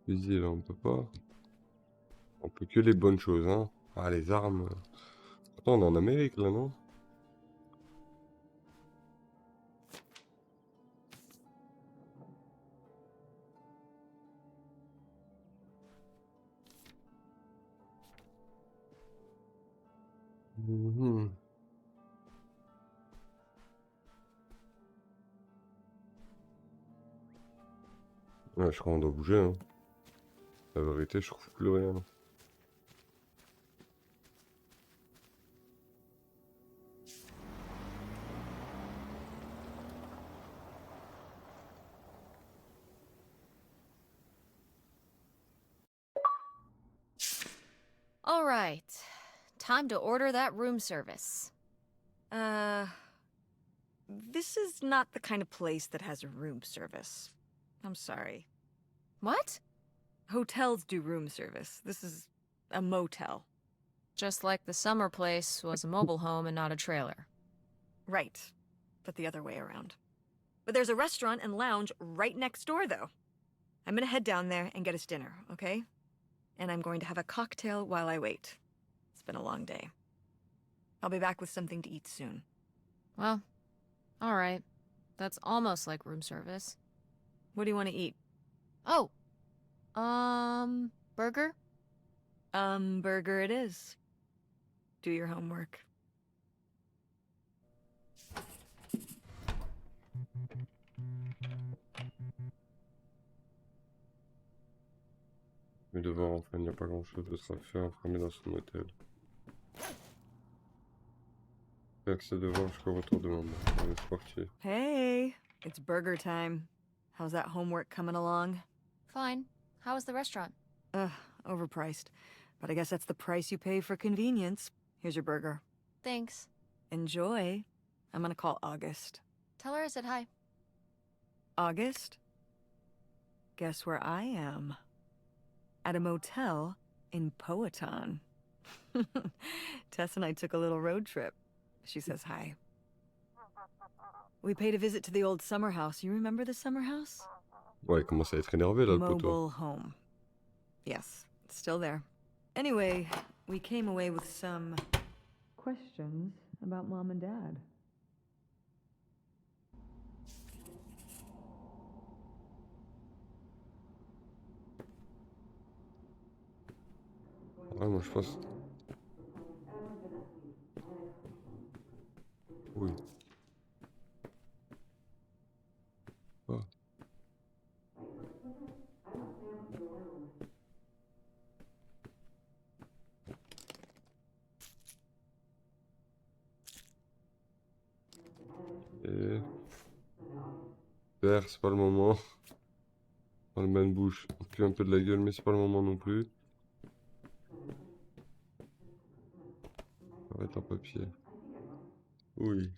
Fusil, là, on peut pas. On peut que les bonnes choses, hein. Ah, les armes. Pourtant, on est en Amérique, là, non? Mhm. Ouais, je crois qu'on doit bouger, hein. La vérité, je trouve plus rien. All right. Time to order that room service. This is not the kind of place that has a room service. I'm sorry. What? Hotels do room service. This is a motel. Just like the summer place was a mobile home and not a trailer. Right. But the other way around. But there's a restaurant and lounge right next door, though. I'm gonna head down there and get us dinner, okay? And I'm going to have a cocktail while I wait. It's been a long day. I'll be back with something to eat soon. Well, all right. That's almost like room service. What do you want to eat? Oh, burger? Burger it is. Do your homework. Mais devant, enfin, il n'y a pas grand chose d'autre à faire enfermé dans son hôtel. Accès devant jusqu'au retour de maman. Allez, c'est parti. Hey, it's burger time. How's that homework coming along? Fine. How was the restaurant? Ugh, overpriced. But I guess that's the price you pay for convenience. Here's your burger. Thanks. Enjoy. I'm gonna call August. Tell her I said hi. August? Guess where I am? At a motel in Powhatan. Tess and I took a little road trip. She says hi. We paid a visit to the old summer house. You remember the summer house? Ouais, il commence à être énervé là, le poteau. Mobile home. Yes, it's still there. Anyway, we came away with some questions about Mom and Dad. Ah, moi je pense. Oui. Ah. Et... Père, c'est pas le moment. Dans le bain de bouche. On pue un peu de la gueule, mais c'est pas le moment non plus. Ça va être un papier. Oui.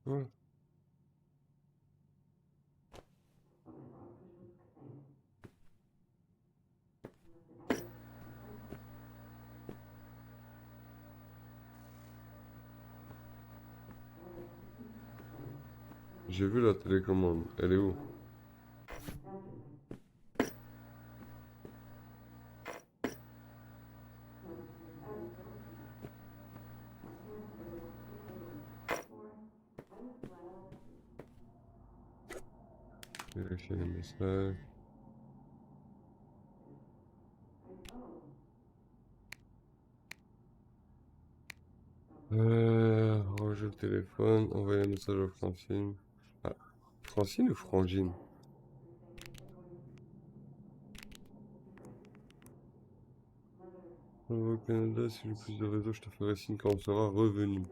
Ouais. J'ai vu la télécommande. Elle est où? Vérifier les messages. Ranger le téléphone, envoyer un message à Francine. Ah, Francine ou Frangine? Au Canada, si j'ai plus de réseau, je te ferai signe quand on sera revenu.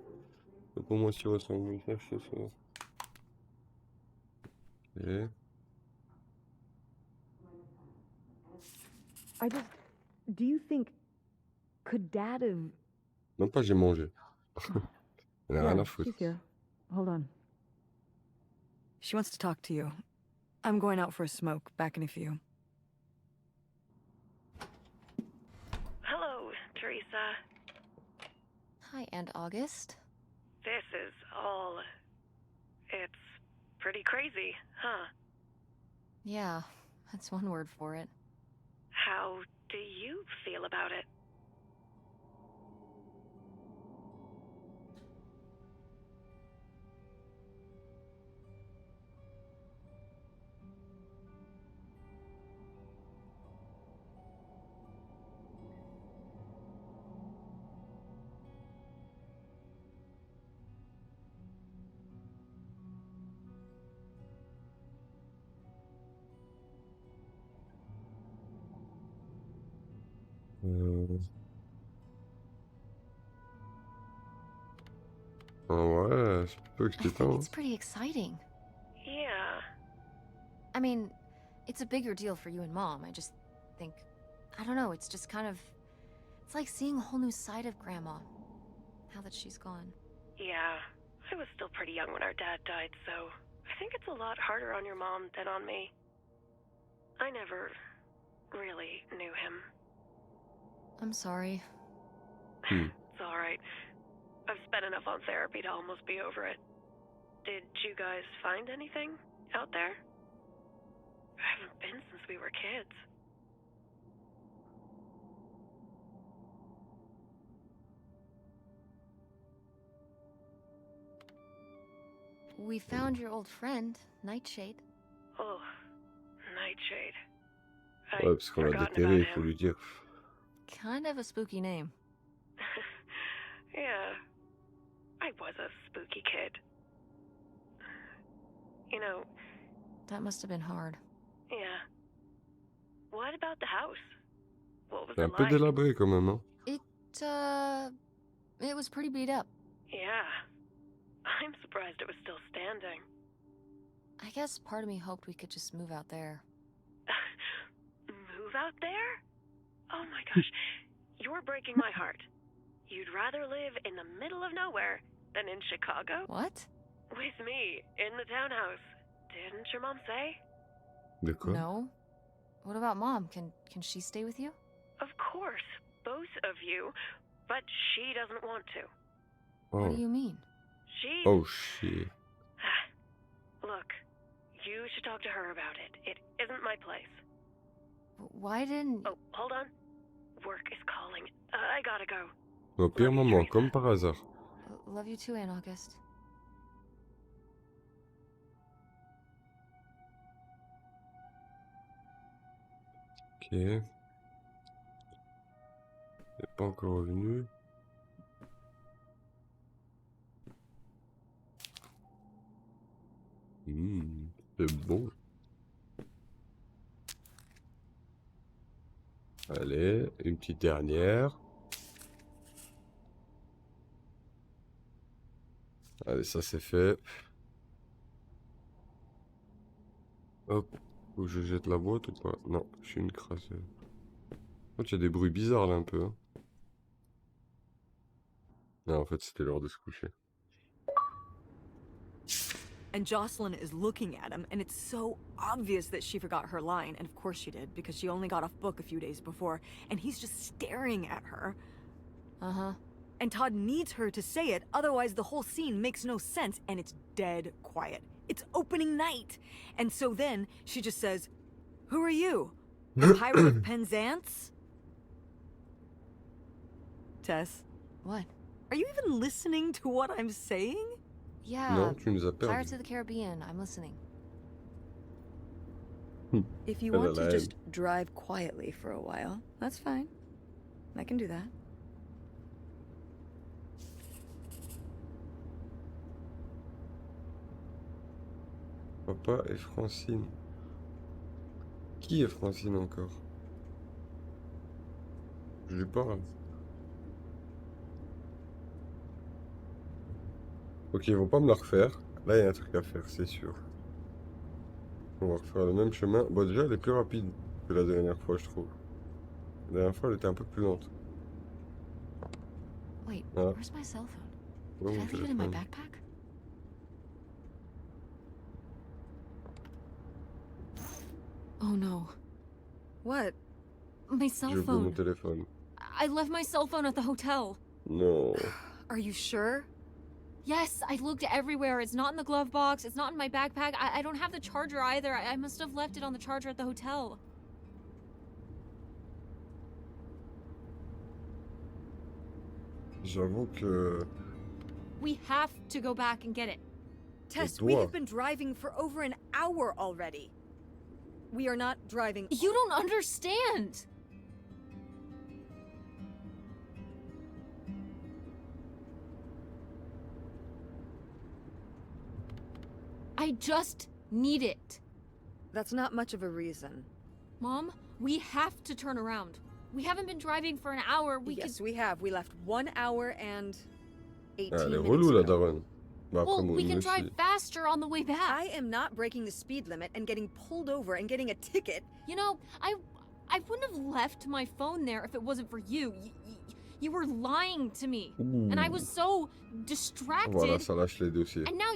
Donc au moins si tu reçois un message ce soir. Et... Do you think... Could Dad have... Même pas j'ai mangé. Elle a rien à Yeah, foutre. she's here. Hold on. She wants to talk to you. I'm going out for a smoke. Back in a few. Hello, Teresa. Hi, Aunt August. This is all... It's pretty crazy, huh? Yeah, that's one word for it. How do you feel about it? Ah ouais, c'est plutôt I think excitant. it's pretty exciting. Yeah. I mean, it's a bigger deal for you and Mom. I just think, I don't know, it's just kind of, it's like seeing a whole new side of Grandma, now that she's gone. Yeah. I was still pretty young when our dad died, so I think it's a lot harder on your mom than on me. I never really knew him. I'm sorry. It's alright. I've spent enough on therapy to almost be over it. Did you guys find anything out there? I haven't been since we were kids. we found your old friend, Nightshade. Oh, Nightshade. Ouais, parce qu'on l'a forgotten déterré, il about faut him. lui dire. Kind of a spooky name. Yeah, I was a spooky kid. You know, That must have been hard. yeah. What about the house? What was C'est un it peu like? délabré quand même, hein. It was pretty beat up. Yeah. I'm surprised it was still standing. I guess part of me hoped we could just move out there. Move out there? Oh my gosh. You're breaking my heart. You'd rather live in the middle of nowhere than in Chicago? What? With me, in the townhouse. Didn't your mom say? De quoi? No. What about Mom? Can she stay with you? Of course, both of you. But she doesn't want to. What Oh. do you mean? She... Oh shit. Look, you should talk to her about it. It isn't my place. Why didn't... Oh, hold on. Work is calling. I gotta go. Au pire Love you, moment, Teresa. comme par hasard. Love you too, Aunt August. Ok. Il n'est pas encore revenu. C'est bon. Allez, une petite dernière. Allez, ça c'est fait. Hop. Faut que je jette la boîte ou pas? Non, je suis une crasseuse. Oh, il y a des bruits bizarres là un peu. Hein. Non, en fait, c'était l'heure de se coucher. And Jocelyn is looking at him, and it's so obvious that she forgot her line, and of course she did, because she only got off book a few days before, and he's just staring at her. Uh-huh. And Todd needs her to say it, otherwise the whole scene makes no sense, and it's dead quiet. It's opening night! And so then, she just says, "Who are you? The Pirate of Penzance?" Tess, What? are you even listening to what I'm saying? Yeah, Non, tu nous as Pirates perdu. of the Caribbean. I'm listening. If you Elle want a to la just drive quietly for a while, that's fine. I can do that. Papa et Francine. Qui est Francine encore? Je lui parle. Ok, ils vont pas me la refaire. Là, il y a un truc à faire, c'est sûr. On va refaire le même chemin. Bon, déjà, elle est plus rapide que la dernière fois, je trouve. La dernière fois, elle était un peu plus lente. Wait, Ah. where's my cell phone? Ouais, Did mon I leave it in my téléphone. backpack? Oh no. What? My J'ai cell oublié mon phone. téléphone. I left my cell phone at the hotel. Non. Are you sure? Yes, I looked everywhere. It's not in the glove box. It's not in my backpack. I don't have the charger either. I must have left it on the charger at the hotel. J'avoue que... We have to go back and get it. Tess, toi. we have been driving for over an hour already. We are not driving. You don't understand. I just need it. That's not much of a reason. Mom, we have to turn around. We haven't been driving for an hour. Yes, we have. We left 1 hour and 18 Ah, elle est minutes relou, la ago. daronne. Bah, après, Well, moi we can aussi. drive faster on the way back. I am not breaking the speed limit and getting pulled over and getting a ticket. You know, I wouldn't have left my phone there if it wasn't for you. You were lying to me, and I was so distracted. Voilà, ça lâche les dossiers. And now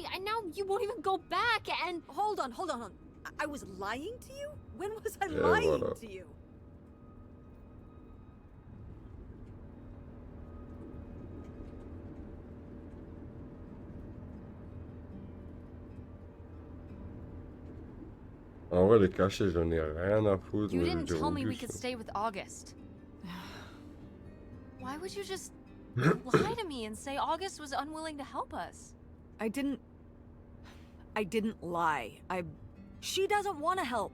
you won't even go back. And Hold on. I was lying to you? When was I Et lying voilà. to you? En vrai, les cachets, j'en ai rien à foutre. you mais je didn't veux tell dire, me we Auguste, could stay with August. Why would you just lie to me and say August was unwilling to help us? I didn't. I didn't lie. She doesn't want to help.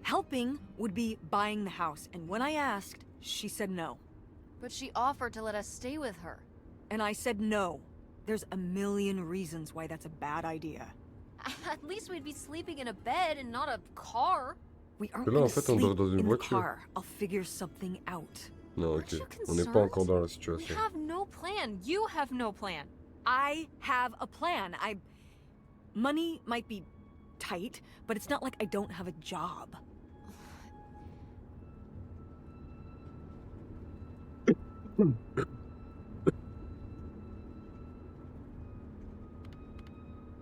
Helping would be buying the house, and when I asked, she said no. But she offered to let us stay with her. And I said no. There's a million reasons why that's a bad idea. At least we'd be sleeping in a bed and not a car. We aren't Là, en gonna fait, on sleep dort dans une in the voiture. car. I'll figure something out. Non, Aren't ok. you On n'est pas concerned? encore dans la We situation. have no plan. You have no plan. I have a plan. Money might be tight, but it's not like I don't have a job.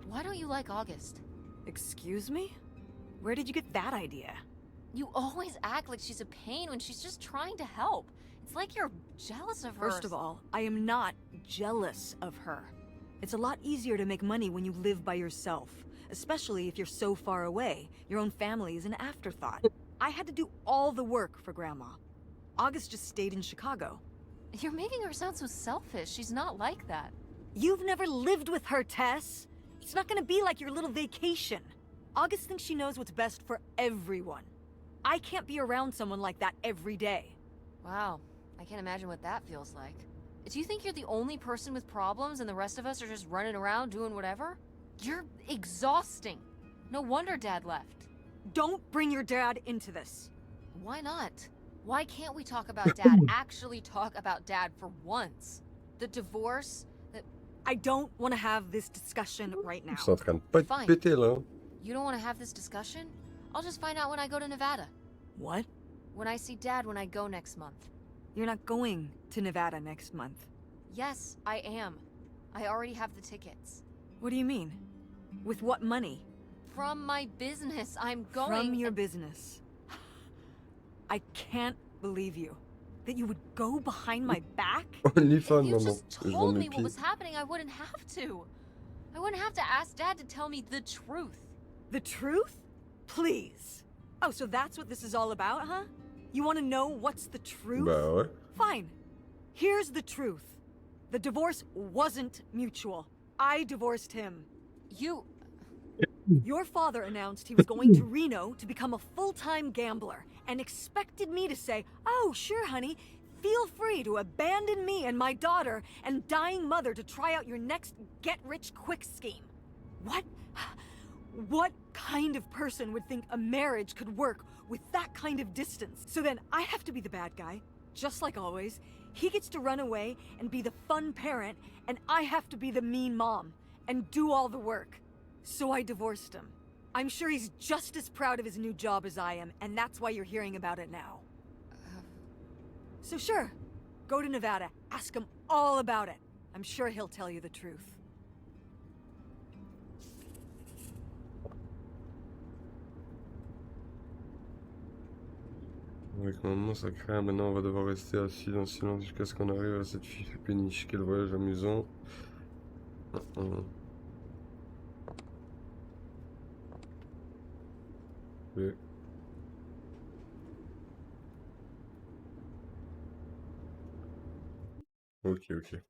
Why don't you like August? Excuse me? Where did you get that idea? You always act like she's a pain when she's just trying to help. It's like you're jealous of her. First of all, I am not jealous of her. It's a lot easier to make money when you live by yourself, especially if you're so far away. Your own family is an afterthought. I had to do all the work for Grandma. August just stayed in Chicago. You're making her sound so selfish. She's not like that. You've never lived with her, Tess. It's not gonna be like your little vacation. August thinks she knows what's best for everyone. I can't be around someone like that every day. Wow, I can't imagine what that feels like. Do you think you're the only person with problems and the rest of us are just running around doing whatever? You're exhausting. No wonder Dad left. Don't bring your dad into this. Why not? Why can't we talk about Dad? Actually talk about Dad for once? The divorce, I don't want to have this discussion right now. Ils sont en train de pas Fine. te péter là. You don't want to have this discussion? I'll just find out when I go to Nevada. What? When I see Dad when I go next month. You're not going to Nevada next month. Yes, I am. I already have the tickets. What do you mean? With what money? From my business, I'm going. From your business. I can't believe you. That you would go behind my back? OnlyFans, If you maman. just Je vends told mes me what pieds. was happening, I wouldn't have to. I wouldn't have to ask Dad to tell me the truth. The truth? Please. Oh, so that's what this is all about, huh? You want to know what's the truth? Bah ouais. Fine. Here's the truth. The divorce wasn't mutual. I divorced him. You... Your father announced he was going to Reno to become a full-time gambler and expected me to say, "Oh, sure, honey, feel free to abandon me and my daughter and dying mother to try out your next get-rich-quick scheme." What? What kind of person would think a marriage could work with that kind of distance? So then I have to be the bad guy, just like always. He gets to run away and be the fun parent, and I have to be the mean mom and do all the work. So I divorced him. I'm sure he's just as proud of his new job as I am, and that's why you're hearing about it now. So sure, go to Nevada, ask him all about it. I'm sure he'll tell you the truth. Avec maman, ça craint. Maintenant, on va devoir rester assis dans le silence jusqu'à ce qu'on arrive à cette fiche péniche. Quel voyage amusant. Oui. Ok, ok.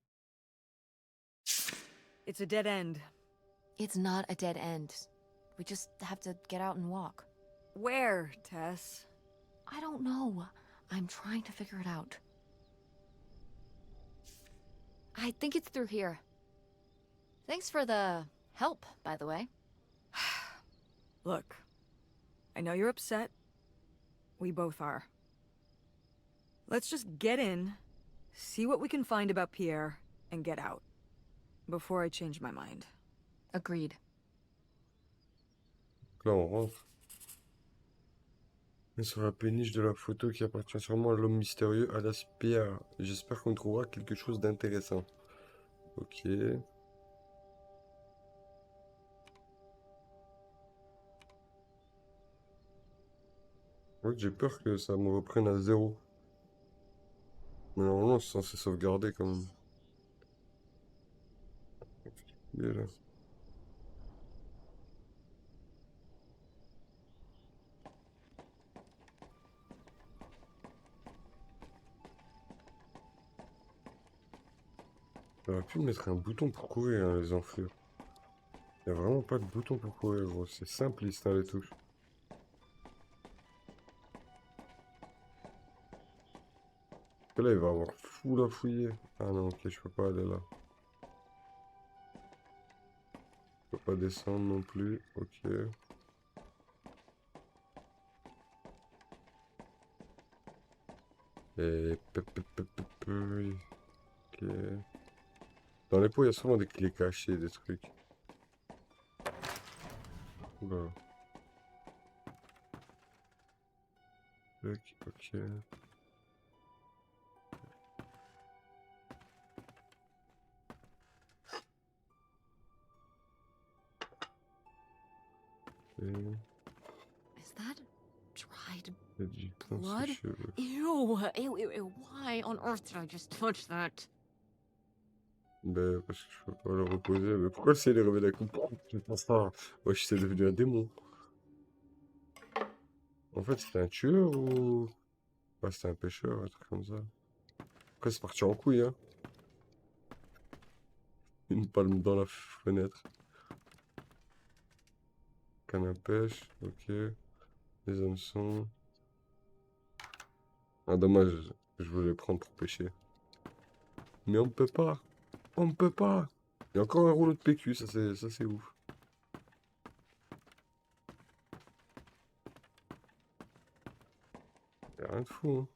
It's a dead end. It's not a dead end. We just have to get out and walk. Where, Tess? I don't know. I'm trying to figure it out. I think it's through here. Thanks for the help, by the way. Look, I know you're upset. We both are. Let's just get in, see what we can find about Pierre, and get out. Before I change my mind. Agreed. Là, on rentre. Et sur la péniche de la photo qui appartient sûrement à l'homme mystérieux, alias Pierre. J'espère qu'on trouvera quelque chose d'intéressant. Ok. Ouais, j'ai peur que ça me reprenne à zéro. Mais normalement, c'est censé sauvegarder quand même. Il est là. J'aurais pu mettre un bouton pour courir, hein, les enflures. Y a vraiment pas de bouton pour courir, gros. C'est simpliste, hein, les touches. Parce que là, il va avoir fou à fouiller. Ah non, ok, je peux pas aller là. Je peux pas descendre non plus. Ok. Et... Ok. Dans les pots, il y a souvent des clés cachées, des trucs. Oula. Ok. Et... Is that dried Il y a du pain blood? séché, ouais. Ew. Why on earth did I just touch that? Ben, parce que je peux pas le reposer. Mais pourquoi c'est les réveils d'un coup? Je pense pas. Wesh, c'est devenu un démon. En fait, c'était un tueur ou... Ouais, c'était un pêcheur, un truc comme ça. Après, c'est parti en couille, hein. Une palme dans la fenêtre. Canne à pêche, ok. Les hameçons. Ah, dommage, je voulais prendre pour pêcher. Mais on peut pas. On ne peut pas. Il y a encore un rouleau de PQ, ça c'est ouf. Y a rien de fou, hein.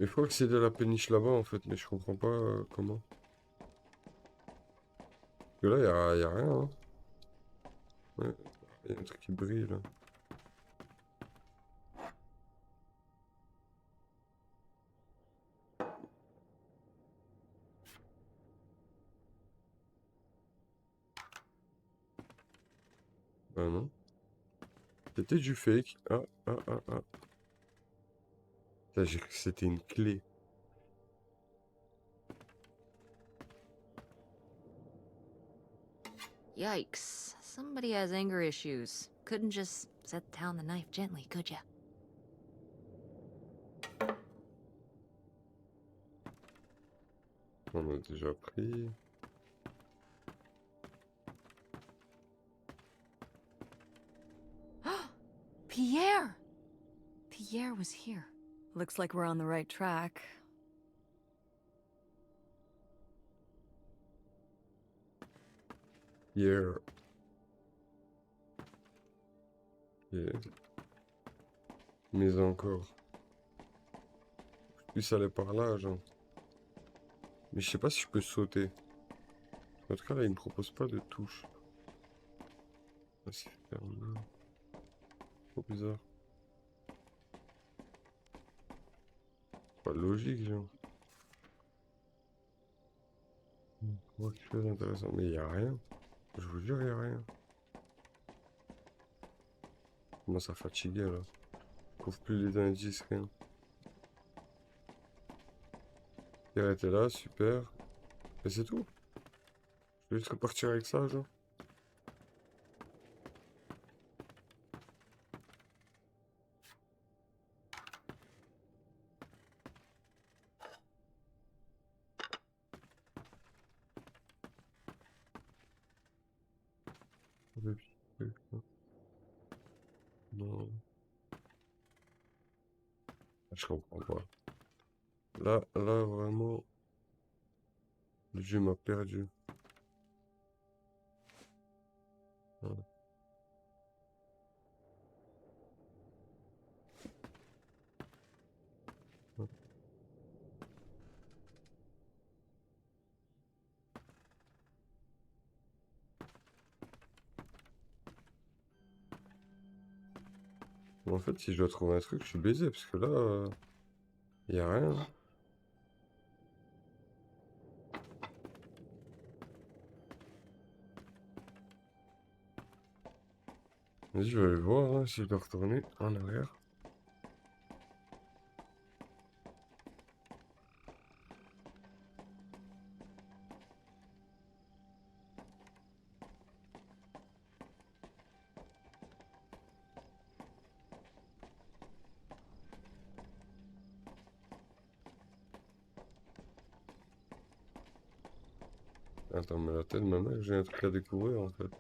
Il faut accéder à la péniche là-bas en fait, mais je comprends pas comment. Parce que là, y a rien, hein. Ouais, y a un truc qui brille là. Ah non. C'était du fake. Ah. Putain, j'ai cru que c'était une clé. Yikes. Somebody has anger issues. Couldn't just set down the knife gently, could ya? On a déjà pris. Pierre! Pierre was here. Looks like we're on the right track. Hier. Yeah. Mais encore. Je puisse aller par là, genre. Mais je sais pas si je peux sauter. En tout cas, là, il me propose pas de touche. Ah, c'est fermé. Trop bizarre. Pas logique, genre. On voit quelque chose d'intéressant. Mais il y a rien. Je vous jure, il y a rien. Je commence à fatiguer, là. Je trouve plus les indices, rien. Pierre était là, super. Et c'est tout. Je vais juste repartir avec ça, genre. Non. Je comprends pas. Là, vraiment, le jeu m'a perdu. Ah. Mais en fait, si je dois trouver un truc, je suis baisé, parce que là, il y a rien. Vas-y, je vais aller voir hein, si je dois retourner en arrière. Attends, mais la tête de ma mère, j'ai un truc à découvrir en fait.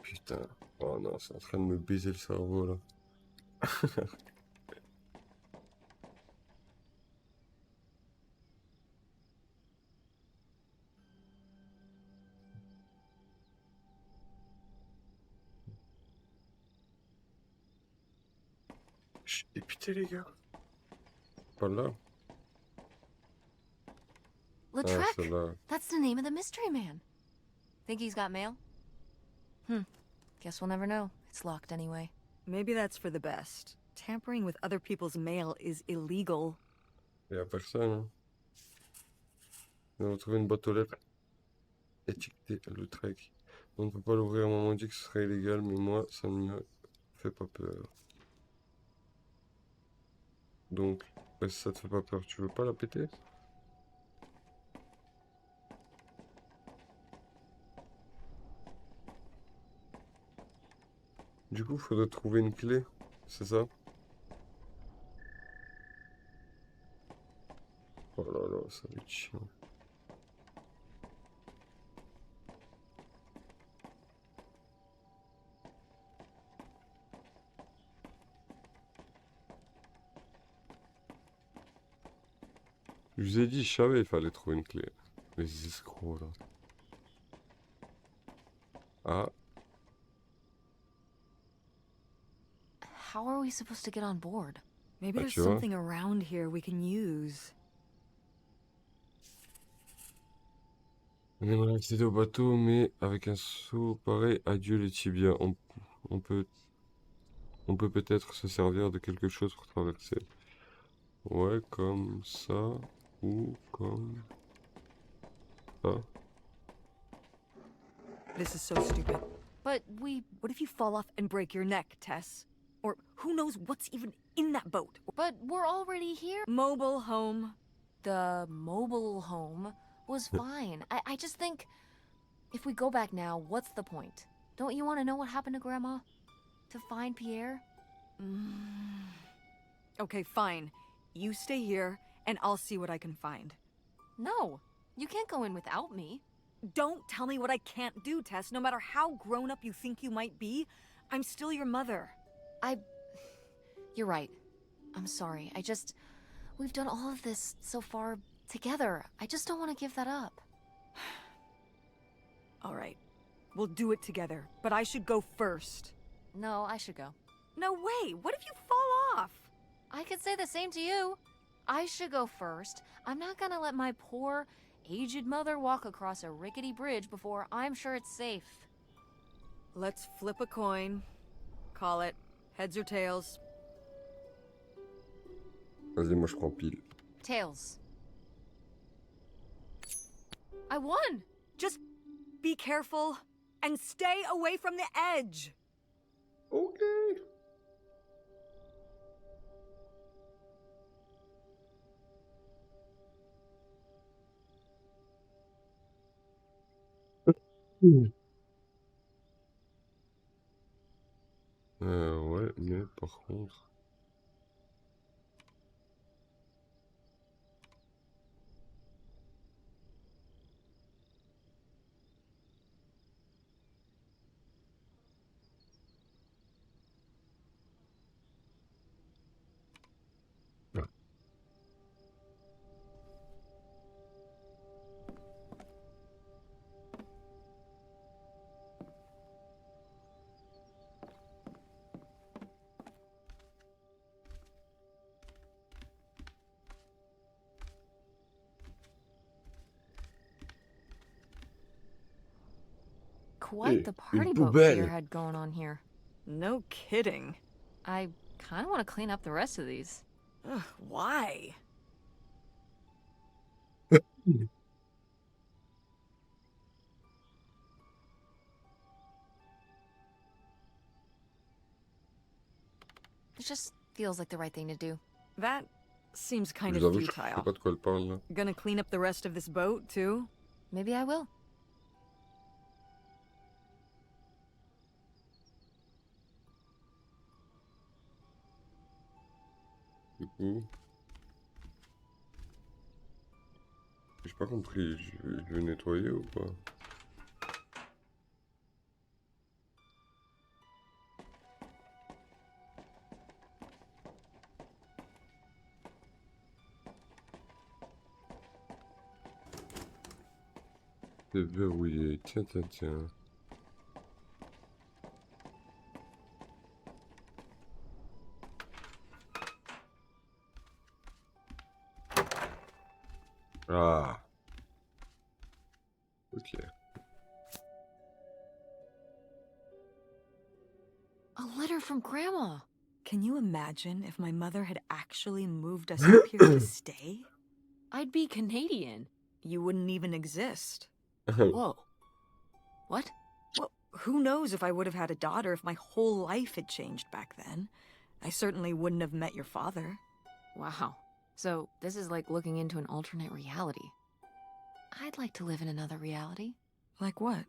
Putain. Oh non, c'est en train de me baiser le cerveau là. Je suis dépité les gars. Pas là. Ah, Lautrec! celle-là. That's the name of the mystery man. Think he's got mail? Guess we'll never know. It's locked anyway. Maybe that's for the best. Tampering with other people's mail is illegal. Y'a personne, hein. On va trouver une boîte aux lettres étiquetée le trek. On ne peut pas l'ouvrir, maman dit que ce serait illégal, mais moi, ça ne me fait pas peur. Donc, si ça te fait pas peur, tu veux pas la péter? Du coup, faudrait trouver une clé, c'est ça? Oh là là, ça va être chiant. Je vous ai dit, je savais, il fallait trouver une clé. Les escrocs, là. Ah, How are we supposed to get on board? Maybe Ah, there's tu vois? something around here we can use. on aimerait accéder au bateau, mais avec un saut pareil, adieu les tibias. On peut peut-être se servir de quelque chose pour traverser. Ouais, comme ça, ou comme ça. This is so stupid. But What if you fall off and break your neck, Tess? Or who knows what's even in that boat? we're already here. Mobile home. The mobile home was fine. I just think if we go back now, what's the point? Don't you want to know what happened to Grandma? To find Pierre? Okay, fine. You stay here, and I'll see what I can find. No, you can't go in without me. Don't tell me what I can't do, Tess. No matter how grown up you think you might be, I'm still your mother. You're right. I'm sorry. We've done all of this so far together. I just don't want to give that up. All right. We'll do it together, but I should go first. No, I should go. No way! What if you fall off? I could say the same to you. I should go first. I'm not gonna let my poor, aged mother walk across a rickety bridge before I'm sure it's safe. Let's flip a coin. Call it heads or tails. Vas-y, moi je prends pile. Tails. I won! Just be careful and stay away from the edge. Ok. Ouais, mais par contre... Ah. Quite the Une party boat poubelle. Pierre had going on here. No kidding. I kind of want to clean up the rest of these. Ugh, why? It just feels like the right thing to do. That seems Je kind vous of avoue, je sais futile. pas de quoi elle parle là. Gonna clean up the rest of this boat, too? Maybe I will. Du coup... Je sais pas compris, je vais nettoyer ou pas? C'est verrouillé, tiens, tiens, tiens. Ah, ok. A letter from Grandma. Can you imagine if my mother had actually moved us up here to stay? I'd be Canadian. You wouldn't even exist. Whoa. What? Well, who knows if I would have had a daughter if my whole life had changed back then. I certainly wouldn't have met your father. Wow. So, this is like looking into an alternate reality. I'd like to live in another reality. Like what?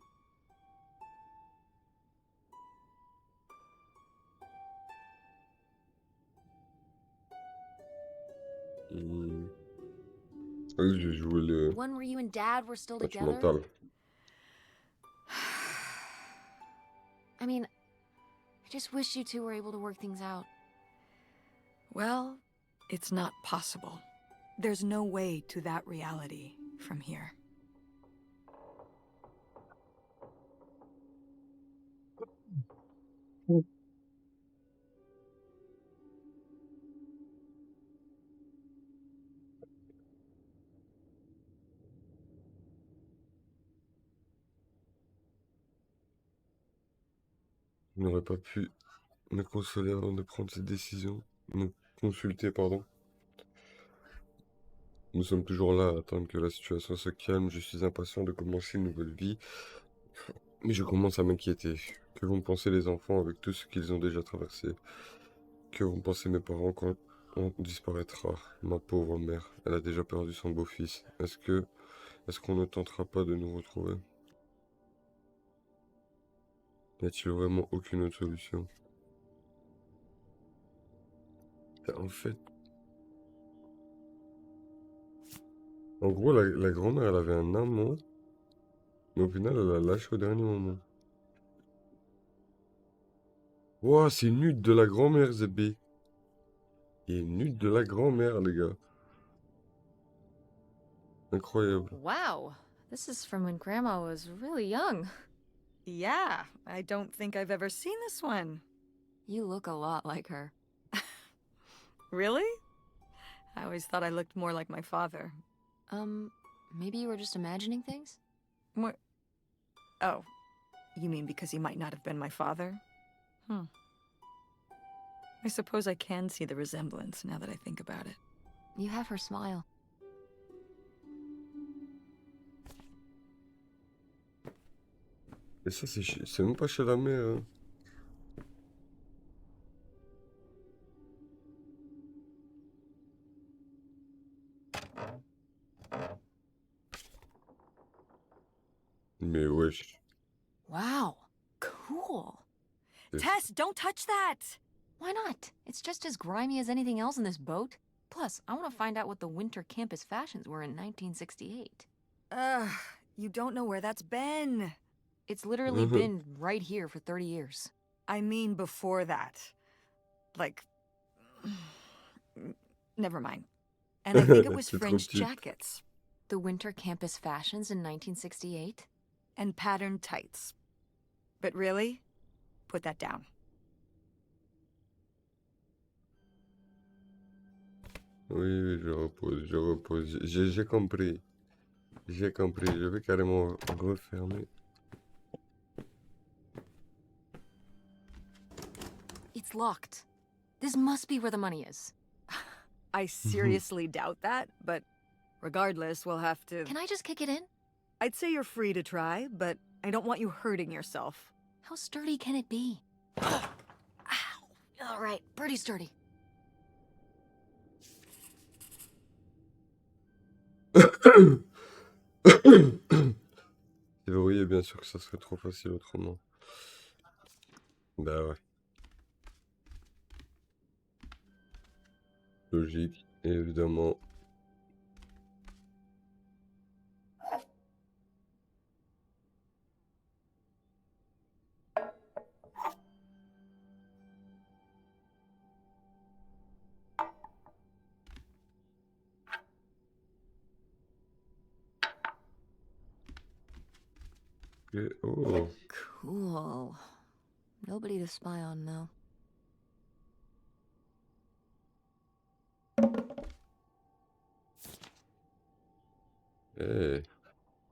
Oui, j'ai joué le One where you and Dad were still match together? mental. I mean, I just wish you two were able to work things out. Well, it's not possible. There's no way to that reality from here. Je n'aurais pas pu me consoler avant de prendre cette décision. Me consulter, pardon. Nous sommes toujours là à attendre que la situation se calme. Je suis impatient de commencer une nouvelle vie. Mais je commence à m'inquiéter. Que vont penser les enfants avec tout ce qu'ils ont déjà traversé? Que vont penser mes parents quand on disparaîtra? Ma pauvre mère, elle a déjà perdu son beau-fils. Est-ce qu'on ne tentera pas de nous retrouver? N'y a-t-il vraiment aucune autre solution? En fait, en gros, la grand-mère, elle avait un amant, mais au final, elle l'a lâché au dernier moment. Ouah, c'est une nude de la grand-mère, Zébé. Il y a une nude de la grand-mère, les gars. Incroyable. Wow. This is from when Grandma was really young. Yeah, I don't think I've ever seen this one. You look a lot like her. Really? I always thought I looked more like my father. Maybe you were just imagining things? What? Oh, you mean because he might not have been my father? I suppose I can see the resemblance now that I think about it. You have her smile. Et ça, c'est même pas chez la mère. Hein. Mais wesh. Wow. Cool. Tess, don't touch that! Why not? It's just as grimy as anything else in this boat. Plus, I want to find out what the winter campus fashions were in 1968. You don't know where that's been. It's literally been right here for 30 years. I mean before that. Like... Never mind. And I think it was C'est trop fringed petite. jackets. The winter campus fashions in 1968? And patterned tights. But really? Put that down. Oui, je repose, je repose. J'ai compris. J'ai compris. Je vais carrément refermer. It's locked. This must be where the money is. I seriously doubt that, but regardless, we'll have to... Can I just kick it in? I'd say you're free to try, but I don't want you hurting yourself. How sturdy can it be? Ow. All right, pretty sturdy. Et vous voyez bien sûr que ça serait trop facile autrement. Bah ouais. Logique, et évidemment. Ok. Oh. Cool. Nobody to spy on now. Eh.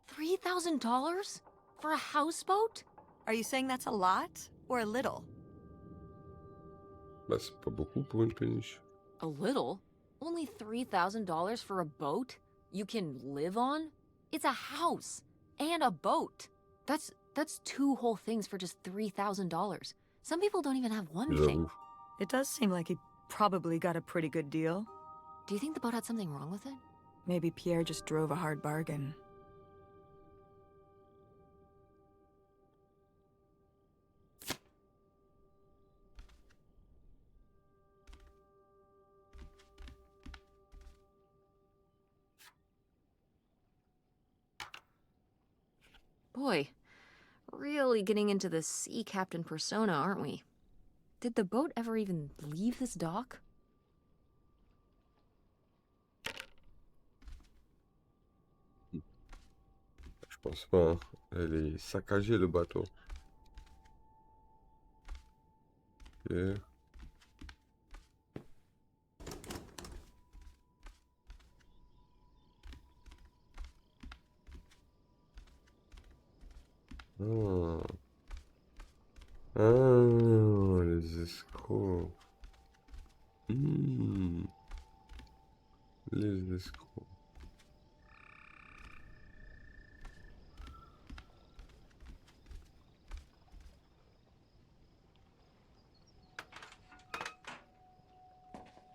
$3,000 for a houseboat? Are you saying that's a lot or a little? Bah, c'est pas beaucoup pour une péniche. A little? Only $3,000 for a boat you can live on? It's a house and a boat. That's two whole things for just $3,000. Some people don't even have one thing. J'avoue. It does seem like he probably got a pretty good deal. Do you think the boat had something wrong with it? Maybe Pierre just drove a hard bargain. Boy, really getting into the sea captain persona, aren't we? Did the boat ever even leave this dock? Je pense pas. Hein. Elle est saccagée le bateau. Ok. Ah. Ah, les escrocs. Hmm. Les escrocs.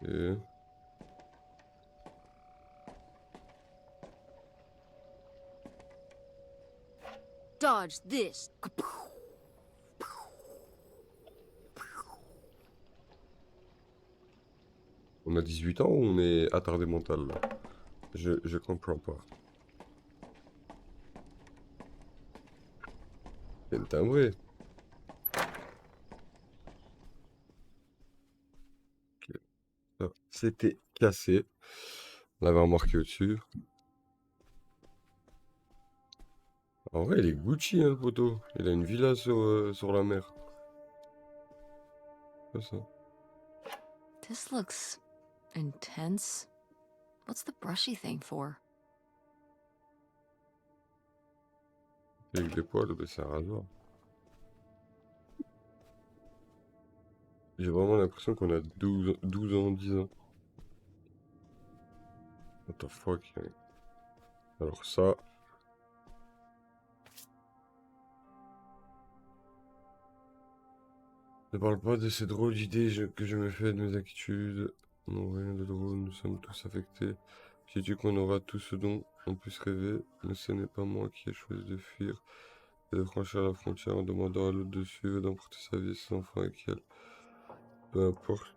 Ok. Dodge this. On a 18 ans ou on est attardé mental là? Je comprends pas. C'est une timbrée. Ok. Ça, c'était cassé. On l'avait remarqué au-dessus. En vrai, il est Gucci, hein, le poteau. Il a une villa sur la mer. C'est ça. This looks intense. What's the brushy thing for? Avec des poils, bah, c'est un rasoir. J'ai vraiment l'impression qu'on a 12 ans, 10 ans. What the fuck. Alors ça... Ne parle pas de ces drôles d'idées que je me fais de mes inquiétudes. Non, rien de drôle, nous sommes tous affectés. Sais-tu qu'on aura tout ce dont on puisse rêver, mais ce n'est pas moi qui ai choisi de fuir et de franchir la frontière en demandant à l'autre de suivre et d'emporter sa vie et ses enfants avec elle. Peu importe.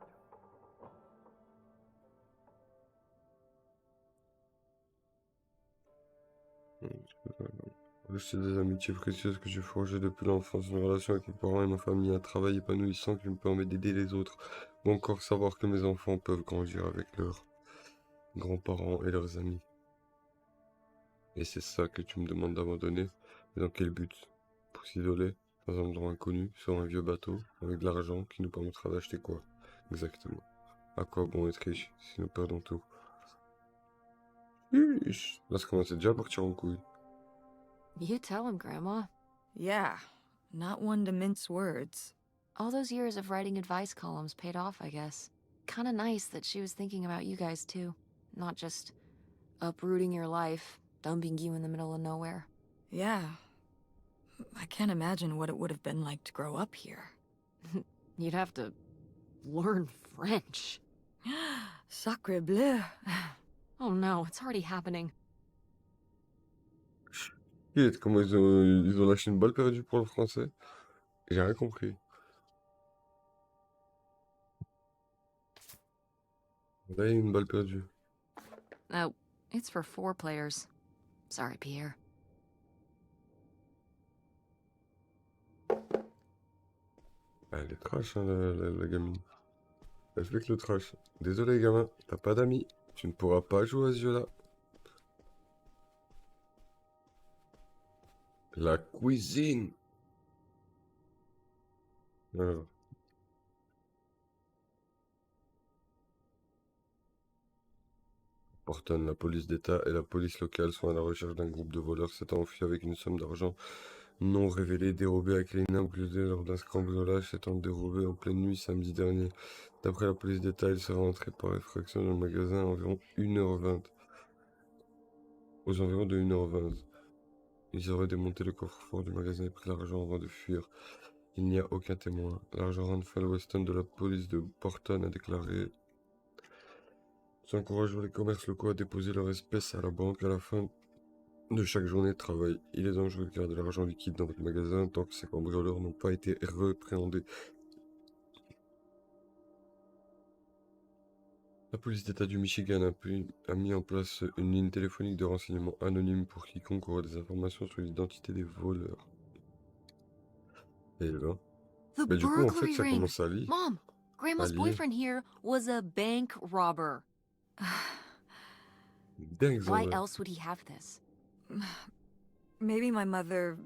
C'est des amitiés précieuses que j'ai forgées depuis l'enfance, une relation avec mes parents et ma famille, un travail épanouissant qui me permet d'aider les autres, ou encore savoir que mes enfants peuvent grandir avec leurs grands-parents et leurs amis. Et c'est ça que tu me demandes d'abandonner. Mais dans quel but? Pour s'isoler dans un endroit inconnu, sur un vieux bateau, avec de l'argent qui nous permettra d'acheter quoi? Exactement. À quoi bon être riche si nous perdons tout? Là, ça commence déjà à partir en couille. You tell him, Grandma. Yeah, not one to mince words. All those years of writing advice columns paid off, I guess. Kinda nice that she was thinking about you guys too. Not just uprooting your life, dumping you in the middle of nowhere. Yeah. I can't imagine what it would have been like to grow up here. You'd have to learn French. Sacre bleu. Oh no, it's already happening. Comment ils ont lâché une balle perdue pour le français? J'ai rien compris. Là, il y a une balle perdue. Oh, it's for 4 players. Sorry, Pierre. Elle est trash, hein, la gamine. Elle fait que le trash. Désolé, gamin, t'as pas d'amis. Tu ne pourras pas jouer à ce jeu-là. La cuisine. Alors. Porton, la police d'État et la police locale sont à la recherche d'un groupe de voleurs s'étant enfui avec une somme d'argent non révélée dérobée à clé inabusée lors d'un cambriolage s'étant dérobé en pleine nuit samedi dernier. D'après la police d'État, il serait rentré par effraction dans le magasin à environ 1h20. Aux environs de 1h20. Ils auraient démonté le coffre-fort du magasin et pris l'argent avant de fuir. Il n'y a aucun témoin. L'agent Ranfal Weston de la police de Porton a déclaré « J'encourage les commerces locaux à déposer leurs espèces à la banque à la fin de chaque journée de travail. Il est dangereux de garder l'argent liquide dans votre magasin tant que ces cambrioleurs n'ont pas été répréhendés. » La police d'État du Michigan a mis en place une ligne téléphonique de renseignement anonyme pour quiconque aurait des informations sur l'identité des voleurs. Et là, The bah, du coup, en fait, burglary ça ring. commence à lier. Mom, Grandma's lier. boyfriend here was a bank robber. Dingue, Why ouais. else would he have this? Maybe my mother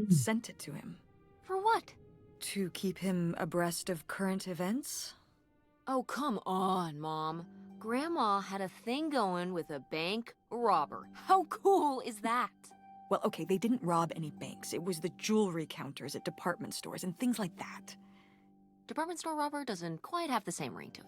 sent it to him For what? to keep him abreast of current events. Oh, come on, Mom. Grandma had a thing going with a bank robber. How cool is that? Well, okay, they didn't rob any banks. It was the jewelry counters at department stores and things like that. Department store robber doesn't quite have the same ring to it.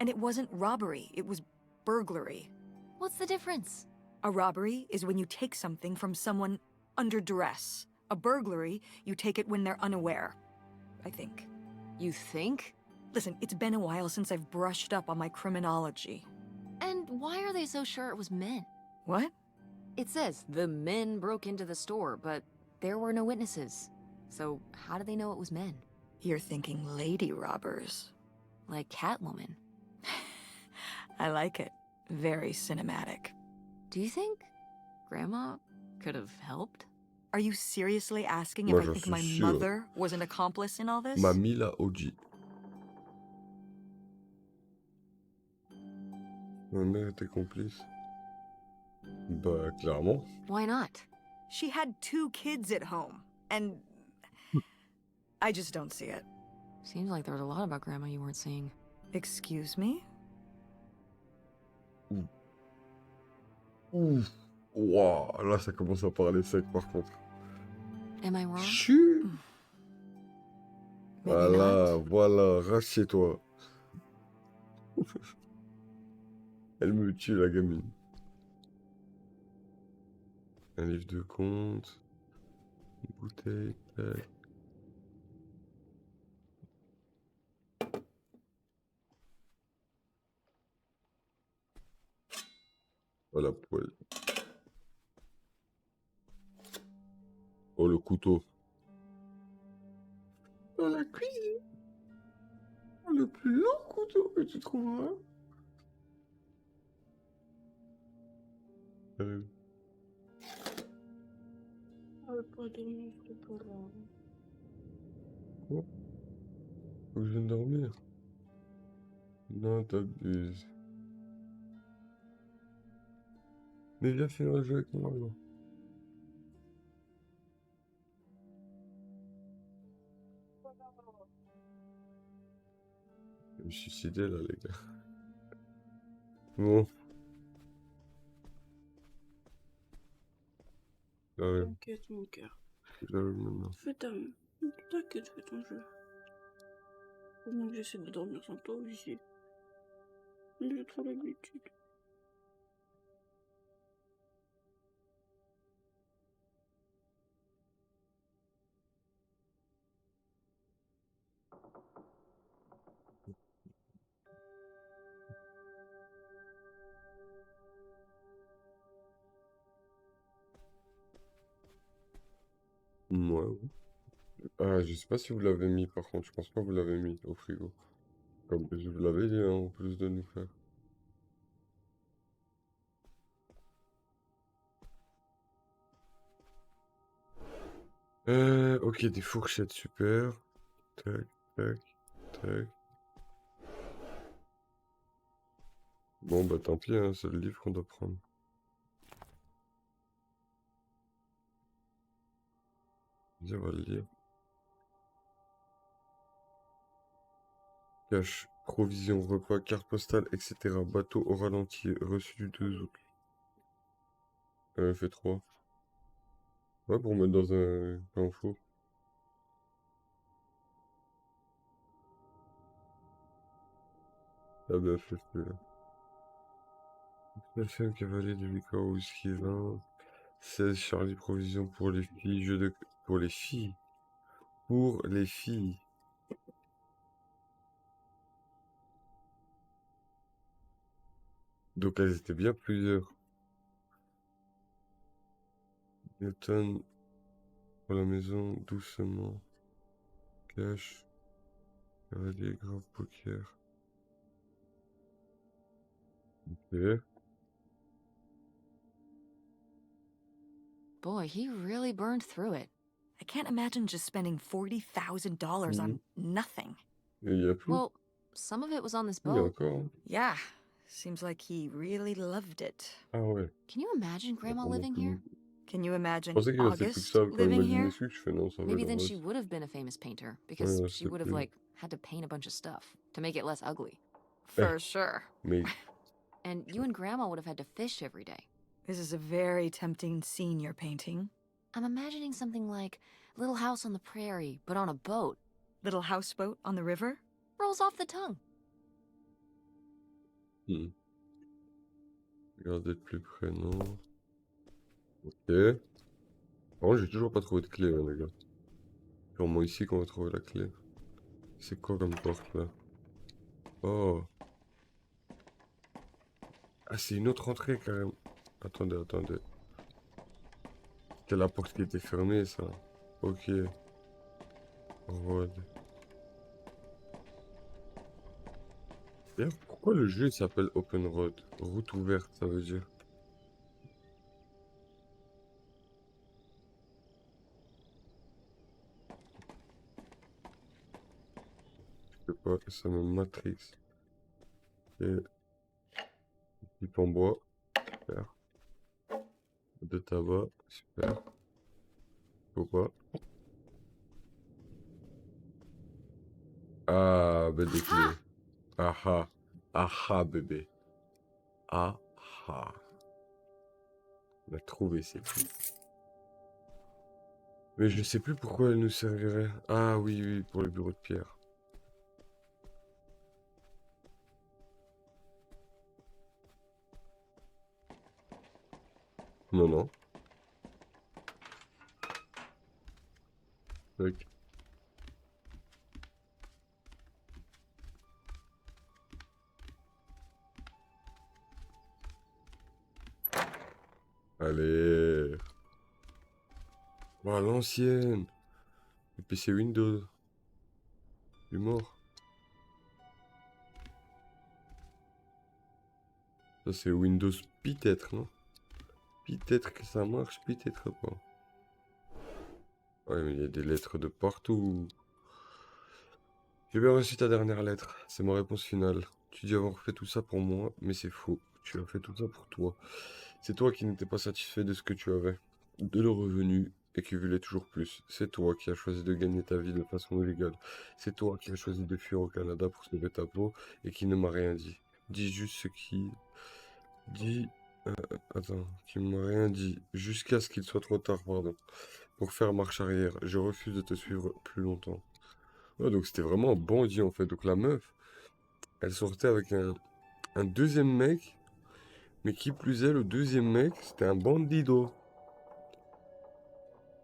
And it wasn't robbery, it was burglary. What's the difference? A robbery is when you take something from someone under duress. A burglary, you take it when they're unaware, I think. You think? Listen, it's been a while since I've brushed up on my criminology. And why are they so sure it was men? What? It says the men broke into the store, but there were no witnesses. So how do they know it was men? You're thinking lady robbers. Like Catwoman. I like it. Very cinematic. Do you think Grandma could have helped? Are you seriously asking Moi, if I j'en think suis my sûr. mother was an accomplice in all this? Mamie la OG. Ma mère était complice. Bah, clairement. Why not? She had 2 kids at home, and I just don't see it. Seems like there was a lot about Grandma you weren't seeing. Excuse me? Ouf. Waouh, là, ça commence à parler sec, par contre. Am I wrong? Chut. Maybe Voilà, not. voilà, rassieds-toi. Elle me tue, la gamine. Un livre de comptes. Une bouteille. Tac. Oh la poêle. Oh le couteau. Dans la cuisine. Oh, le plus long couteau que tu trouveras. Euh, Pas de muscle pour Quoi? Faut que je vienne dormir. Non, t'abuses. Mais viens faire un jeu avec moi. Alors. Je vais me suicider là, les gars. Bon. J'arrive, T'inquiète, mon cœur. j'arrive maintenant. T'inquiète, fais ton jeu. Au moins que j'essaie de dormir sans toi ici. J'ai trop l'habitude. Ouais. Ah, je sais pas si vous l'avez mis par contre. Je pense pas que vous l'avez mis au frigo. Comme je vous l'avais dit, hein, en plus de nous faire. Ok, des fourchettes, super. Tac, tac, tac. Bon, bah tant pis, hein, c'est le livre qu'on doit prendre. Vas-y, on va le lire. Cash, provisions, repas, carte postale, etc. Bateau au ralenti, reçu du 2 août. Fait 3. Ouais, pour mettre dans un pain au four. Ah bah, fait celui-là. Personne cavalier de liqueur ou whisky vin. 16 Charlie provision pour les filles. Jeu de... Pour les filles. Pour les filles. Donc elles étaient bien plusieurs. Newton pour la maison, doucement. Cash. Cavalier, grave, poker. Ok. Boy, he really burned through it. I can't imagine just spending $40,000 on nothing. Et il y a plus. Well, some of it was on this Il y a boat. encore. Hein. Yeah, seems like he really loved it. Ah ouais. Can you imagine Grandma Attends, living donc, here? Can you Je imagine pensais qu'il restait plus que August ça quand il living m'a dit here? Nesquik, je fais non, ça va Maybe le then she reste. would have been a famous painter, because Ouais, she c'est would have, plus. like, had to paint a bunch of stuff to make it less ugly. For sure. Mais And you and Grandma would have had to fish every day. This is a very tempting scene you're painting. I'm imagining something like Little House on the Prairie, but on a boat. Little houseboat on the river? Rolls off the tongue. regardez de plus près, non. Ok. Par contre, j'ai toujours pas trouvé de clé, hein, les gars. C'est au moins ici qu'on va trouver la clé. C'est quoi comme porte là? Oh. Ah, c'est une autre entrée quand même. Attendez, attendez. C'était la porte qui était fermée, ça. Ok. Road. D'ailleurs, pourquoi le jeu s'appelle Open Road? Route ouverte, ça veut dire. Je sais pas, ça me matrix. Et pipe en bois, super. De tabac, super. Faut pas. Ah, bah des clés. Aha. Aha, bébé. Aha. On a trouvé ces clés. Mais je sais plus pourquoi elles nous serviraient. Ah oui, oui, pour le bureau de pierre. Non, non. Tac. Allez. Voilà l'ancienne. Le PC Windows. Il est mort. Ça c'est Windows peut-être, non? Peut-être que ça marche, peut-être pas. Ouais, mais il y a des lettres de partout. J'ai bien reçu ta dernière lettre. C'est ma réponse finale. Tu dis avoir fait tout ça pour moi, mais c'est faux. Tu as fait tout ça pour toi. C'est toi qui n'étais pas satisfait de ce que tu avais, de le revenu, et qui voulais toujours plus. C'est toi qui as choisi de gagner ta vie de façon illégale. C'est toi qui as choisi de fuir au Canada pour sauver ta peau, et qui ne m'a rien dit. Dis juste ce qui... Dis... Attends, qui m'a rien dit. Jusqu'à ce qu'il soit trop tard, pardon. Pour faire marche arrière. Je refuse de te suivre plus longtemps. Ouais, donc c'était vraiment un bandit en fait. Donc la meuf, elle sortait avec un deuxième mec. Mais qui plus est, le deuxième mec, c'était un bandido.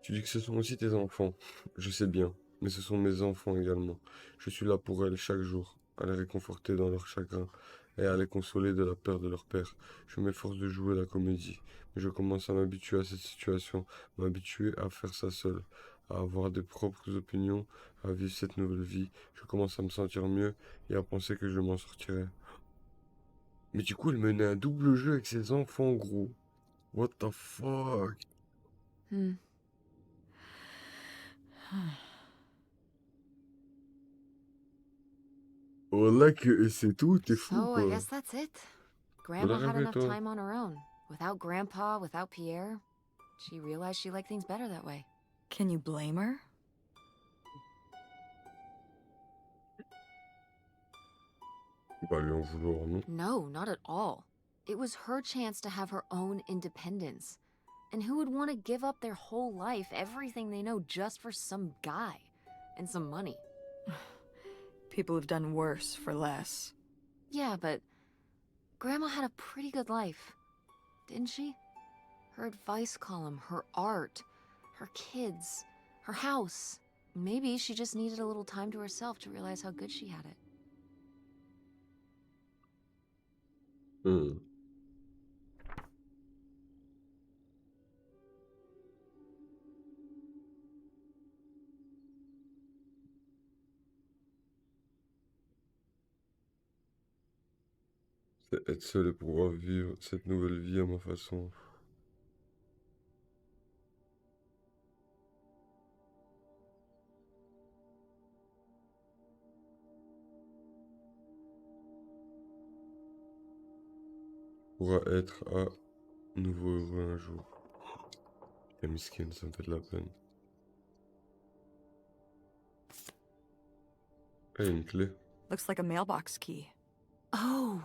Tu dis que ce sont aussi tes enfants. Je sais bien. Mais ce sont mes enfants également. Je suis là pour elles chaque jour. À les réconforter dans leur chagrin. Et à les consoler de la peur de leur père. Je m'efforce de jouer la comédie. Mais je commence à m'habituer à cette situation. M'habituer à faire ça seul. À avoir des propres opinions. À vivre cette nouvelle vie. Je commence à me sentir mieux. Et à penser que je m'en sortirai. Mais du coup, elle menait un double jeu avec ses enfants, gros. What the fuck? Oh là que c'est tout, t'es fou, So I quoi. guess that's it. Grandma rien had fait, enough toi. time on her own. Without Grandpa, without Pierre. She realized she liked things better that way. Can you blame her? Bah lui en vouloir, non? No, not at all. It was her chance to have her own independence. And who would want to give up their whole life, everything they know, just for some guy and some money? People have done worse for less. Yeah, but Grandma had a pretty good life, didn't she? Her advice column, her art, her kids, her house. Maybe she just needed a little time to herself to realize how good she had it. Hmm. C'est être seul et pouvoir vivre cette nouvelle vie à ma façon. Pourra être à nouveau heureux un jour. Putain, miskin, ça me fait de la peine. Ah, il y a une clé. Looks like a mailbox key. Oh,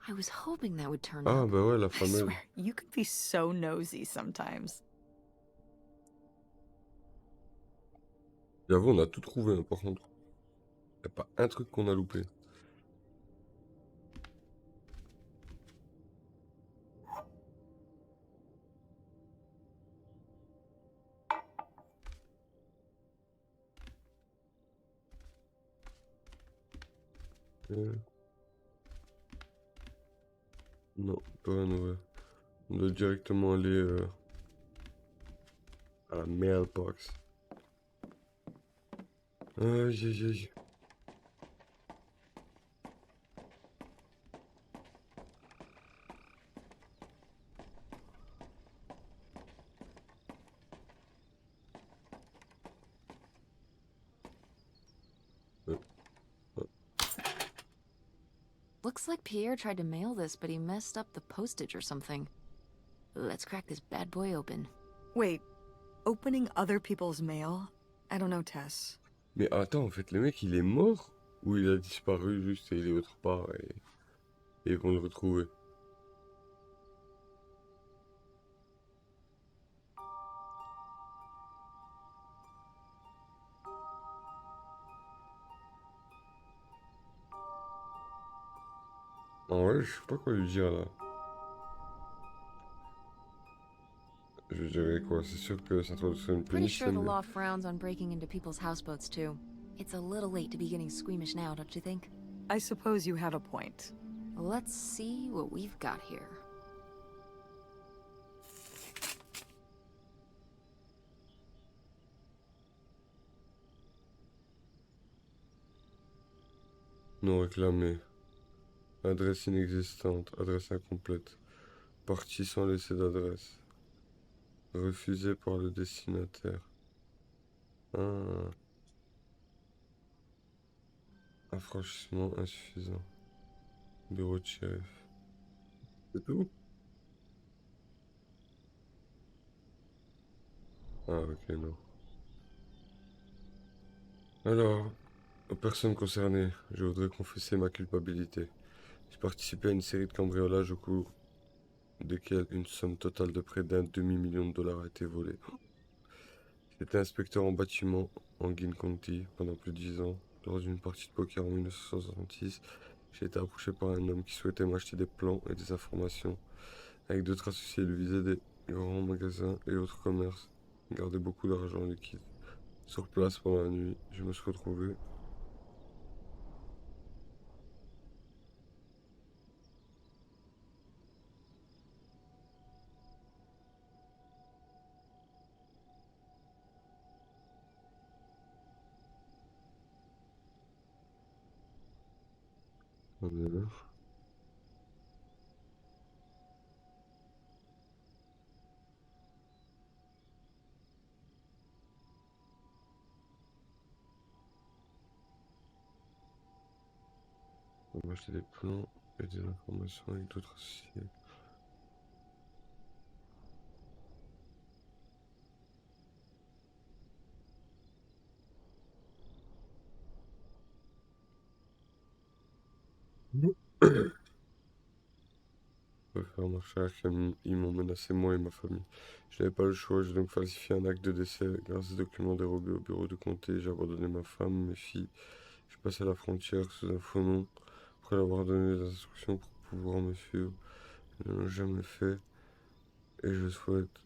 I was hoping that would turn Ah, up. bah ouais, la I fameuse. swear, you can be so nosy sometimes. J'avoue, on a tout trouvé, hein, par contre. Y a pas un truc qu'on a loupé. Euh, Non, pas un ouvert. On doit directement aller à la mailbox. Aïe, aïe, aïe. Looks like Pierre tried to mail this, but he messed up the postage or something. Let's crack this bad boy open. Wait, opening other people's mail? I don't know, Tess. Mais attends, en fait, le mec, il est mort ou il a disparu juste et il est autre part et ils vont le retrouver. En vrai, je sais pas quoi lui dire là. Je dirais quoi? C'est sûr que ça doit être une Pretty sure punition. the Mais... law frowns on breaking into people's houseboats, too. It's a little late to be getting squeamish now, don't you think? I suppose you have a point. Let's see what we've got here. Non réclamé. Adresse inexistante. Adresse incomplète. Partie sans laisser d'adresse. Refusé par le destinataire. Ah. Affranchissement insuffisant. Bureau de shérif. C'est tout? Ah ok, non. Alors, aux personnes concernées, je voudrais confesser ma culpabilité. J'ai participé à une série de cambriolages au cours desquels une somme totale de près d'un demi-million de dollars a été volée. J'étais inspecteur en bâtiment en Guin County pendant plus de 10 ans. Lors d'une partie de poker en 1966, j'ai été approché par un homme qui souhaitait m'acheter des plans et des informations. Avec d'autres associés, il visait des grands magasins et autres commerces. Il gardait beaucoup d'argent liquide. Sur place pendant la nuit, je me suis retrouvé. On est là. On va acheter des plans et des informations avec d'autres associés. Je vais faire marcher la crème. Ils m'ont menacé, moi et ma famille. Je n'avais pas le choix, j'ai donc falsifié un acte de décès. Grâce à ces documents dérobés au bureau de comté, j'ai abandonné ma femme, mes filles. Je passe à la frontière sous un faux nom, après leur avoir donné des instructions pour pouvoir me suivre. Ils ne l'ont jamais fait, et je souhaite,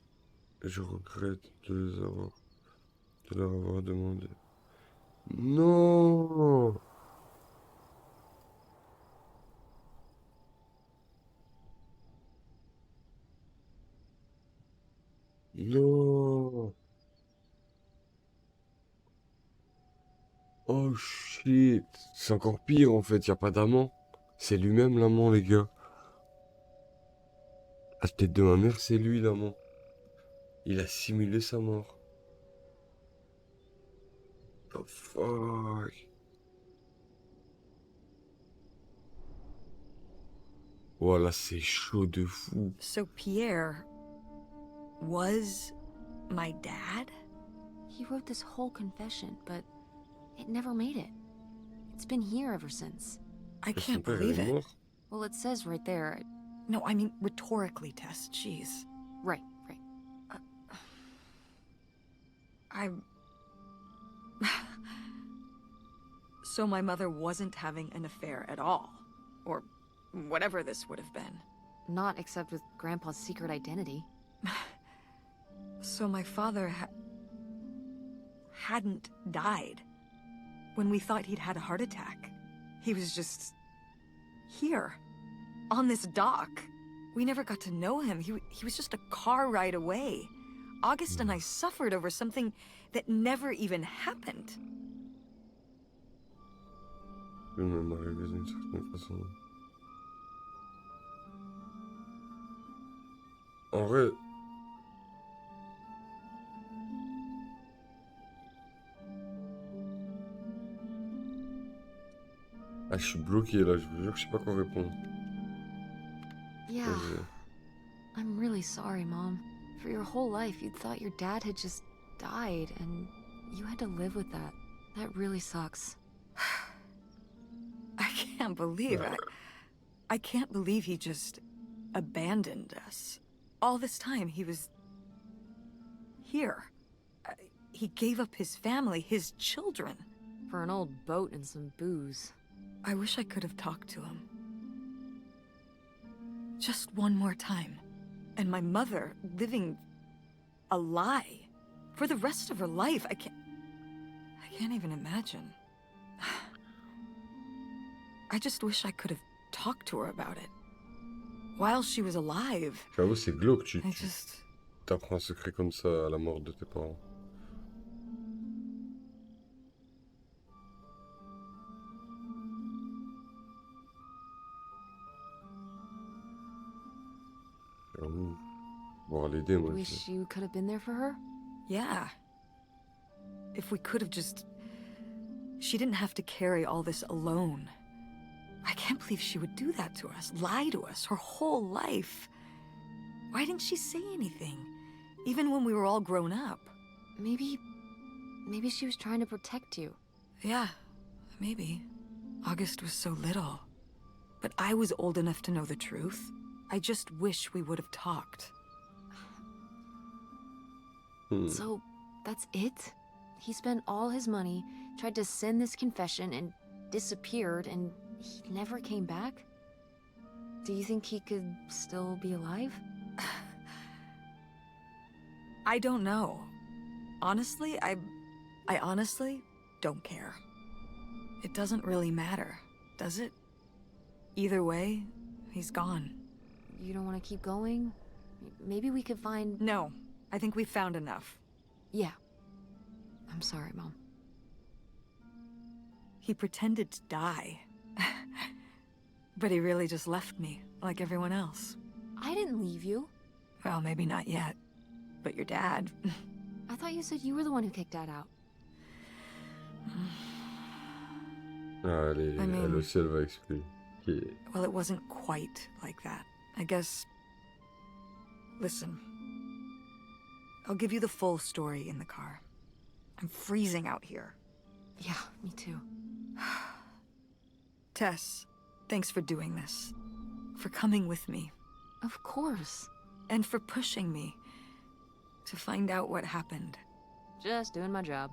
et je regrette de leur avoir demandé. Non! Non! Oh shit! C'est encore pire en fait, y a pas d'amant. C'est lui-même l'amant, les gars. La tête de ma mère, c'est lui l'amant. Il a simulé sa mort. The fuck? Voilà, c'est chaud de fou. So Pierre was my dad? He wrote this whole confession, but it never made it. It's been here ever since. I Et son can't père, il believe est it. mort? Well, it says right there. No, I mean rhetorically, Tess. Jeez. Right, right. I. So my mother wasn't having an affair at all. Or whatever this would have been. Not except with Grandpa's secret identity. So my father hadn't died. When we thought he'd had a heart attack. He was just here. On this dock. We never got to know him. He was just a car ride away. August and I suffered over something that never even happened. Je vais même arriver d'une certaine façon. En vrai... Ah, je suis bloqué là, je vous jure, je sais pas quoi répondre. Yeah. Vas-y. I'm really sorry, Mom. For your whole life, you thought your dad had just died, and you had to live with that. That really sucks. I can't believe it. I can't believe he just abandoned us. All this time, he was here. He gave up his family, his children. For an old boat and some booze. I wish I could have talked to him. Just one more time. And my mother living a lie for the rest of her life. I can't even imagine. I just wish I could have talked to her about it. While she was alive. J'avoue, c'est glauque, tu I just... t'apprends un secret comme ça à la mort de tes parents. J'avoue, voir l'aider, moi. Wish you could have been there for her? Yeah. If we could have just... She didn't have to carry all this alone. I can't believe she would do that to us, lie to us, her whole life. Why didn't she say anything? Even when we were all grown up. Maybe she was trying to protect you. Yeah, maybe. August was so little. But I was old enough to know the truth. I just wish we would have talked. So, that's it? He spent all his money, tried to send this confession, and disappeared, and he never came back? Do you think he could still be alive? I don't know. Honestly, I honestly don't care. It doesn't really matter, does it? Either way, he's gone. You don't want to keep going? Maybe we could find... No, I think we found enough. Yeah. I'm sorry, Mom. He pretended to die. But he really just left me, like everyone else. I didn't leave you. Well, maybe not yet. But your dad... I thought you said you were the one who kicked Dad out. Ah, elle aussi, elle va expliquer. Well, it wasn't quite like that. I guess... Listen. I'll give you the full story in the car. I'm freezing out here. Yeah, me too. Tess, Thanks for doing this. For coming with me. Of course. And for pushing me to find out what happened. Just doing my job.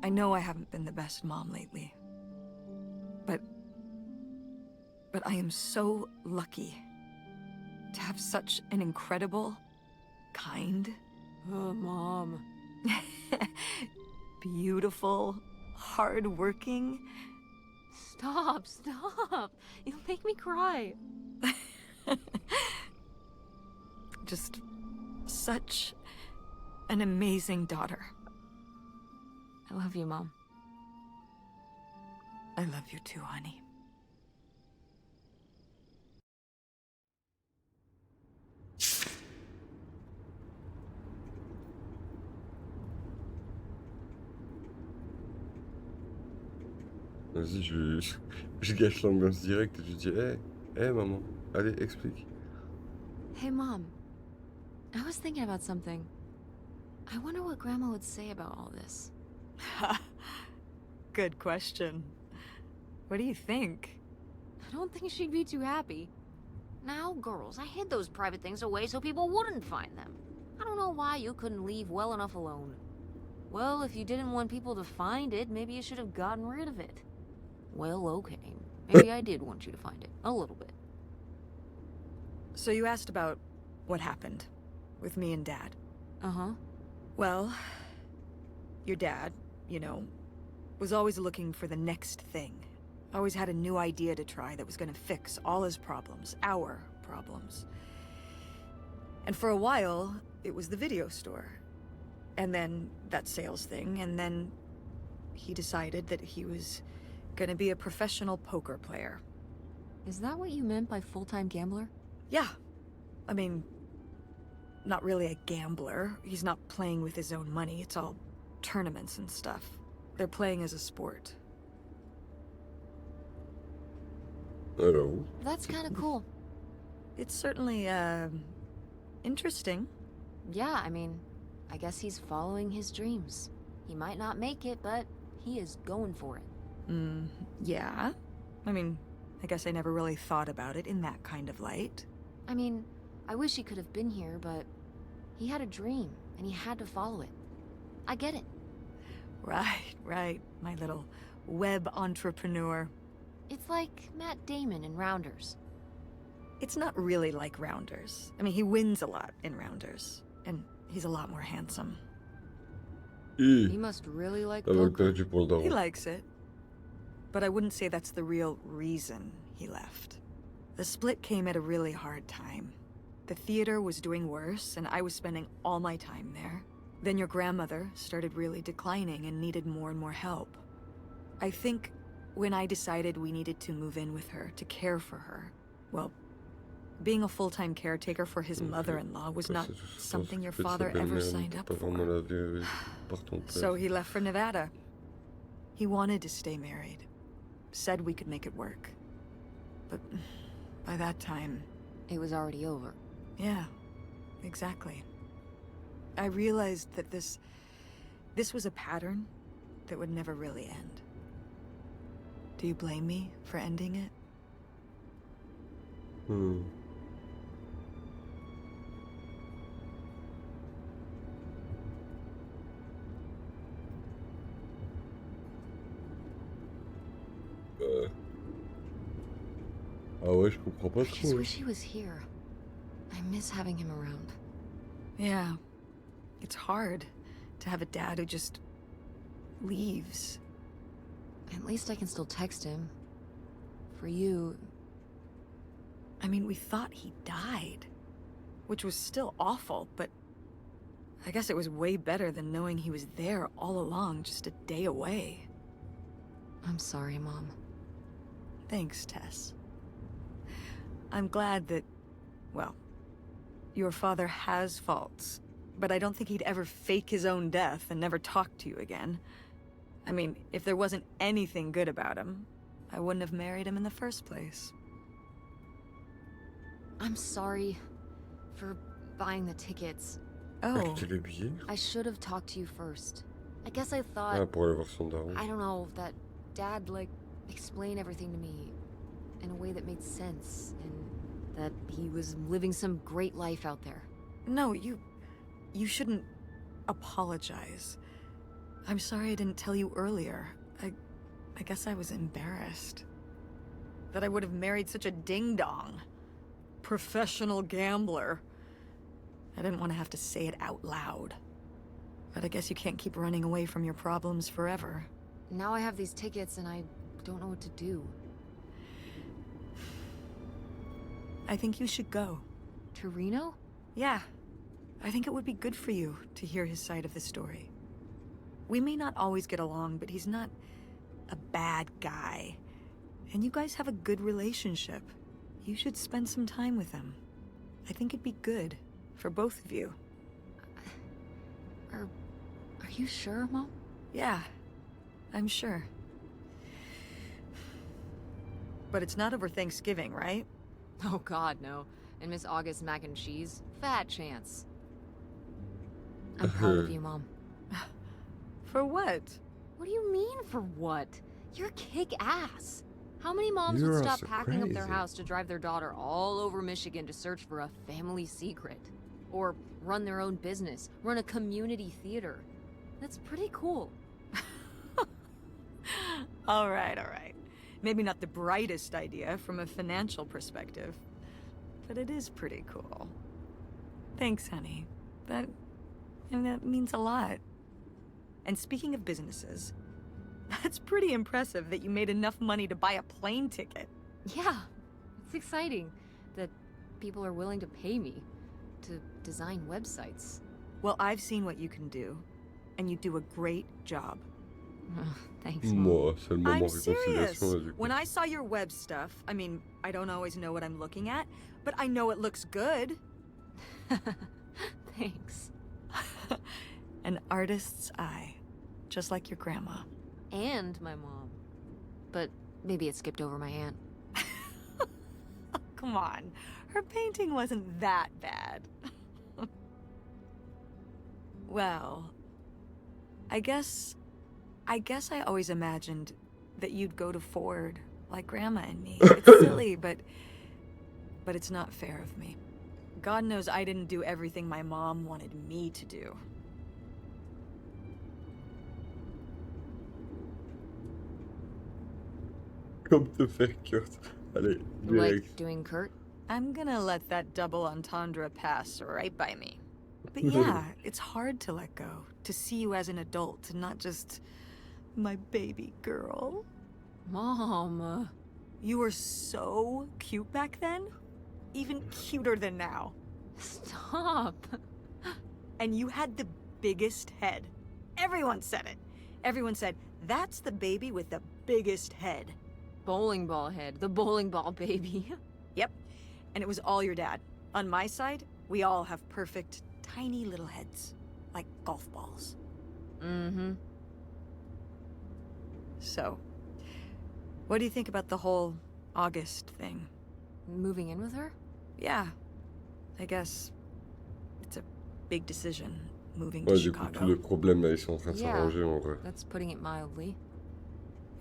I know I haven't been the best mom lately. But I am so lucky to have such an incredible, kind, Oh, Mom. beautiful, hardworking... Stop, stop. You'll make me cry. just such an amazing daughter. I love you, Mom. I love you too, honey. Vas-y, je gâche l'ambiance directe et je dis hé maman, allez, explique. Hey, Mom. I was thinking about something. I wonder what Grandma would say about all this. Good question. What do you think? I don't think she'd be too happy. Now, girls, I hid those private things away so people wouldn't find them. I don't know why you couldn't leave well enough alone. Well, if you didn't want people to find it, maybe you should have gotten rid of it. Well, okay. Maybe I did want you to find it. A little bit. So you asked about what happened with me and Dad. Uh-huh. Well, your dad, you know, was always looking for the next thing. Always had a new idea to try that was gonna fix all his problems, our problems. And for a while, it was the video store. And then that sales thing, and then he decided that he was gonna be a professional poker player. Is that what you meant by full-time gambler? Yeah. I mean, not really a gambler. He's not playing with his own money. It's all tournaments and stuff. They're playing as a sport. Alors. That's kind of cool. It's certainly, interesting. Yeah, I mean, I guess he's following his dreams. He might not make it, but he is going for it. Yeah. I mean, I guess I never really thought about it in that kind of light. I mean, I wish he could have been here, but he had a dream, and he had to follow it. I get it. Right, my little web entrepreneur. It's like Matt Damon in Rounders. It's not really like Rounders. I mean, he wins a lot in Rounders, and he's a lot more handsome. He must really like Avec poker. perdu pour le daron. He likes it. But I wouldn't say that's the real reason he left. The split came at a really hard time. The theater was doing worse, and I was spending all my time there. Then your grandmother started really declining and needed more and more help. I think when I decided we needed to move in with her, to care for her, well, being a full-time caretaker for his mother-in-law was not something your father ever signed up for. So he left for Nevada. He wanted to stay married. Said we could make it work. But by that time... It was already over. Yeah, exactly. I realized that this was a pattern that would never really end. Do you blame me for ending it? Ah ouais, je comprends pas I just trop. wish he was here. I miss having him around. Yeah. It's hard to have a dad who just leaves. At least I can still text him. For you... I mean, we thought he died, which was still awful, but I guess it was way better than knowing he was there all along, just a day away. I'm sorry, Mom. Thanks, Tess. I'm glad that, well, your father has faults, but I don't think he'd ever fake his own death and never talk to you again. I mean, if there wasn't anything good about him, I wouldn't have married him in the first place. I'm sorry for buying the tickets. Oh, Acheter les billets. I should have talked to you first. I guess I thought, Ah, pour aller voir son daron. I don't know, that Dad, like, explain everything to me. in a way that made sense, and that he was living some great life out there. No, you shouldn't apologize. I'm sorry I didn't tell you earlier. I guess I was embarrassed. That I would have married such a ding-dong. Professional gambler. I didn't want to have to say it out loud. But I guess you can't keep running away from your problems forever. Now I have these tickets and I don't know what to do. I think you should go. To Reno? Yeah. I think it would be good for you to hear his side of the story. We may not always get along, but he's not a bad guy. And you guys have a good relationship. You should spend some time with him. I think it'd be good for both of you. Are you sure, Mom? Yeah, I'm sure. But it's not over Thanksgiving, right? Oh God, no. And Miss August mac and cheese? Fat chance. I'm proud of you, Mom. For what? What do you mean, for what? You're kick-ass. How many moms You're would stop so packing up their crazy. house to drive their daughter all over Michigan to search for a family secret? Or run their own business, run a community theater? That's pretty cool. All right. Maybe not the brightest idea from a financial perspective, but it is pretty cool. Thanks, honey. That means a lot. And speaking of businesses, that's pretty impressive that you made enough money to buy a plane ticket. Yeah, it's exciting that people are willing to pay me to design websites. Well, I've seen what you can do, and you do a great job. Thanks, Mom. Moi, c'est le moment I'm réconciliation. serious. là, du coup. When I saw your web stuff, I mean, I don't always know what I'm looking at, but I know it looks good. Thanks. An artist's eye, just like your grandma. And my mom. But maybe it skipped over my aunt. Come on, her painting wasn't that bad. Well, I guess I always imagined that you'd go to Ford like Grandma and me. It's silly, but it's not fair of me. God knows I didn't do everything my mom wanted me to do. Comme te faire Kurt. Allez, You like direct. doing Kurt? I'm gonna let that double entendre pass right by me. But yeah, it's hard to let go, to see you as an adult, and not just my baby girl. Mom. You were so cute back then, even cuter than now. Stop. And you had the biggest head. Everyone said it. Everyone said, that's the baby with the biggest head. Bowling ball head. The bowling ball baby. Yep, and it was all your dad. On my side, we all have perfect, tiny little heads, like golf balls. Mm-hmm. So, what do you think about the whole August thing? Moving in with her? Yeah, I guess it's a big decision, moving Ouais, to du coup, tous Chicago. les problèmes là, ils sont en train de Yeah. s'arranger en vrai. That's putting it mildly.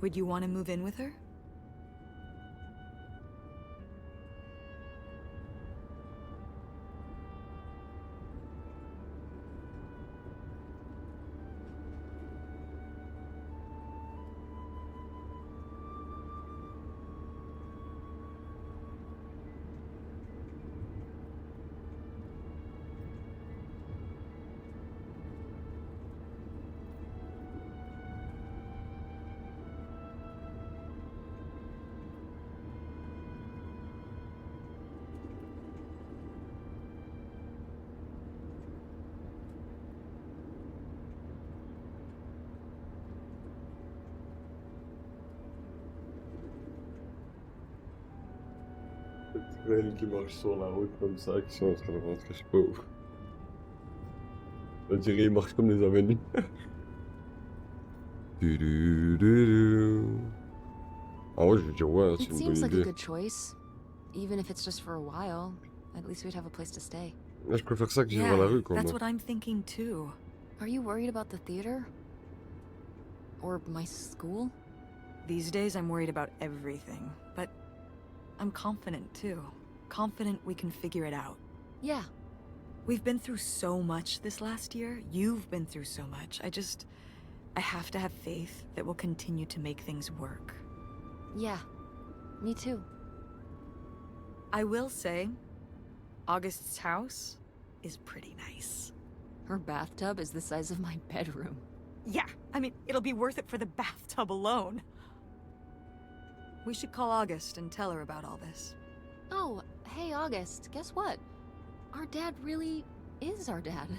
Would you want to move in with her? Elle qui marche sur la route comme ça, qui sont en train de rentrer, je sais pas où. On dirait ils marchent comme les avenues. Ah ouais, je veux dire, ouais, c'est It une seems bonne like a idée. good choice. Even if it's just for a while, at least we'd have a place to stay. Là, je préfère ça que vivre à la rue, quoi. that's moi. what I'm thinking too. Are you worried about the theater? Or my school? These days I'm worried about everything, but I'm confident too. Confident we can figure it out. Yeah, We've been through so much this last year. You've been through so much. I have to have faith that we'll continue to make things work. yeah. Me too. I will say, August's house is pretty nice. Her bathtub is the size of my bedroom. Yeah, I mean, it'll be worth it for the bathtub alone. We should call August and tell her about all this. Oh, hey August, guess what? Our dad really is our dad.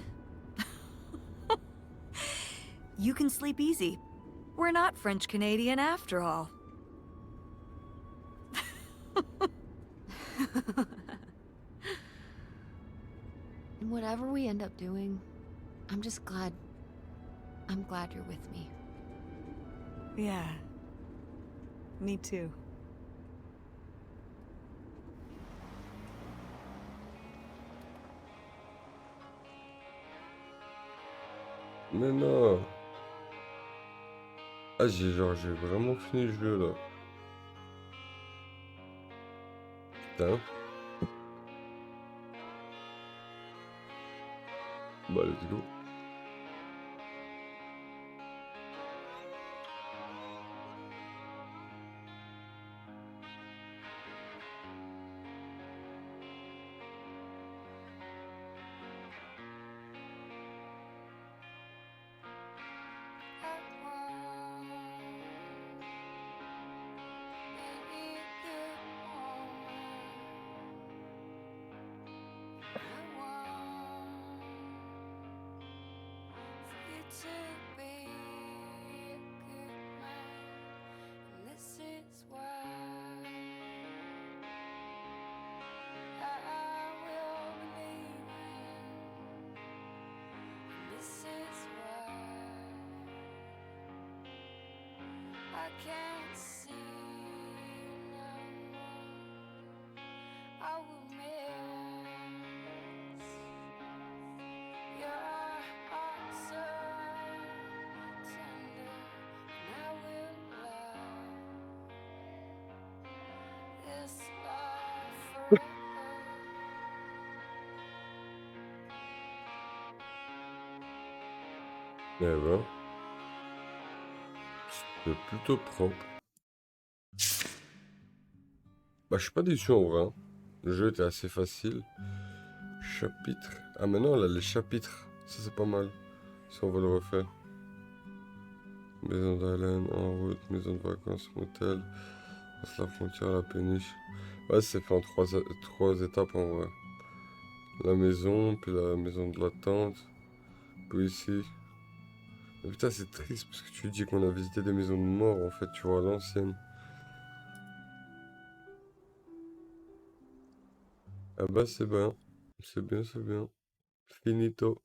You can sleep easy. We're not French Canadian after all. And whatever we end up doing, I'm glad you're with me. Yeah. Me too. Mais non. Ah, j'ai vraiment fini le jeu là. Putain. Bah, let's go. Eh ben, c'est plutôt propre. Bah, je suis pas déçu en vrai, hein. Le jeu était assez facile. Chapitre. Ah, maintenant, là, les chapitres. Ça, c'est pas mal. Si on va le refaire. Maison d'haleine, en route, maison de vacances, motel. Passe la frontière, la péniche. Ouais, c'est fait en trois étapes en vrai. La maison, puis la maison de l'attente. Puis ici. Mais putain, c'est triste parce que tu dis qu'on a visité des maisons de mort en fait, tu vois, à l'ancienne. Ah bah, c'est bien. C'est bien, c'est bien. Finito.